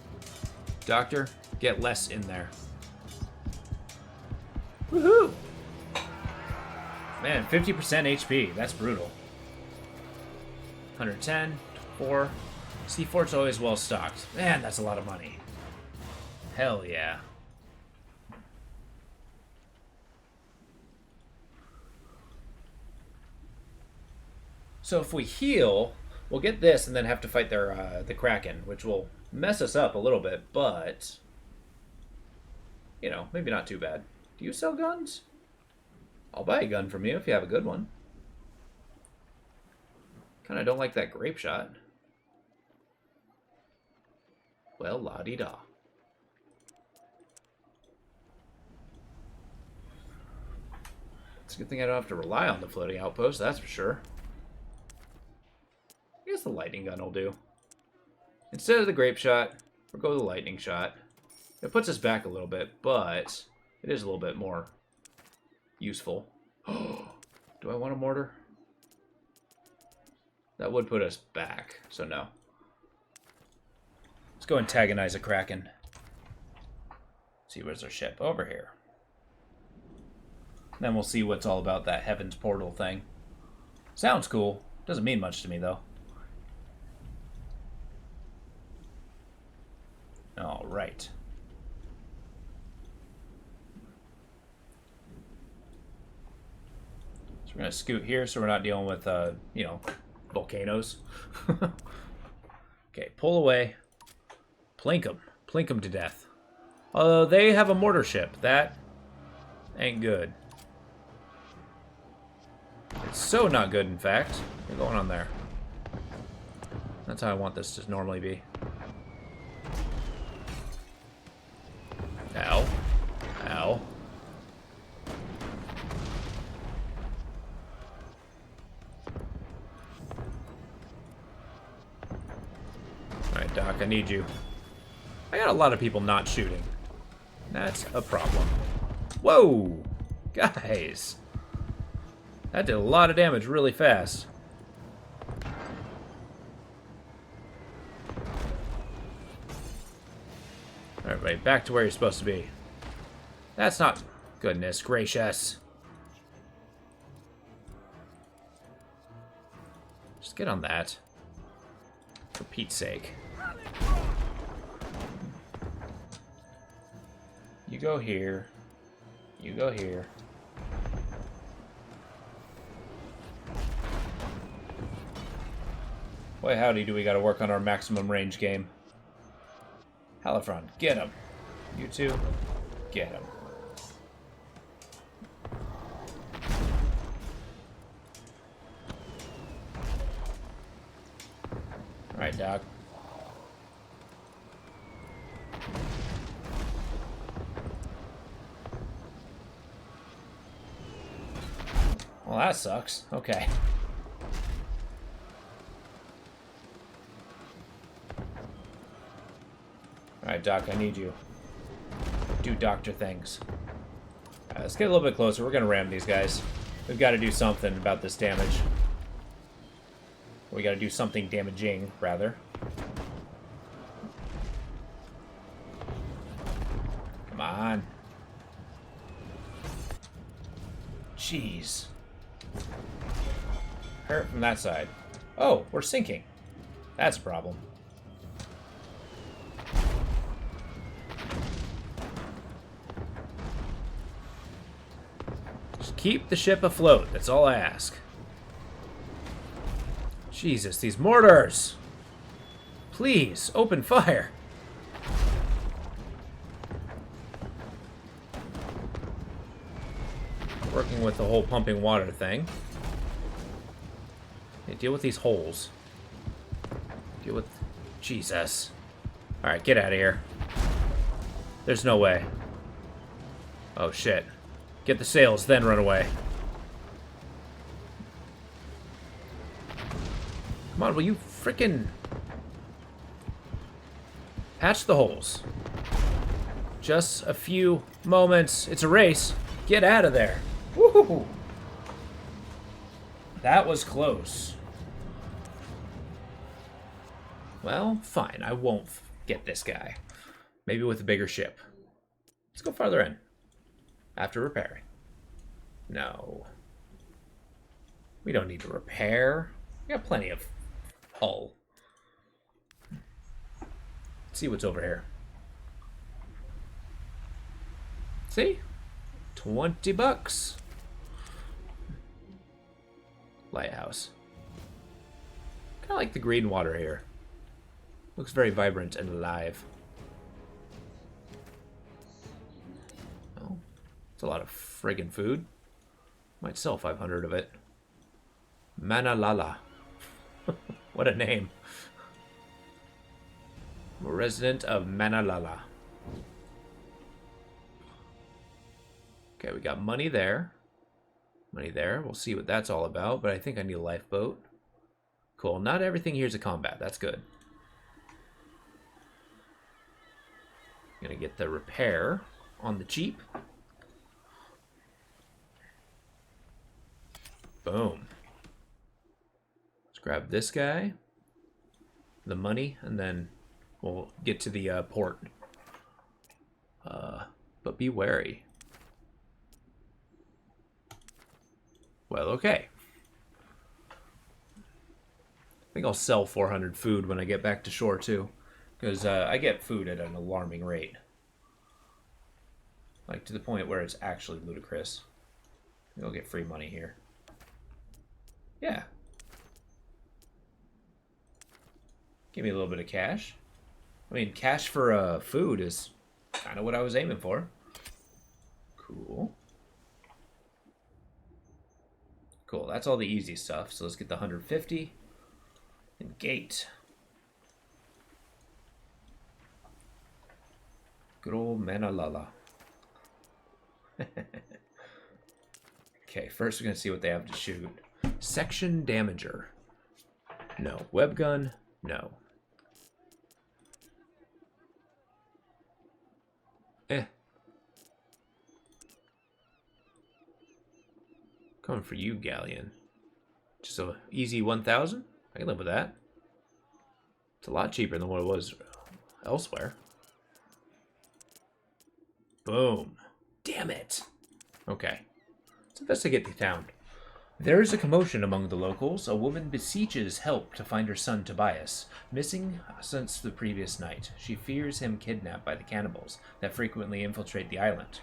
Doctor, get less in there. Woohoo! Man, 50% HP. That's brutal. 110, 4. C4's always well stocked. Man, that's a lot of money. Hell yeah. So if we heal, we'll get this and then have to fight their the Kraken, which will mess us up a little bit, but you know, maybe not too bad. Do you sell guns? I'll buy a gun from you if you have a good one. Kinda don't like that grape shot. Well, la-di-da. It's a good thing I don't have to rely on the floating outpost, that's for sure. I guess the lightning gun will do. Instead of the grape shot, we'll go with the lightning shot. It puts us back a little bit, but it is a little bit more useful. Do I want a mortar? That would put us back, so no. Let's go antagonize a Kraken. See, where's our ship? Over here. Then we'll see what's all about that Heaven's Portal thing. Sounds cool. Doesn't mean much to me, though. All right. So we're going to scoot here so we're not dealing with, you know, volcanoes. Okay, pull away. Plink them. Plink them to death. They have a mortar ship. That ain't good. It's so not good, in fact. What's going on there? That's how I want this to normally be. Ow. Ow. Alright, Doc, I need you. I got a lot of people not shooting. That's a problem. Whoa! Guys! That did a lot of damage really fast. Everybody, back to where you're supposed to be. That's not... Goodness gracious. Just get on that. For Pete's sake. You go here. You go here. Boy, howdy, do we gotta work on our maximum range game. Halifron, get him. You two, get him. Alright, Doc. Well, that sucks. Okay. Alright, Doc, I need you. Do doctor things. Alright, let's get a little bit closer. We're gonna ram these guys. We've got to do something about this damage. We got to do something damaging, rather. Come on. Jeez. Hurt from that side. Oh, we're sinking. That's a problem. Just keep the ship afloat. That's all I ask. Jesus, these mortars! Please, open fire! Working with the whole pumping water thing. Okay, deal with these holes. Deal with... Jesus. Alright, get out of here. There's no way. Oh, shit. Get the sails, then run away. Come on, will you frickin' patch the holes? Just a few moments. It's a race. Get out of there. Woohoo! That was close. Well, fine. I won't get this guy. Maybe with a bigger ship. Let's go farther in. After repairing. No. We don't need to repair. We got plenty of hull. Let's see what's over here. See? 20 bucks. Lighthouse. Kind of like the green water here. Looks very vibrant and alive. Oh, it's a lot of friggin' food. Might sell 500 of it. Manalala. What a name. I'm a resident of Manalala. Okay, we got money there. Money there. We'll see what that's all about, but I think I need a lifeboat. Cool. Not everything here's a combat. That's good. Gonna get the repair on the cheap. Boom. Let's grab this guy. The money, and then we'll get to the port. But be wary. Well, okay. I think I'll sell 400 food when I get back to shore, too. Because I get food at an alarming rate. Like, to the point where it's actually ludicrous. I'll get free money here. Yeah. Give me a little bit of cash. I mean, cash for food is kind of what I was aiming for. Cool. Cool, that's all the easy stuff. So let's get the 150. And gate. Good old Manalala. Okay, first we're going to see what they have to shoot. Section Damager. No. Web gun? No. Coming for you, Galleon. Just a easy 1,000? I can live with that. It's a lot cheaper than what it was elsewhere. Boom. Damn it. Okay. Let's investigate the town. There is a commotion among the locals. A woman beseeches help to find her son Tobias, missing since the previous night. She fears him kidnapped by the cannibals that frequently infiltrate the island.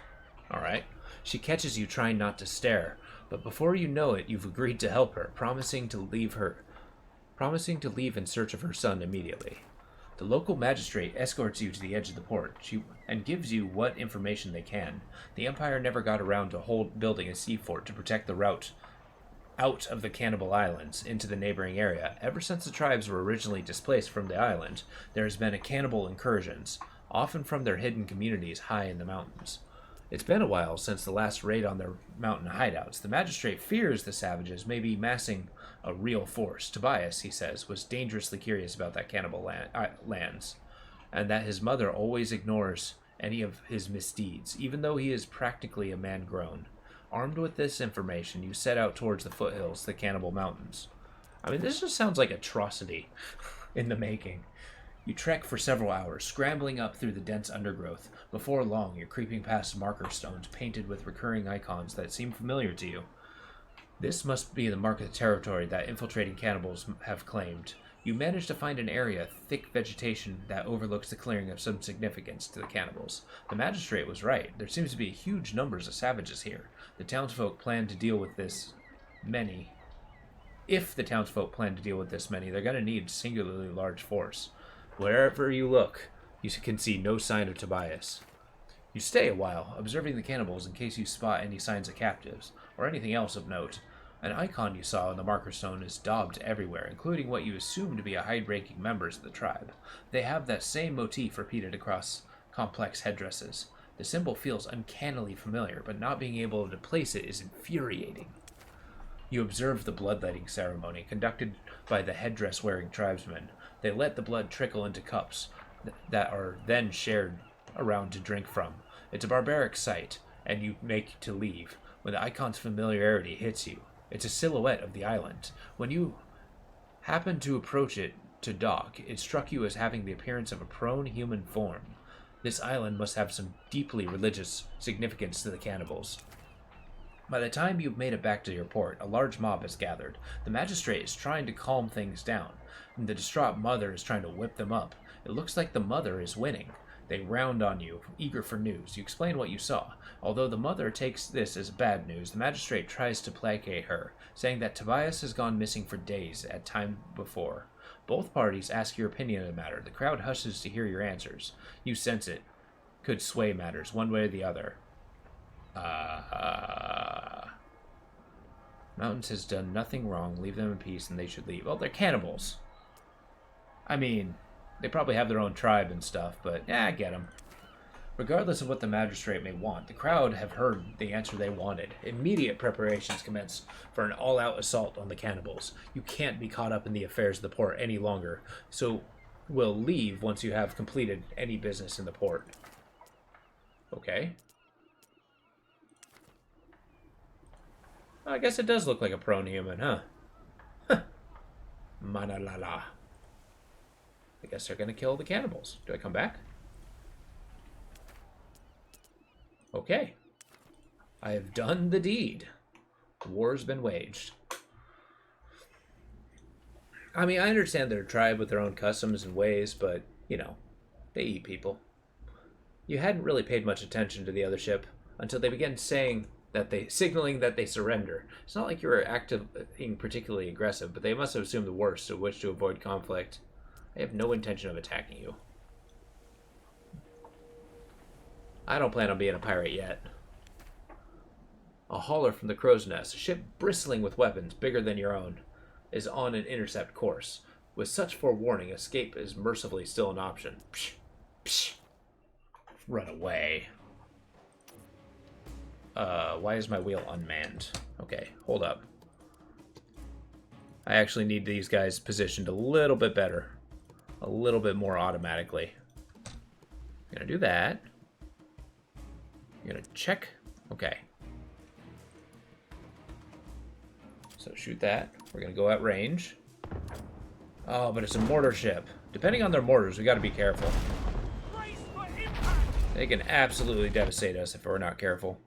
Alright. She catches you trying not to stare, but before you know it, you've agreed to help her, promising to leave in search of her son immediately. The local magistrate escorts you to the edge of the port and gives you what information they can. The Empire never got around to building a sea fort to protect the route out of the Cannibal Islands into the neighboring area. Ever since the tribes were originally displaced from the island, there has been a cannibal incursions, often from their hidden communities high in the mountains. It's been a while since the last raid on their mountain hideouts. The magistrate fears the savages may be massing a real force. Tobias, he says, was dangerously curious about that cannibal lands, and that his mother always ignores any of his misdeeds, even though he is practically a man grown. Armed with this information, you set out towards the foothills, the Cannibal Mountains. I mean, this just sounds like atrocity in the making. You trek for several hours, scrambling up through the dense undergrowth. Before long, you're creeping past marker stones painted with recurring icons that seem familiar to you. This must be the mark of the territory that infiltrating cannibals have claimed. You manage to find an area of thick vegetation that overlooks the clearing of some significance to the cannibals. The magistrate was right. There seems to be huge numbers of savages here. The townsfolk plan to deal with this many. If the townsfolk plan to deal with this many, they're going to need a singularly large force. Wherever you look, you can see no sign of Tobias. You stay a while, observing the cannibals in case you spot any signs of captives, or anything else of note. An icon you saw on the marker stone is daubed everywhere, including what you assume to be a high-ranking members of the tribe. They have that same motif repeated across complex headdresses. The symbol feels uncannily familiar, but not being able to place it is infuriating. You observe the bloodletting ceremony conducted by the headdress-wearing tribesmen. They let the blood trickle into cups that are then shared around to drink from. It's a barbaric sight, and you make to leave when the icon's familiarity hits you. It's a silhouette of the island. When you happen to approach it to dock, it struck you as having the appearance of a prone human form. This island must have some deeply religious significance to the cannibals. By the time you've made it back to your port, a large mob has gathered. The magistrate is trying to calm things down, and the distraught mother is trying to whip them up. It looks like the mother is winning. They round on you, eager for news. You explain what you saw. Although the mother takes this as bad news, the magistrate tries to placate her, saying that Tobias has gone missing for days at time before. Both parties ask your opinion of the matter. The crowd hushes to hear your answers. You sense it could sway matters one way or the other. Mountains has done nothing wrong. Leave them in peace and they should leave. Oh, they're cannibals. I mean, they probably have their own tribe and stuff, but I get them. Regardless of what the magistrate may want, the crowd have heard the answer they wanted. Immediate preparations commence for an all-out assault on the cannibals. You can't be caught up in the affairs of the port any longer, so we'll leave once you have completed any business in the port. Okay. I guess it does look like a prone human, huh? Manalala. I guess they're gonna kill the cannibals. Do I come back? Okay. I have done the deed. The war's been waged. I mean, I understand they're a tribe with their own customs and ways, but, you know, they eat people. You hadn't really paid much attention to the other ship until they began signaling that they surrender. It's not like you were acting particularly aggressive, but they must have assumed the worst and wished to avoid conflict. I have no intention of attacking you. I don't plan on being a pirate yet. A hauler from the Crow's Nest, a ship bristling with weapons bigger than your own, is on an intercept course. With such forewarning, escape is mercifully still an option. Psh, psh. Run away. Why is my wheel unmanned? Okay, hold up. I actually need these guys positioned a little bit better. A little bit more automatically. I'm gonna do that. I'm gonna check. Okay. So shoot that. We're gonna go at range. Oh, but it's a mortar ship. Depending on their mortars, we gotta be careful. They can absolutely devastate us if we're not careful.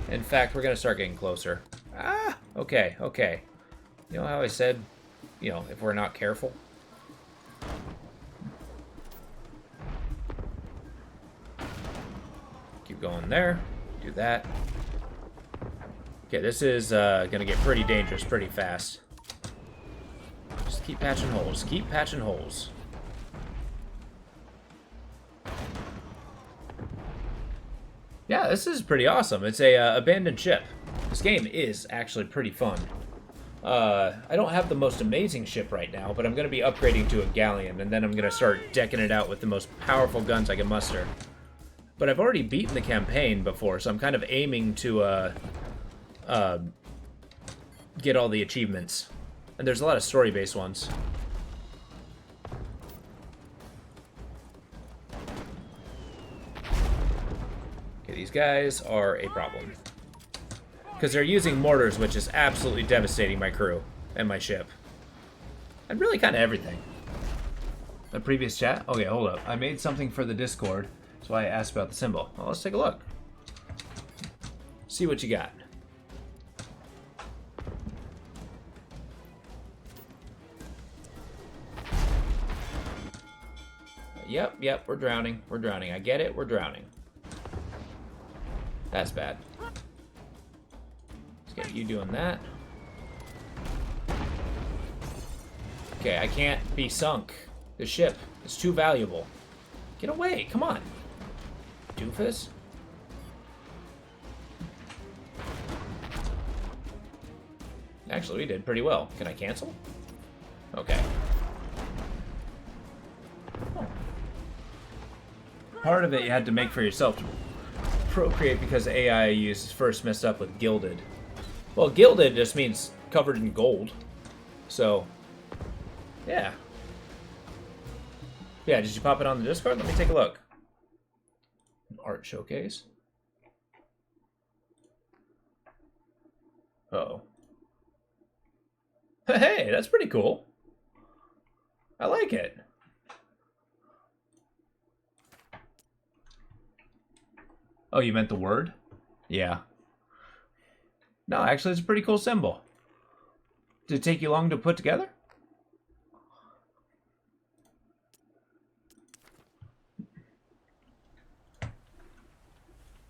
In fact, we're gonna start getting closer. Ah! Okay, okay. You know how I said, you know, if we're not careful? Keep going there. Do that. Okay, this is gonna get pretty dangerous pretty fast. Just keep patching holes. Keep patching holes. Yeah, this is pretty awesome. It's a abandoned ship. This game is actually pretty fun. I don't have the most amazing ship right now, but I'm going to be upgrading to a galleon, and then I'm going to start decking it out with the most powerful guns I can muster. But I've already beaten the campaign before, so I'm kind of aiming to get all the achievements. And there's a lot of story-based ones. Okay, these guys are a problem. Because they're using mortars, which is absolutely devastating my crew and my ship. And really kind of everything. The previous chat? Okay, hold up. I made something for the Discord. That's why I asked about the symbol. Well, let's take a look. See what you got. Yep, we're drowning. We're drowning. I get it, we're drowning. That's bad. Let's get you doing that. Okay, I can't be sunk. The ship is too valuable. Get away, come on. Doofus. Actually, we did pretty well. Can I cancel? Okay. Part of it you had to make for yourself to procreate because AI I used first messed up with gilded. Well, gilded just means covered in gold. So, yeah. Yeah, did you pop it on the Discord? Let me take a look. Art showcase. Uh-oh. Hey, that's pretty cool. I like it. Oh, you meant the word? Yeah. No, actually, it's a pretty cool symbol. Did it take you long to put together?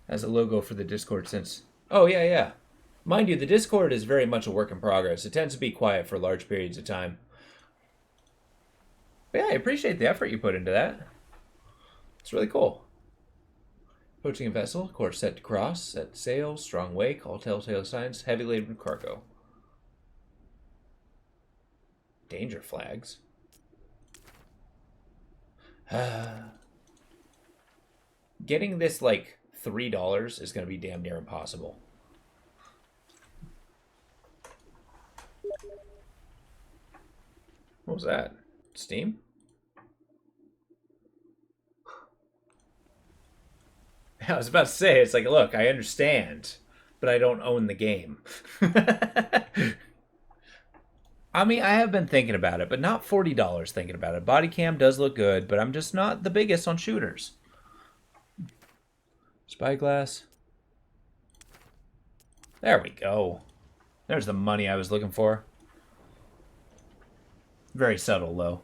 As a logo for the Discord since... Oh, yeah. Mind you, the Discord is very much a work in progress. It tends to be quiet for large periods of time. But yeah, I appreciate the effort you put into that. It's really cool. Approaching a vessel, course set to cross, set sail, strong wake, all telltale signs, heavy laden cargo. Danger flags. Getting this, like, $3 is going to be damn near impossible. What was that? Steam? I was about to say, it's like, look, I understand, but I don't own the game. I mean, I have been thinking about it, but not $40 thinking about it. Body cam does look good, but I'm just not the biggest on shooters. Spyglass. There we go. There's the money I was looking for. Very subtle, though.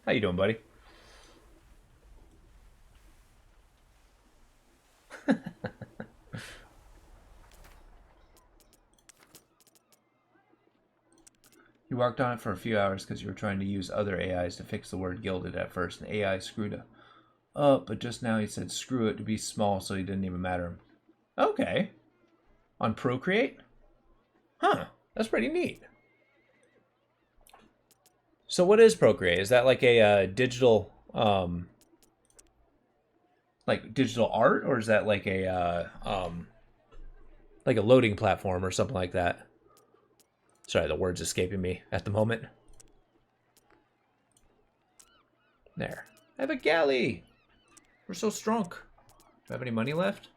How you doing, buddy? You worked on it for a few hours because you were trying to use other AIs to fix the word gilded at first, and AI screwed up, but just now he said screw it to be small, so he didn't even matter. Okay. On Procreate? Huh. That's pretty neat. So what is Procreate? Is that like a digital, like digital art, or is that like a loading platform or something like that? Sorry, the word's escaping me at the moment. There. I have a galley! We're so strong. Do I have any money left?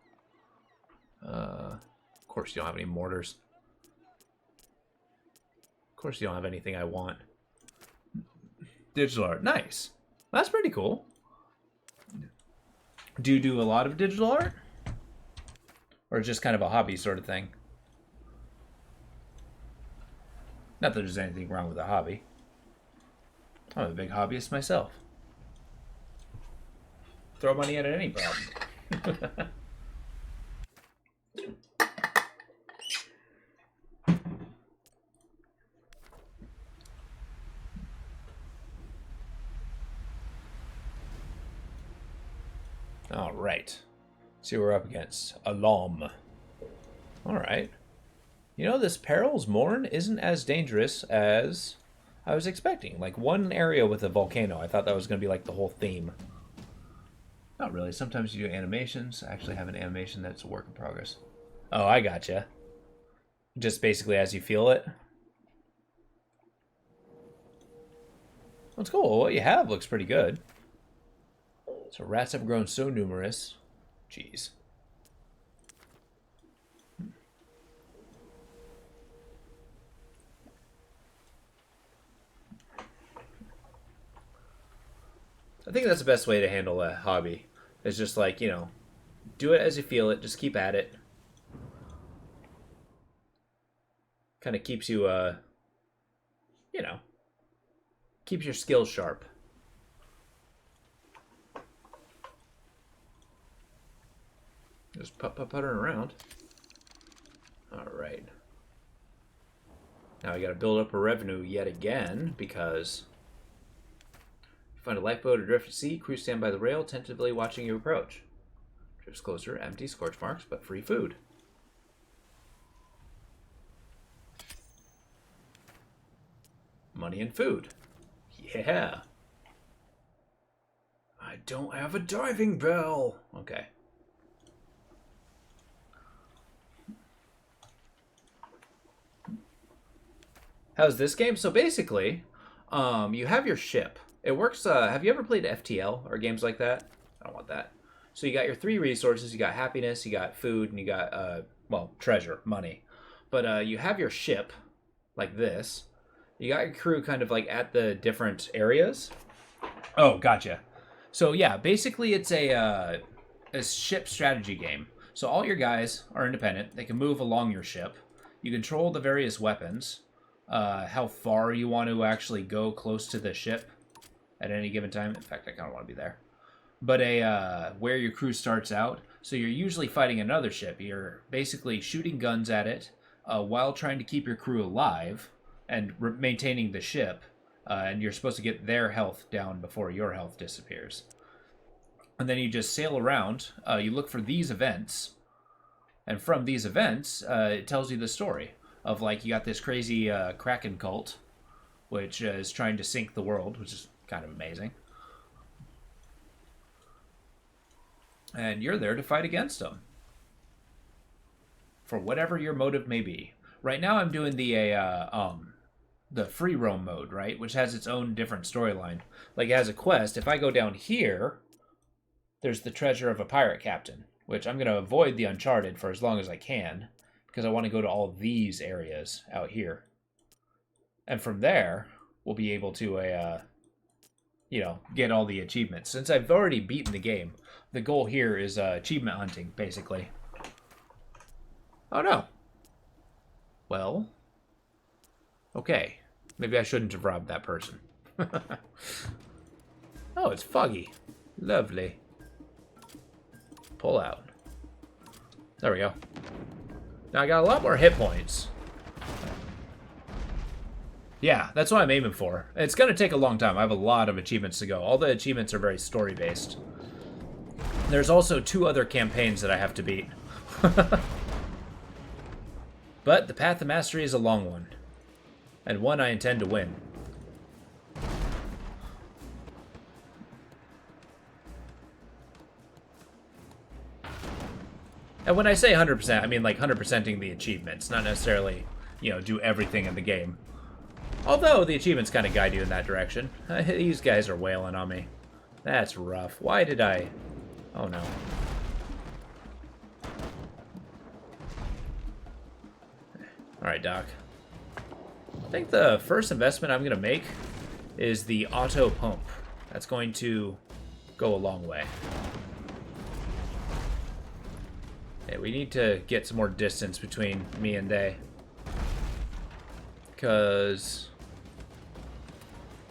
Of course you don't have any mortars. Of course you don't have anything I want. Digital art. Nice. That's pretty cool. Do you do a lot of digital art? Or just kind of a hobby sort of thing? Not that there's anything wrong with a hobby. I'm a big hobbyist myself. Throw money at any problem. Alright. See what we're up against. Alarm. Alright. You know, this Perils Morn isn't as dangerous as I was expecting. Like, one area with a volcano. I thought that was going to be like the whole theme. Not really. Sometimes you do animations. I actually have an animation that's a work in progress. Oh, I gotcha. Just basically as you feel it. That's cool. What you have looks pretty good. So rats have grown so numerous. Jeez. I think that's the best way to handle a hobby. It's just like, you know, do it as you feel it. Just keep at it. Kind of keeps you, you know, keeps your skills sharp. Just puttering around. Alright. Now I gotta build up a revenue yet again, because find a lifeboat adrift at sea, crew stand by the rail, tentatively watching you approach. Drifts closer, empty, scorch marks, but free food. Money and food. Yeah. I don't have a diving bell. Okay. How's this game? So basically, you have your ship. It works, have you ever played FTL or games like that? I don't want that. So you got your 3 resources. You got happiness, you got food, and you got, well, treasure, money. But you have your ship, like this. You got your crew kind of like at the different areas. Oh, gotcha. So yeah, basically it's a ship strategy game. So all your guys are independent. They can move along your ship. You control the various weapons. How far you want to actually go close to the ship at any given time. In fact, I kind of want to be there. But where your crew starts out. So you're usually fighting another ship. You're basically shooting guns at it while trying to keep your crew alive and maintaining the ship. And you're supposed to get their health down before your health disappears. And then you just sail around. You look for these events. And from these events, it tells you the story of, like, you got this crazy Kraken cult, which is trying to sink the world, which is kind of amazing. And you're there to fight against them. For whatever your motive may be. Right now I'm doing the free roam mode, right? Which has its own different storyline. Like, it has a quest. If I go down here, there's the treasure of a pirate captain, which I'm going to avoid the Uncharted for as long as I can, because I want to go to all these areas out here. And from there, we'll be able to, you know, get all the achievements. Since I've already beaten the game, the goal here is achievement hunting, basically. Oh, no. Well, okay. Maybe I shouldn't have robbed that person. Oh, it's foggy. Lovely. Pull out. There we go. Now I got a lot more hit points. Yeah, that's what I'm aiming for. It's going to take a long time. I have a lot of achievements to go. All the achievements are very story-based. There's also 2 other campaigns that I have to beat. But the path to mastery is a long one. And one I intend to win. And when I say 100%, I mean like 100%ing the achievements, not necessarily, you know, do everything in the game. Although the achievements kind of guide you in that direction. These guys are wailing on me. That's rough. Why did I... Oh no. Alright, Doc. I think the first investment I'm going to make is the auto pump. That's going to go a long way. Yeah, we need to get some more distance between me and they. Because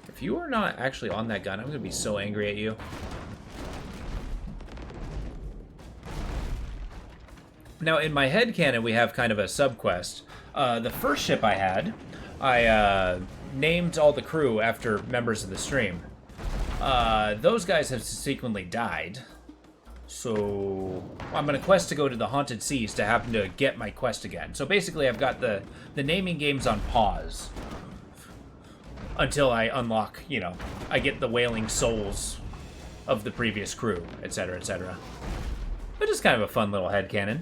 if you are not actually on that gun, I'm going to be so angry at you. Now, in my headcanon, we have kind of a sub-quest. The first ship I had, I named all the crew after members of the stream. Those guys have subsequently died. So I'm going to quest to go to the Haunted Seas to happen to get my quest again. So basically I've got the naming games on pause until I unlock, you know, I get the Wailing Souls of the previous crew, etc., etc. But just kind of a fun little headcanon.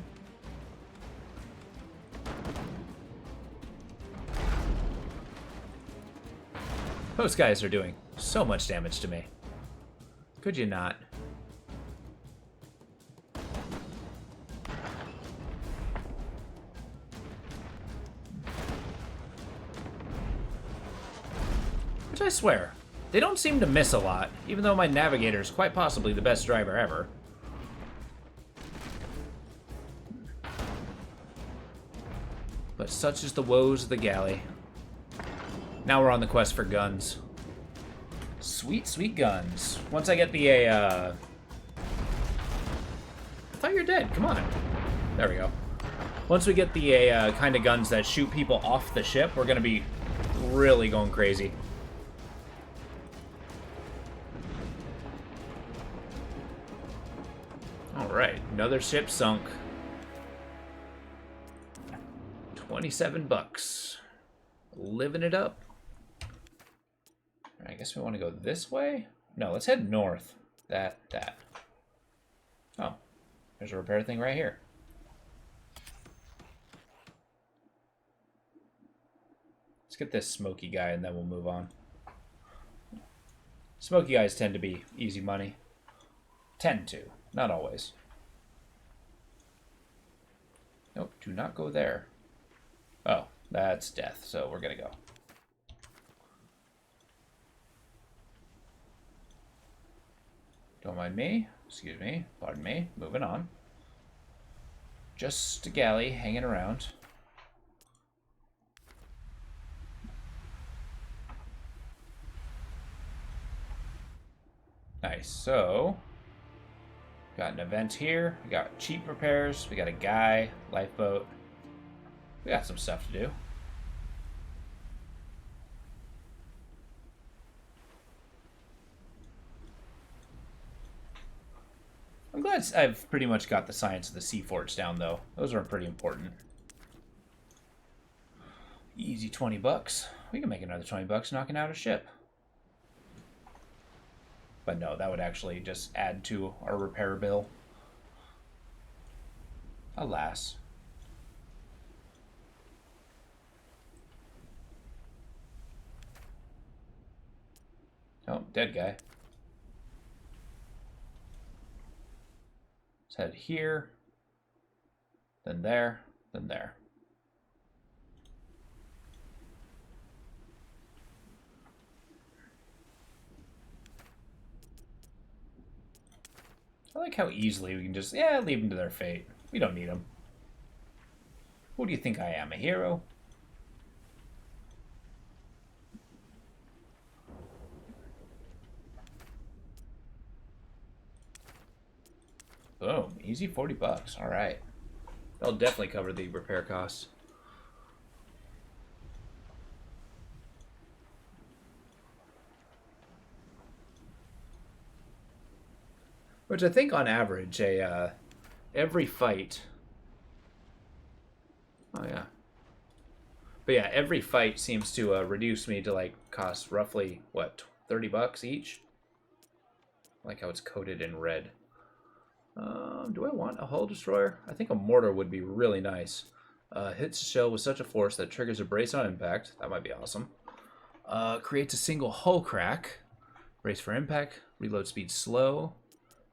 Those guys are doing so much damage to me. Could you not? Which I swear, they don't seem to miss a lot, even though my navigator is quite possibly the best driver ever. But such is the woes of the galley. Now we're on the quest for guns. Sweet, sweet guns. Once I get the I thought you were dead. Come on. There we go. Once we get the kind of guns that shoot people off the ship, we're gonna be really going crazy. Alright, another ship sunk. 27 bucks. Living it up. I guess we want to go this way? No, let's head north. That. Oh, there's a repair thing right here. Let's get this smoky guy and then we'll move on. Smoky guys tend to be easy money. Tend to, not always. Nope, do not go there. Oh, that's death, so we're gonna go. Don't mind me. Excuse me. Pardon me. Moving on. Just a galley hanging around. Nice. So, got an event here. We got cheap repairs. We got a guy, lifeboat. We got some stuff to do. I'm glad I've pretty much got the science of the sea forts down, though. Those are pretty important. Easy 20 bucks. We can make another 20 bucks knocking out a ship. But no, that would actually just add to our repair bill. Alas. Oh, dead guy. Let's head here, then there, then there. I like how easily we can just, leave them to their fate. We don't need them. Who do you think I am, a hero? Boom, easy 40 bucks. All right. That'll definitely cover the repair costs. Which I think on average, every fight. Oh yeah. But yeah, every fight seems to reduce me to like cost roughly what, 30 bucks each. I like how it's coated in red. Do I want a hull destroyer? I think a mortar would be really nice. Hits the shell with such a force that triggers a brace on impact. That might be awesome. Creates a single hull crack. Brace for impact. Reload speed slow.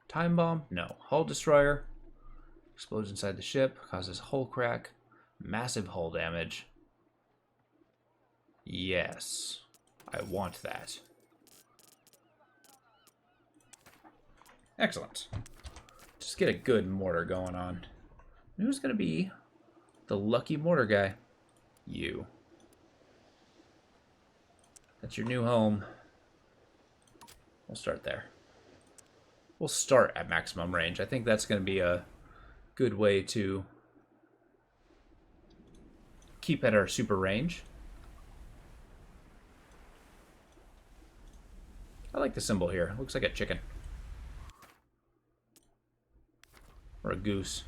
Time bomb? No. Hull destroyer. Explodes inside the ship. Causes hull crack. Massive hull damage. Yes. I want that. Excellent. Just get a good mortar going on. And who's going to be the lucky mortar guy? You. That's your new home. We'll start there. We'll start at maximum range. I think that's going to be a good way to keep at our super range. I like the symbol here. Looks like a chicken. Or a goose.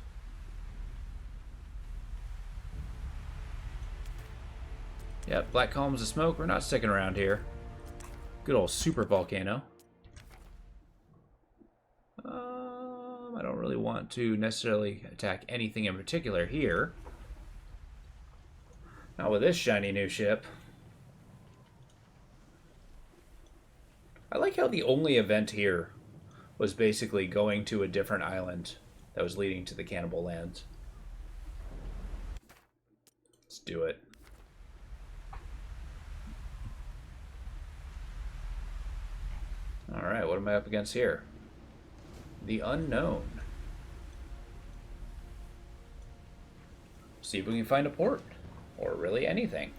Yep, black columns of smoke. We're not sticking around here. Good old super volcano. I don't really want to necessarily attack anything in particular here. Not with this shiny new ship. I like how the only event here was basically going to a different island that was leading to the Cannibal Lands. Let's do it. Alright, what am I up against here? The unknown. See if we can find a port. Or really anything.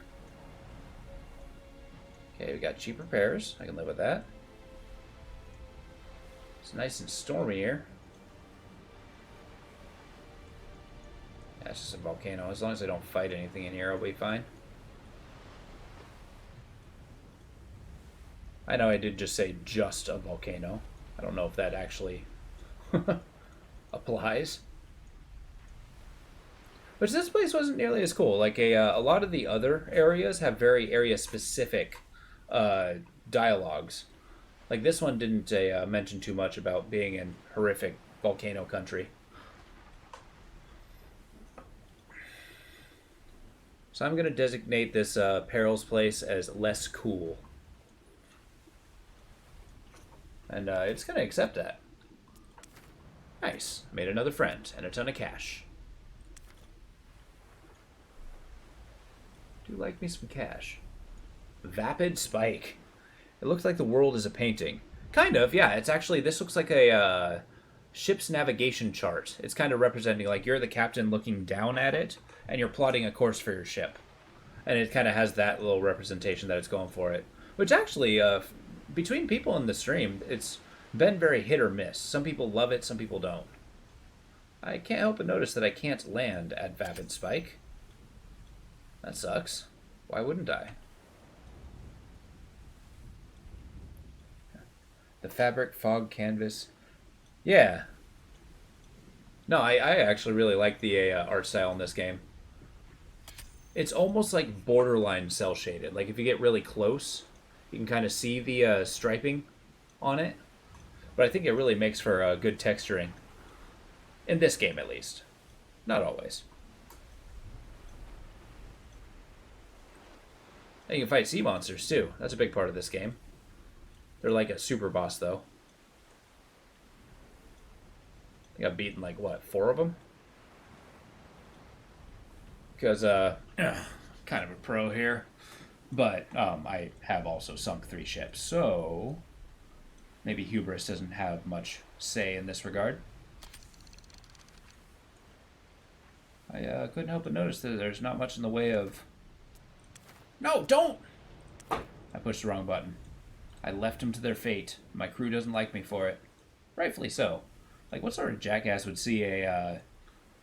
Okay, we got cheap repairs. I can live with that. It's nice and stormy here. Yeah, it's just a volcano. As long as I don't fight anything in here, I'll be fine. I know I did just say just a volcano. I don't know if that actually applies. But this place wasn't nearly as cool. Like a lot of the other areas have very area-specific dialogues. Like this one didn't mention too much about being in horrific volcano country. So I'm going to designate this Perils place as less cool. And it's going to accept that. Nice. Made another friend and a ton of cash. Do like me some cash. Vapid Spike. It looks like the world is a painting. Kind of, yeah. It's actually, this looks like a ship's navigation chart. It's kind of representing, like, you're the captain looking down at it, and you're plotting a course for your ship. And it kind of has that little representation that it's going for it. Which actually, between people in the stream, it's been very hit or miss. Some people love it, some people don't. I can't help but notice that I can't land at Vapid Spike. That sucks. Why wouldn't I? The fabric, fog, canvas. Yeah. No, I actually really like the art style in this game. It's almost like borderline cell shaded. Like if you get really close, you can kind of see the striping on it. But I think it really makes for good texturing. In this game, at least. Not always. And you can fight sea monsters, too. That's a big part of this game. They're like a super boss, though. I think I've beaten, like, what, 4 of them? Because, kind of a pro here. But I have also sunk 3 ships, so maybe hubris doesn't have much say in this regard. I couldn't help but notice that there's not much in the way of... No, don't! I pushed the wrong button. I left them to their fate. My crew doesn't like me for it. Rightfully so. Like, what sort of jackass would see a,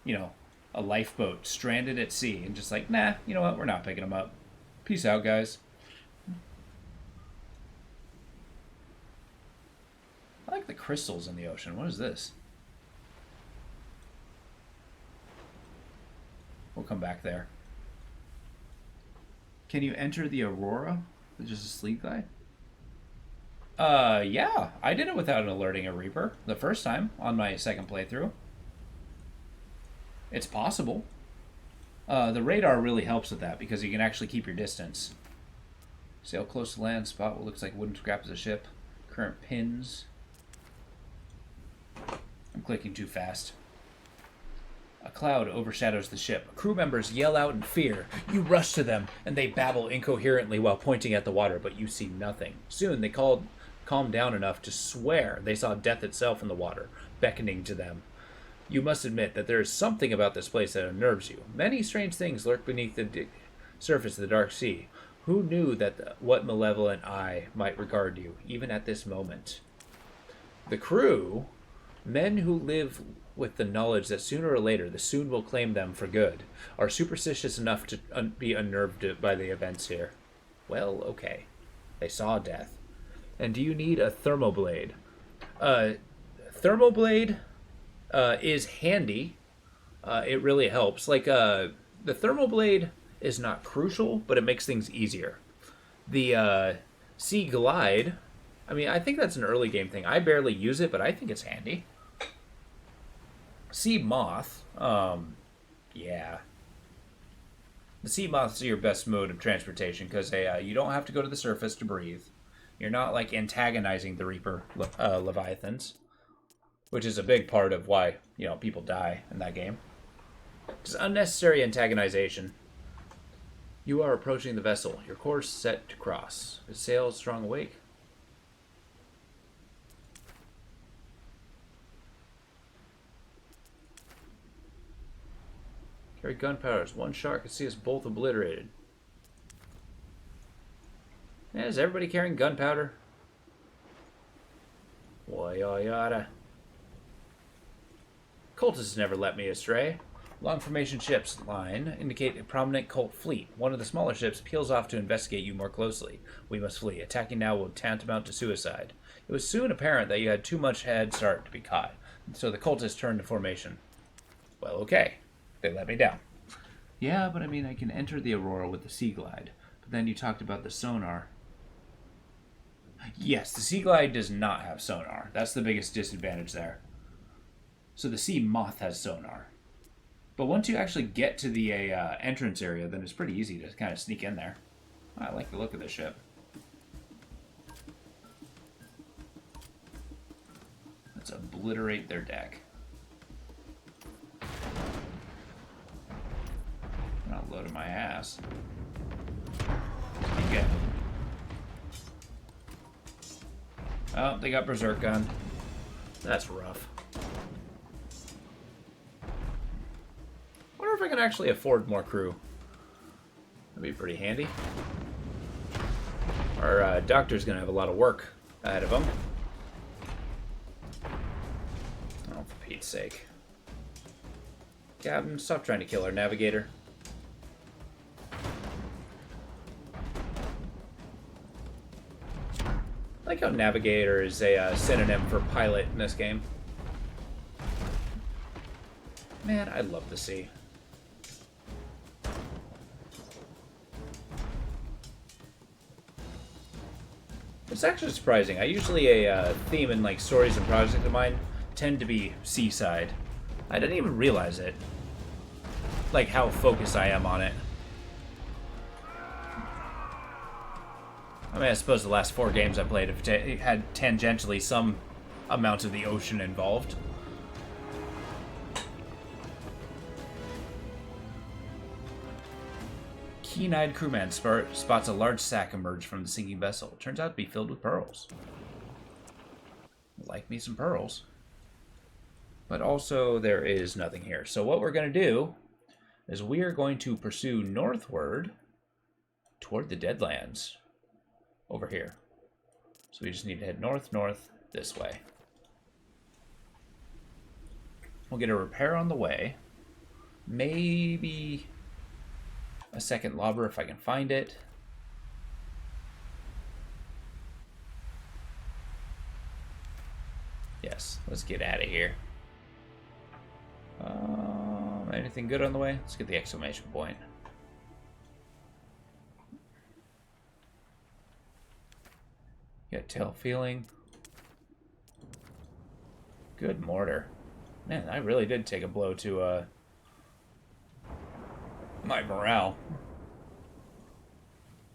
a lifeboat stranded at sea and just like, nah, you know what, we're not picking them up. Peace out, guys. I like the crystals in the ocean. What is this? We'll come back there. Can you enter the Aurora? Just a sleep glide? Yeah. I did it without alerting a Reaper the first time on my second playthrough. It's possible. The radar really helps with that because you can actually keep your distance. Sail close to land, spot what looks like wooden scrap as a ship. Current pins. I'm clicking too fast. A cloud overshadows the ship. Crew members yell out in fear. You rush to them, and they babble incoherently while pointing at the water, but you see nothing. Soon they calmed down enough to swear they saw death itself in the water, beckoning to them. You must admit that there is something about this place that unnerves you. Many strange things lurk beneath the surface of the dark sea. Who knew that what malevolent eye might regard you, even at this moment? The crew, men who live with the knowledge that sooner or later the Soon will claim them for good, are superstitious enough to be unnerved by the events here. Well, okay. They saw death. And do you need a thermoblade? Thermoblade is handy. It really helps. Like the thermal blade is not crucial, but it makes things easier. The Sea Glide, I mean, I think that's an early game thing. I barely use it, but I think it's handy. Sea Moth, yeah. The Sea Moth's your best mode of transportation because you don't have to go to the surface to breathe. You're not like antagonizing the Reaper Leviathans, which is a big part of why people die in that game. It's unnecessary antagonization. You are approaching the vessel. Your course set to cross. Is sail strong awake? Carry gunpowders. One shot could see us both obliterated. Yeah, is everybody carrying gunpowder? Yada. Cultists never let me astray. Long formation ships line indicate a prominent cult fleet. One of the smaller ships peels off to investigate you more closely. We must flee. Attacking now will tantamount to suicide. It was soon apparent that you had too much head start to be caught, so the cultists turned to formation. Well, okay. They let me down. Yeah, but I mean, I can enter the Aurora with the Sea Glide. But then you talked about the sonar. Yes, the Sea Glide does not have sonar. That's the biggest disadvantage there. So the Sea Moth has sonar. But once you actually get to the entrance area, then it's pretty easy to kind of sneak in there. I like the look of this ship. Let's obliterate their deck. I'm not loading my ass. Okay. Oh, they got Berserk Gun. That's rough. If I can actually afford more crew. That'd be pretty handy. Our doctor's gonna have a lot of work ahead of him. Oh, for Pete's sake. Captain, stop trying to kill our navigator. I like how navigator is a synonym for pilot in this game. Man, I love the sea. It's actually surprising. I usually a theme in like stories and projects of mine tend to be seaside. I didn't even realize it. Like how focused I am on it. I mean, I suppose the last 4 games I played have had tangentially some amount of the ocean involved. Keen-eyed crewman spots a large sack emerge from the sinking vessel. It turns out to be filled with pearls. Like me some pearls. But also, there is nothing here. So what we're going to do is we are going to pursue northward toward the Deadlands. Over here. So we just need to head north this way. We'll get a repair on the way. Maybe a second lobber if I can find it. Yes, let's get out of here. Anything good on the way? Let's get the exclamation point. Got tail feeling. Good mortar. Man, I really did take a blow to my morale.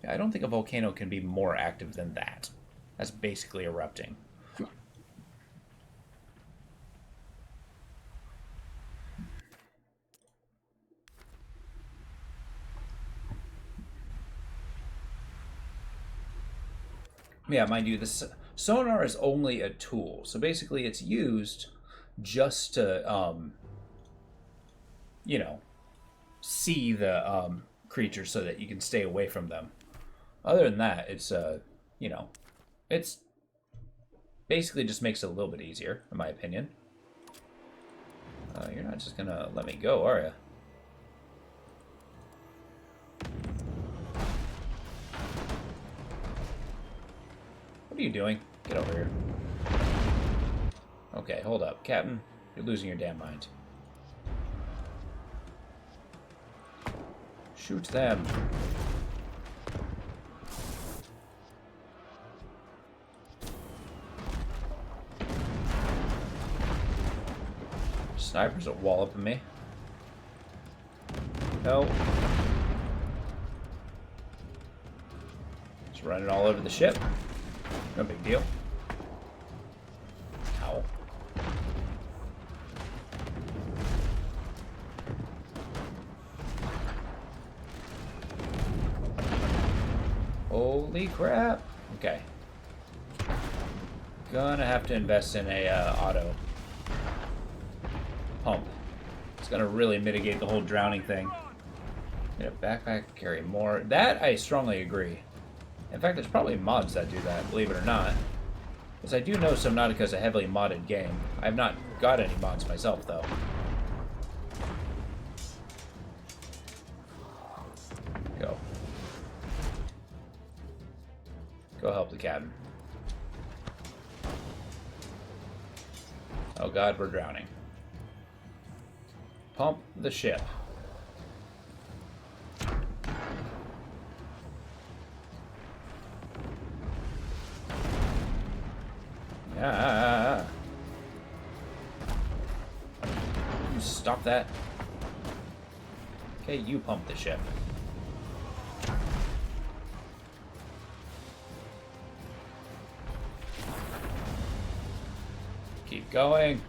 I don't think a volcano can be more active than that. That's basically erupting. Yeah, mind you, this sonar is only a tool. So basically it's used just to, you know, see the creatures so that you can stay away from them. Other than that, it's, you know, it's basically just makes it a little bit easier, in my opinion. You're not just gonna let me go, are you? What are you doing? Get over here. Okay, hold up. Captain, You're losing your damn mind. Shoot them. Snipers are walloping me. No. Just running all over the ship. No big deal. Ow. Holy crap. Okay. Gonna have to invest in a auto pump. It's gonna really mitigate the whole drowning thing. Get a backpack, carry more. That I strongly agree. In fact, there's probably mods that do that, believe it or not. Because I do know Subnautica is a heavily modded game. I have not got any mods myself, though. Go. Go help the captain. Oh god, we're drowning. Pump the ship. Yeah. You stop that. Okay, you pump the ship. Keep going.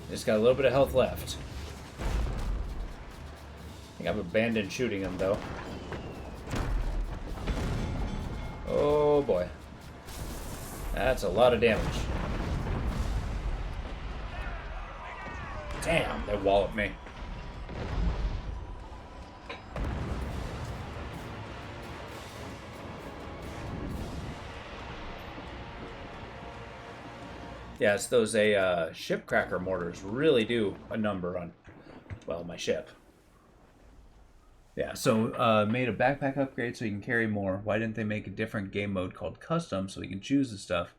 Just got a little bit of health left. I think I've abandoned shooting him, though. Oh boy. That's a lot of damage. Damn, they walloped me. Yeah, it's those ship cracker mortars really do a number on, well, my ship. Yeah, so made a backpack upgrade so you can carry more. Why didn't they make a different game mode called custom so you can choose the stuff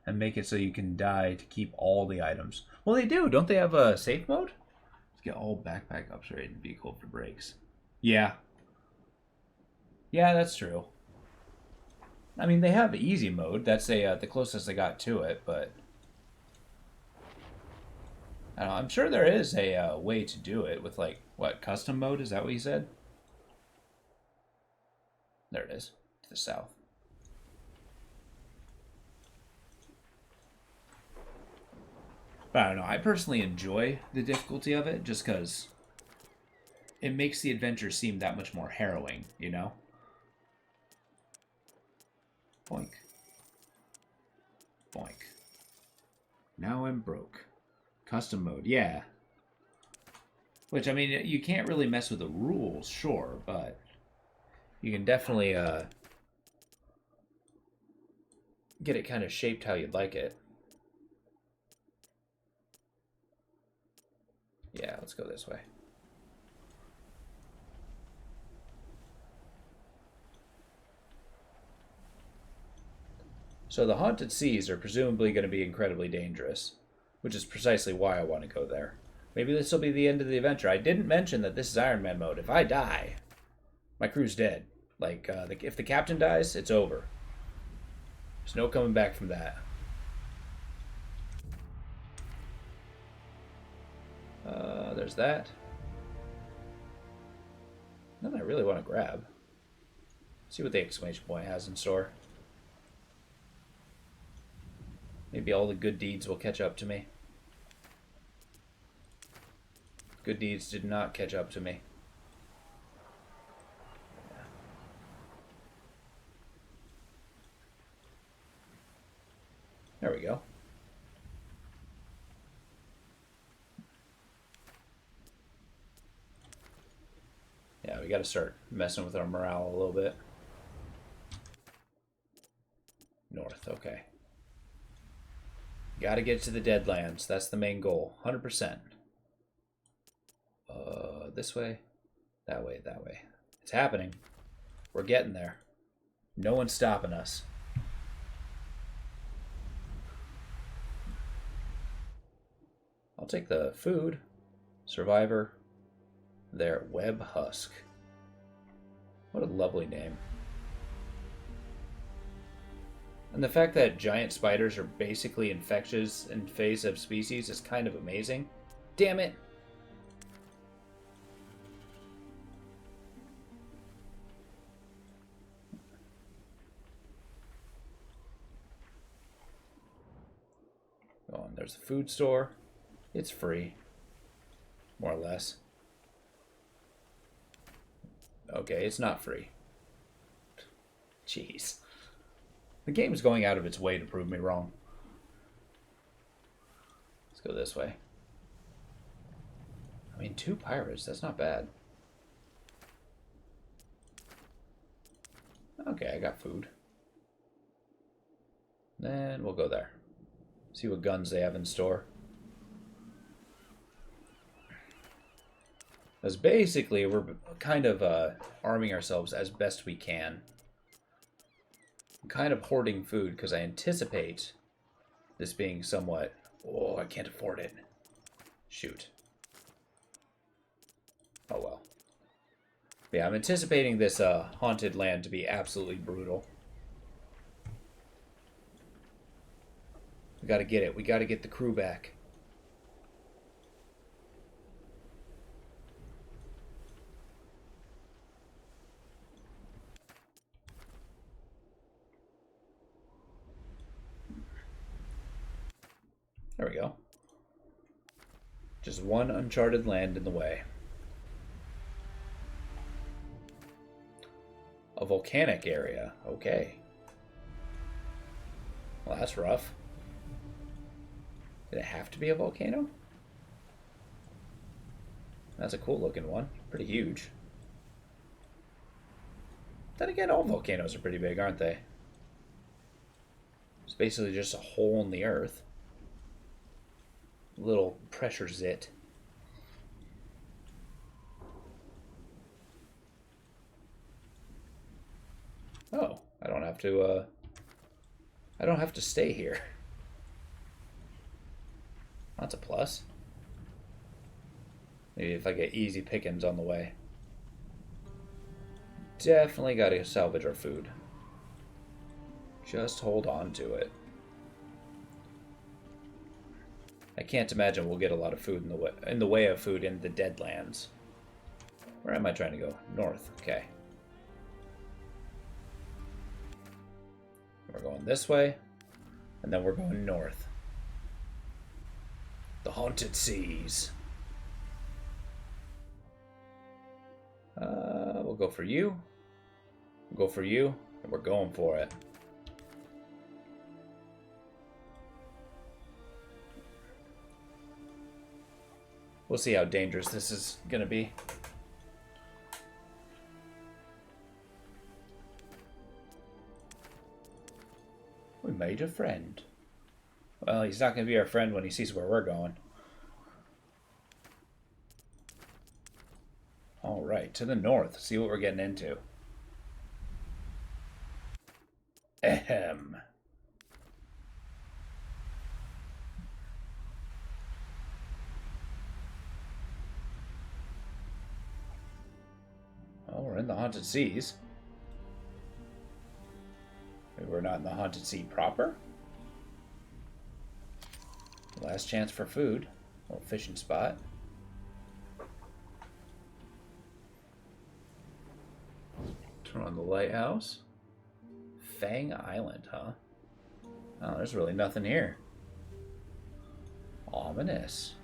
and make it so you can die to keep all the items? Well, they do. Don't they have a safe mode? Let's get all backpack upgrade and vehicle for brakes. Yeah. Yeah, that's true. I mean, they have easy mode. That's the closest I got to it, but I don't know, I'm sure there is a way to do it with, like, what, custom mode? Is that what you said? There it is, to the south. But I don't know, I personally enjoy the difficulty of it just because it makes the adventure seem that much more harrowing, you know? Boink. Boink. Now I'm broke. Custom mode, yeah. Which, I mean, you can't really mess with the rules, sure, but you can definitely get it kind of shaped how you'd like it. Yeah, let's go this way. So the haunted seas are presumably going to be incredibly dangerous, which is precisely why I want to go there. Maybe this will be the end of the adventure. I didn't mention that this is Iron Man mode. If I die, my crew's dead. Like, if the captain dies, it's over. There's no coming back from that. There's that. None I really want to grab. See what the exclamation point has in store. Maybe all the good deeds will catch up to me. Good deeds did not catch up to me. There we go. Yeah, we got to start messing with our morale a little bit. North, okay. Got to get to the Deadlands. That's the main goal. 100%. This way, that way, that way. It's happening. We're getting there. No one's stopping us. I'll take the food. Survivor. There, Web Husk. What a lovely name. And the fact that giant spiders are basically infectious in face of species is kind of amazing. Damn it! Oh, and there's a food store. It's free. More or less. Okay, it's not free. Jeez. The game is going out of its way to prove me wrong. Let's go this way. I mean, 2 pirates, that's not bad. Okay, I got food. Then we'll go there. See what guns they have in store. Because basically, we're kind of arming ourselves as best we can. I'm kind of hoarding food because I anticipate this being somewhat... Oh, I can't afford it. Shoot. Oh well. Yeah, I'm anticipating this haunted land to be absolutely brutal. We gotta get it. We gotta get the crew back. There we go. Just one uncharted land in the way. A volcanic area. Okay. Well, that's rough. Did it have to be a volcano? That's a cool looking one. Pretty huge. Then again, all volcanoes are pretty big, aren't they? It's basically just a hole in the earth. Little pressure zit. Oh, I don't have to stay here. That's a plus. Maybe if I get easy pickings on the way. Definitely got to salvage our food. Just hold on to it. I can't imagine we'll get a lot of food in the way of food in the Deadlands. Where am I trying to go? North. Okay. We're going this way, and then we're going north. The Haunted Seas. We'll go for you. We'll go for you, and we're going for it. We'll see how dangerous this is going to be. We made a friend. Well, he's not going to be our friend when he sees where we're going. Alright, to the north. See what we're getting into. Ahem. Oh, we're in the Haunted Seas. Maybe we're not in the Haunted Sea proper? Last chance for food. Little fishing spot. Turn on the lighthouse. Fang Island, huh? Oh, there's really nothing here. Ominous.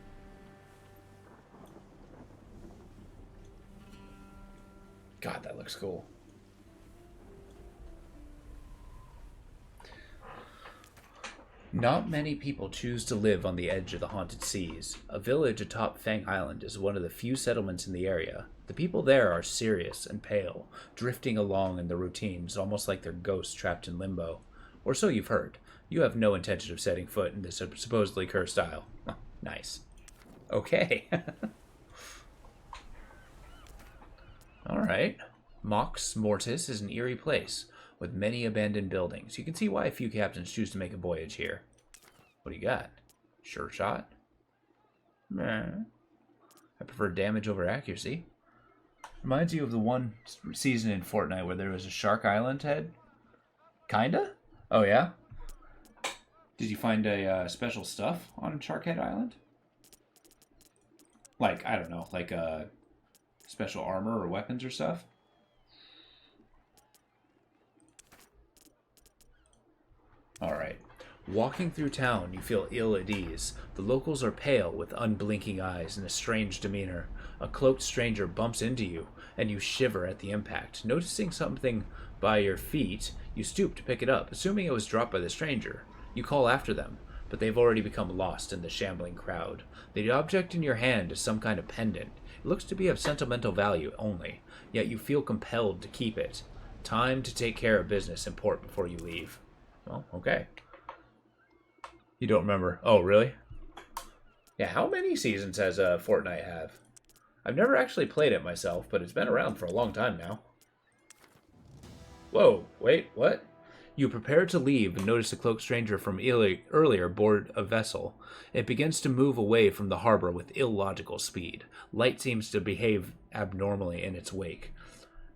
God, that looks cool. Not many people choose to live on the edge of the Haunted Seas. A village atop Fang Island is one of the few settlements in the area. The people there are serious and pale, drifting along in their routines, almost like they're ghosts trapped in limbo. Or so you've heard. You have no intention of setting foot in this supposedly cursed isle. Oh, nice. Okay. Alright. Mox Mortis is an eerie place, with many abandoned buildings. You can see why a few captains choose to make a voyage here. What do you got? Sure shot? Meh. I prefer damage over accuracy. Reminds you of the one season in Fortnite where there was a Shark Island head? Kinda? Oh, yeah? Did you find a special stuff on Sharkhead Island? Like, I don't know, like special armor or weapons or stuff? Alright. Walking through town, you feel ill at ease. The locals are pale with unblinking eyes and a strange demeanor. A cloaked stranger bumps into you, and you shiver at the impact. Noticing something by your feet, you stoop to pick it up, assuming it was dropped by the stranger. You call after them, but they've already become lost in the shambling crowd. The object in your hand is some kind of pendant. It looks to be of sentimental value only, yet you feel compelled to keep it. Time to take care of business in port before you leave. Well, okay. You don't remember. Oh, really? Yeah, how many seasons has Fortnite have? I've never actually played it myself, but it's been around for a long time now. Whoa, wait, what? You prepare to leave and notice a cloaked stranger from earlier board a vessel. It begins to move away from the harbor with illogical speed. Light seems to behave abnormally in its wake.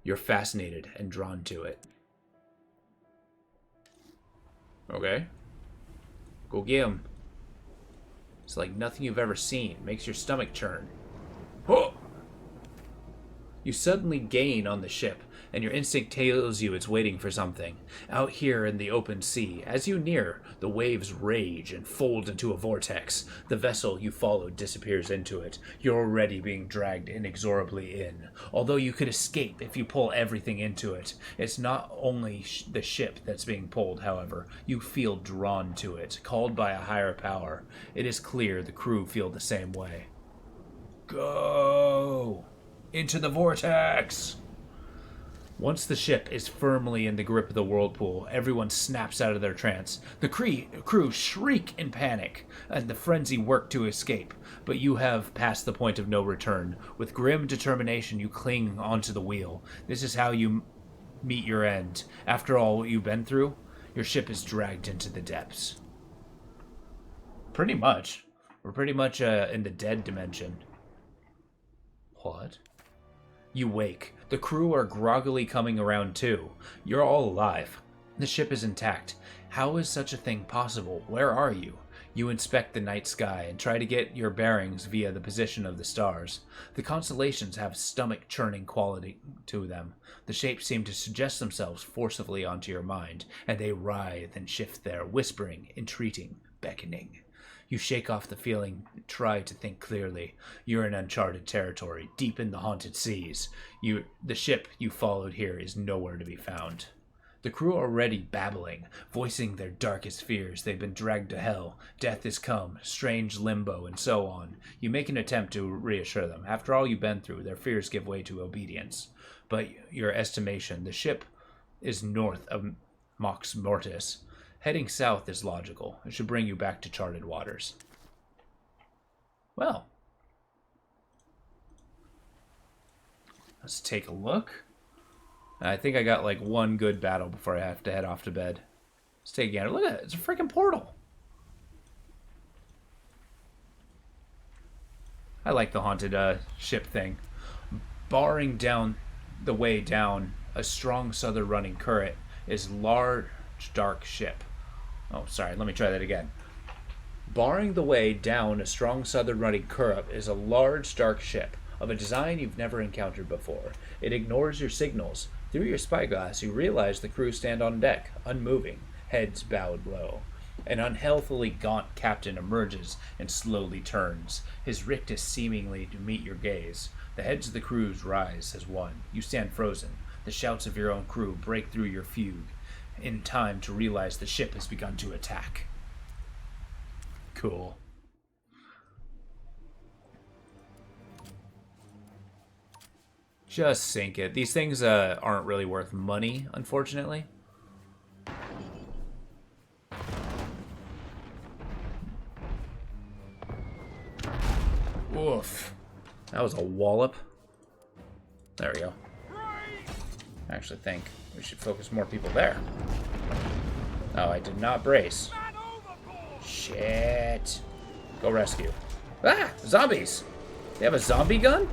You're fascinated and drawn to it. Okay. Go get him. It's like nothing you've ever seen. Makes your stomach churn. Oh! You suddenly gain on the ship, and your instinct tells you it's waiting for something. Out here in the open sea, as you near, the waves rage and fold into a vortex. The vessel you followed disappears into it. You're already being dragged inexorably in. Although you could escape if you pull everything into it. It's not only the ship that's being pulled, however. You feel drawn to it, called by a higher power. It is clear the crew feel the same way. Go! Into the vortex! Once the ship is firmly in the grip of the whirlpool, everyone snaps out of their trance. The crew shriek in panic, and the frenzy work to escape. But you have passed the point of no return. With grim determination, you cling onto the wheel. This is how you meet your end. After all what you've been through, your ship is dragged into the depths. Pretty much. We're pretty much in the dead dimension. What? You wake. The crew are groggily coming around too. You're all alive. The ship is intact. How is such a thing possible? Where are you? You inspect the night sky and try to get your bearings via the position of the stars. The constellations have stomach-churning quality to them. The shapes seem to suggest themselves forcibly onto your mind, and they writhe and shift there, whispering, entreating, beckoning. You shake off the feeling, try to think clearly. You're in uncharted territory, deep in the haunted seas. The ship you followed here is nowhere to be found. The crew are already babbling, voicing their darkest fears. They've been dragged to hell. Death is come, strange limbo, and so on. You make an attempt to reassure them. After all you've been through, their fears give way to obedience. But your estimation, the ship is north of Mox Mortis. Heading south is logical. It should bring you back to charted waters. Well. Let's take a look. I think I got like one good battle before I have to head off to bed. Let's take a gander. Look at it. It's a freaking portal. I like the haunted ship thing. Barring down the way down, a strong southern running current is large, dark ship. Oh, sorry, let me try that again. Barring the way down a strong southern running current is a large, dark ship of a design you've never encountered before. It ignores your signals. Through your spyglass, you realize the crew stand on deck, unmoving, heads bowed low. An unhealthily gaunt captain emerges and slowly turns, his rictus seemingly to meet your gaze. The heads of the crews rise as one. You stand frozen. The shouts of your own crew break through your fugue, in time to realize the ship has begun to attack. Cool. Just sink it. These things aren't really worth money, unfortunately. Oof. That was a wallop. There we go. I actually think we should focus more people there. Oh, I did not brace. Shit. Go rescue. Ah! Zombies! They have a zombie gun?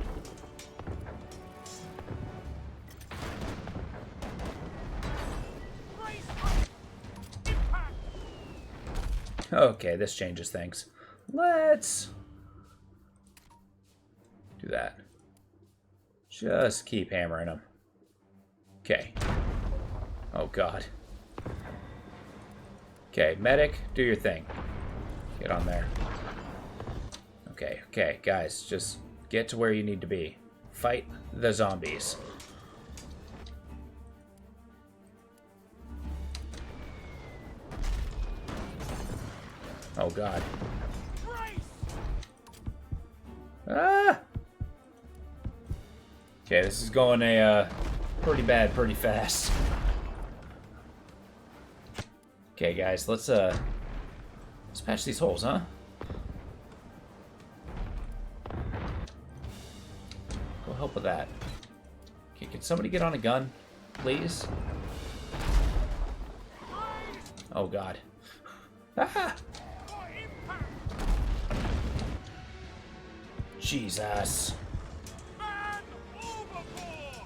Okay, this changes things. Let's do that. Just keep hammering them. Okay. Oh, God. Okay, medic, do your thing. Get on there. Okay, guys, just get to where you need to be. Fight the zombies. Oh, God. Ah! Okay, this is going pretty bad, pretty fast. Okay, guys, let's patch these holes, huh? Go help with that. Okay, can somebody get on a gun, please? Oh, God. Ah! Jesus.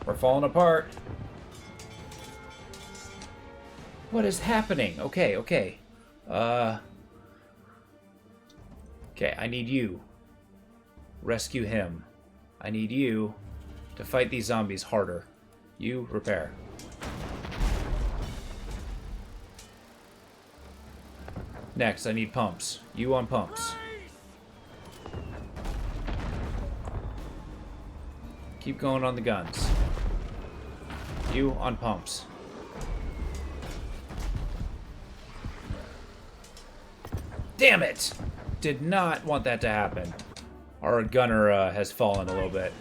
We're falling apart. What is happening? Okay. Okay, I need you. Rescue him. I need you to fight these zombies harder. You repair. Next, I need pumps. You on pumps. Keep going on the guns. You on pumps. Damn it! Did not want that to happen. Our gunner has fallen a little bit.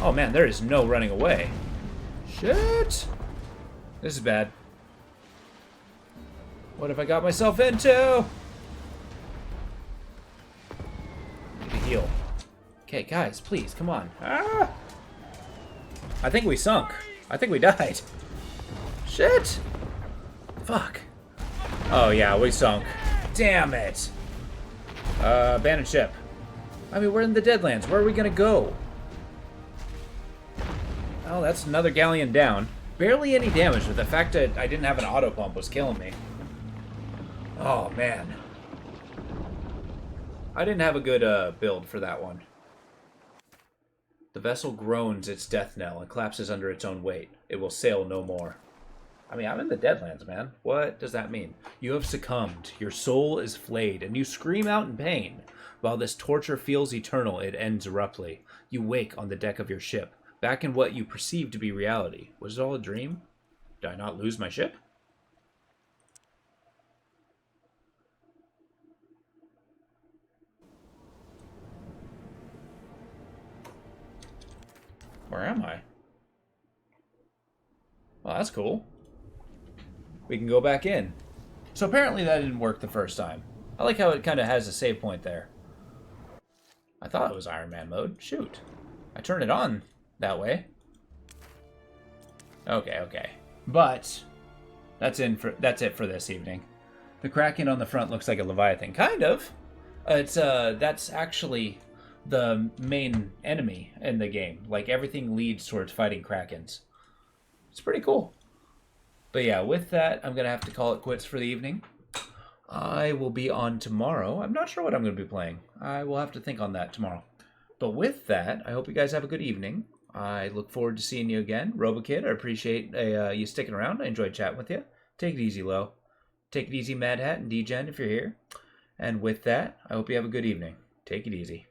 Oh man, there is no running away. Shit! This is bad. What have I got myself into? Need to heal. Okay, guys, please, come on. Ah! I think we sunk. I think we died. Shit! Fuck. Oh yeah, we sunk. Damn it! Abandoned ship. I mean, we're in the Deadlands. Where are we gonna go? Oh, that's another galleon down. Barely any damage, but the fact that I didn't have an auto pump was killing me. Oh, man. I didn't have a good build for that one. The vessel groans its death knell and collapses under its own weight. It will sail no more. I mean, I'm in the Deadlands, man. What does that mean? You have succumbed. Your soul is flayed, and you scream out in pain. While this torture feels eternal, it ends abruptly. You wake on the deck of your ship, back in what you perceive to be reality. Was it all a dream? Did I not lose my ship? Where am I? Well, that's cool. We can go back in. So apparently that didn't work the first time. I like how it kind of has a save point there. I thought it was Iron Man mode. Shoot. I turned it on that way. Okay. But that's it for this evening. The Kraken on the front looks like a Leviathan. Kind of. That's actually the main enemy in the game. Like, everything leads towards fighting Krakens. It's pretty cool. But yeah, with that, I'm going to have to call it quits for the evening. I will be on tomorrow. I'm not sure what I'm going to be playing. I will have to think on that tomorrow. But with that, I hope you guys have a good evening. I look forward to seeing you again. RoboKid, I appreciate you sticking around. I enjoyed chatting with you. Take it easy, Lo. Take it easy, Mad Hat and D-Gen, if you're here. And with that, I hope you have a good evening. Take it easy.